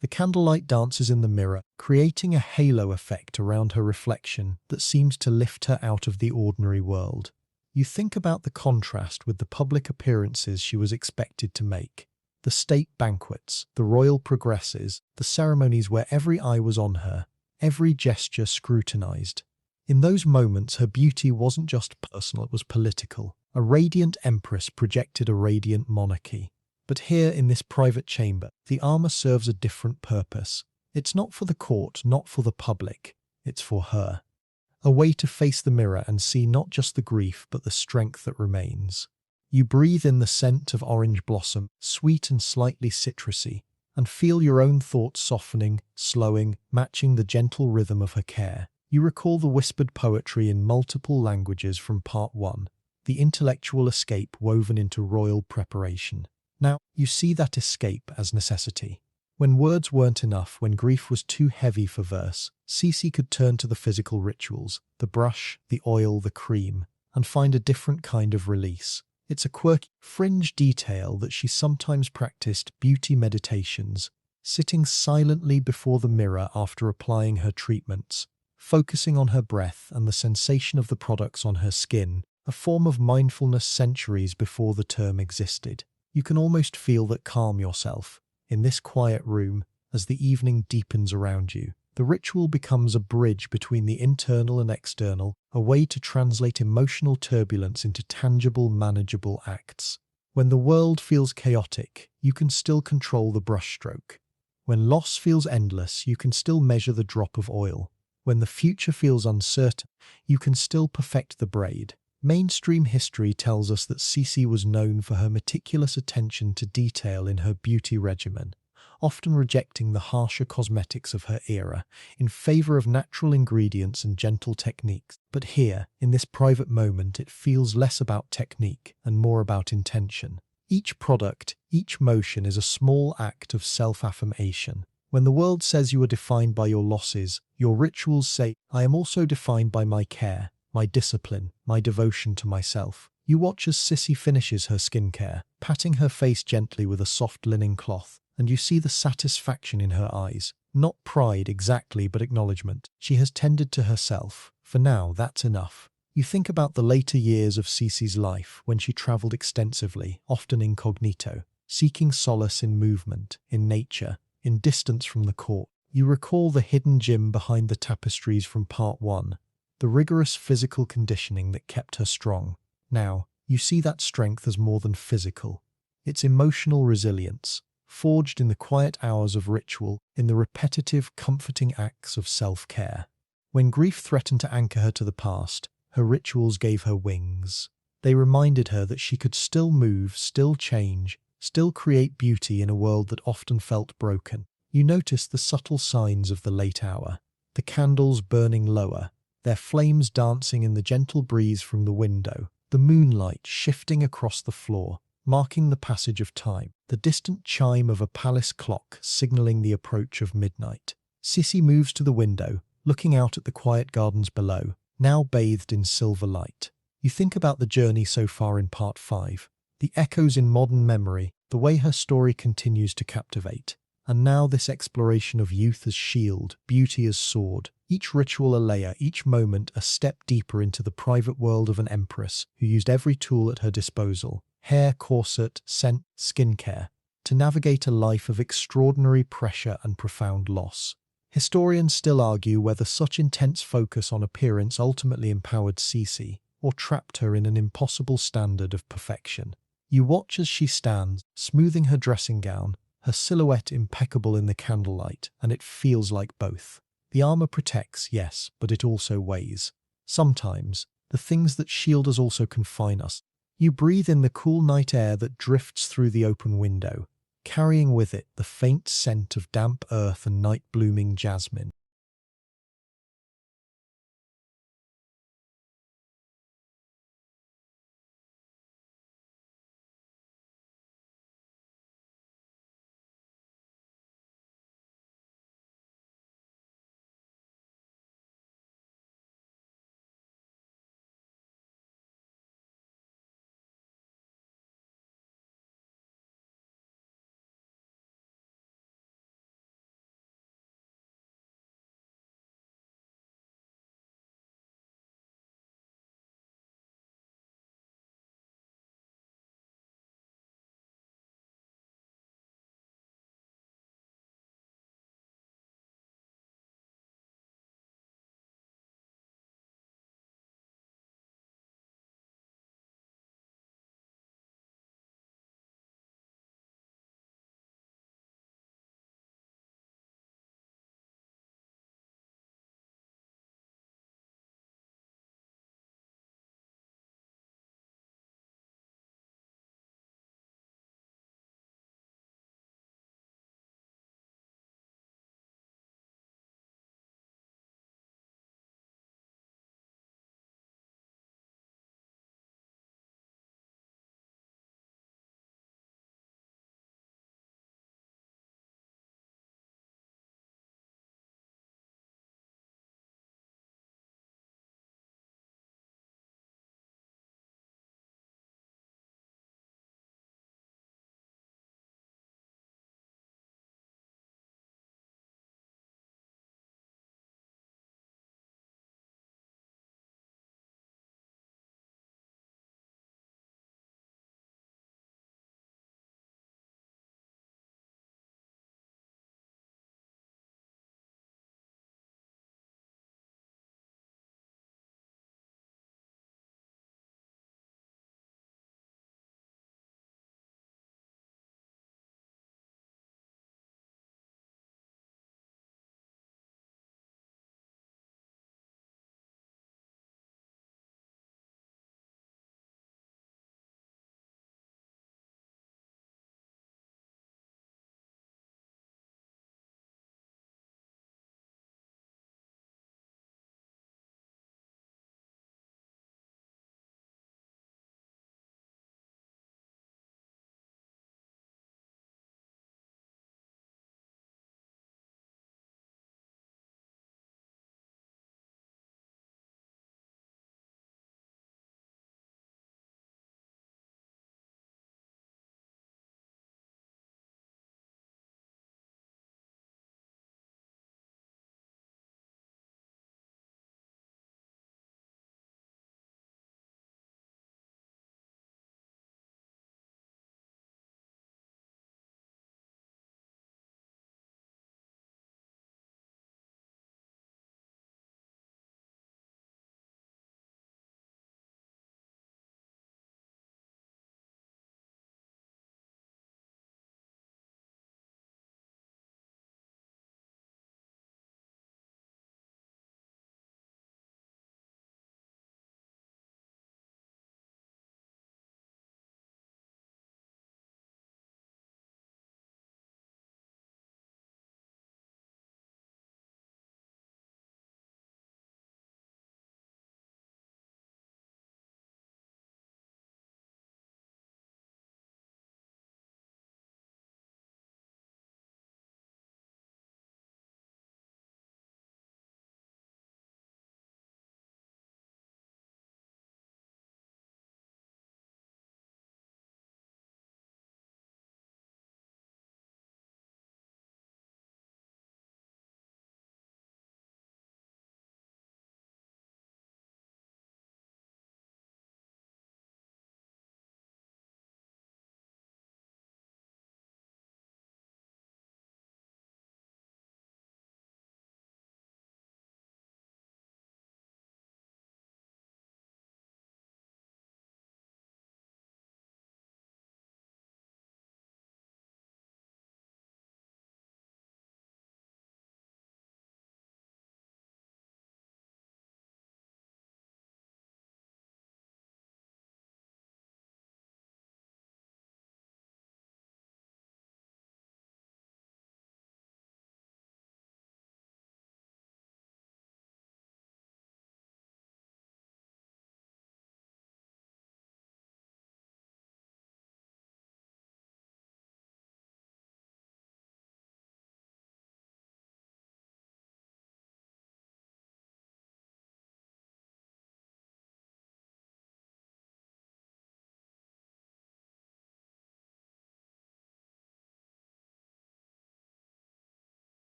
The candlelight dances in the mirror, creating a halo effect around her reflection that seems to lift her out of the ordinary world. You think about the contrast with the public appearances she was expected to make. The state banquets, the royal progresses, the ceremonies where every eye was on her, every gesture scrutinized. In those moments, her beauty wasn't just personal, it was political. A radiant empress projected a radiant monarchy. But here, in this private chamber, the armor serves a different purpose. It's not for the court, not for the public. It's for her. A way to face the mirror and see not just the grief, but the strength that remains. You breathe in the scent of orange blossom, sweet and slightly citrusy, and feel your own thoughts softening, slowing, matching the gentle rhythm of her care. You recall the whispered poetry in multiple languages from Part 1, the intellectual escape woven into royal preparation. Now, you see that escape as necessity. When words weren't enough, when grief was too heavy for verse, Sisi could turn to the physical rituals, the brush, the oil, the cream, and find a different kind of release. It's a quirky, fringe detail that she sometimes practiced beauty meditations, sitting silently before the mirror after applying her treatments, focusing on her breath and the sensation of the products on her skin, a form of mindfulness centuries before the term existed. You can almost feel that calm yourself. In this quiet room, as the evening deepens around you, the ritual becomes a bridge between the internal and external, a way to translate emotional turbulence into tangible, manageable acts. When the world feels chaotic, you can still control the brushstroke. When loss feels endless, you can still measure the drop of oil. When the future feels uncertain, you can still perfect the braid. Mainstream history tells us that Sisi was known for her meticulous attention to detail in her beauty regimen, often rejecting the harsher cosmetics of her era in favor of natural ingredients and gentle techniques. But here, in this private moment, it feels less about technique and more about intention. Each product, each motion is a small act of self-affirmation. When the world says you are defined by your losses, your rituals say, I am also defined by my care, my discipline, my devotion to myself. You watch as Sisi finishes her skincare, patting her face gently with a soft linen cloth, and you see the satisfaction in her eyes. Not pride exactly, but acknowledgement. She has tended to herself. For now, that's enough. You think about the later years of Sisi's life when she travelled extensively, often incognito, seeking solace in movement, in nature, in distance from the court. You recall the hidden gym behind the tapestries from Part 1, the rigorous physical conditioning that kept her strong. Now, you see that strength as more than physical. It's emotional resilience, forged in the quiet hours of ritual, in the repetitive, comforting acts of self-care. When grief threatened to anchor her to the past, her rituals gave her wings. They reminded her that she could still move, still change, still create beauty in a world that often felt broken. You notice the subtle signs of the late hour, the candles burning lower, their flames dancing in the gentle breeze from the window, the moonlight shifting across the floor, marking the passage of time, the distant chime of a palace clock signaling the approach of midnight. Sisi moves to the window, looking out at the quiet gardens below, now bathed in silver light. You think about the journey so far in Part 5, the echoes in modern memory, the way her story continues to captivate. And now this exploration of youth as shield, beauty as sword, each ritual a layer, each moment a step deeper into the private world of an empress who used every tool at her disposal, hair, corset, scent, skincare, to navigate a life of extraordinary pressure and profound loss. Historians still argue whether such intense focus on appearance ultimately empowered Sisi or trapped her in an impossible standard of perfection. You watch as she stands, smoothing her dressing gown, her silhouette impeccable in the candlelight, and it feels like both. The armor protects, yes, but it also weighs. Sometimes, the things that shield us also confine us. You breathe in the cool night air that drifts through the open window, carrying with it the faint scent of damp earth and night-blooming jasmine.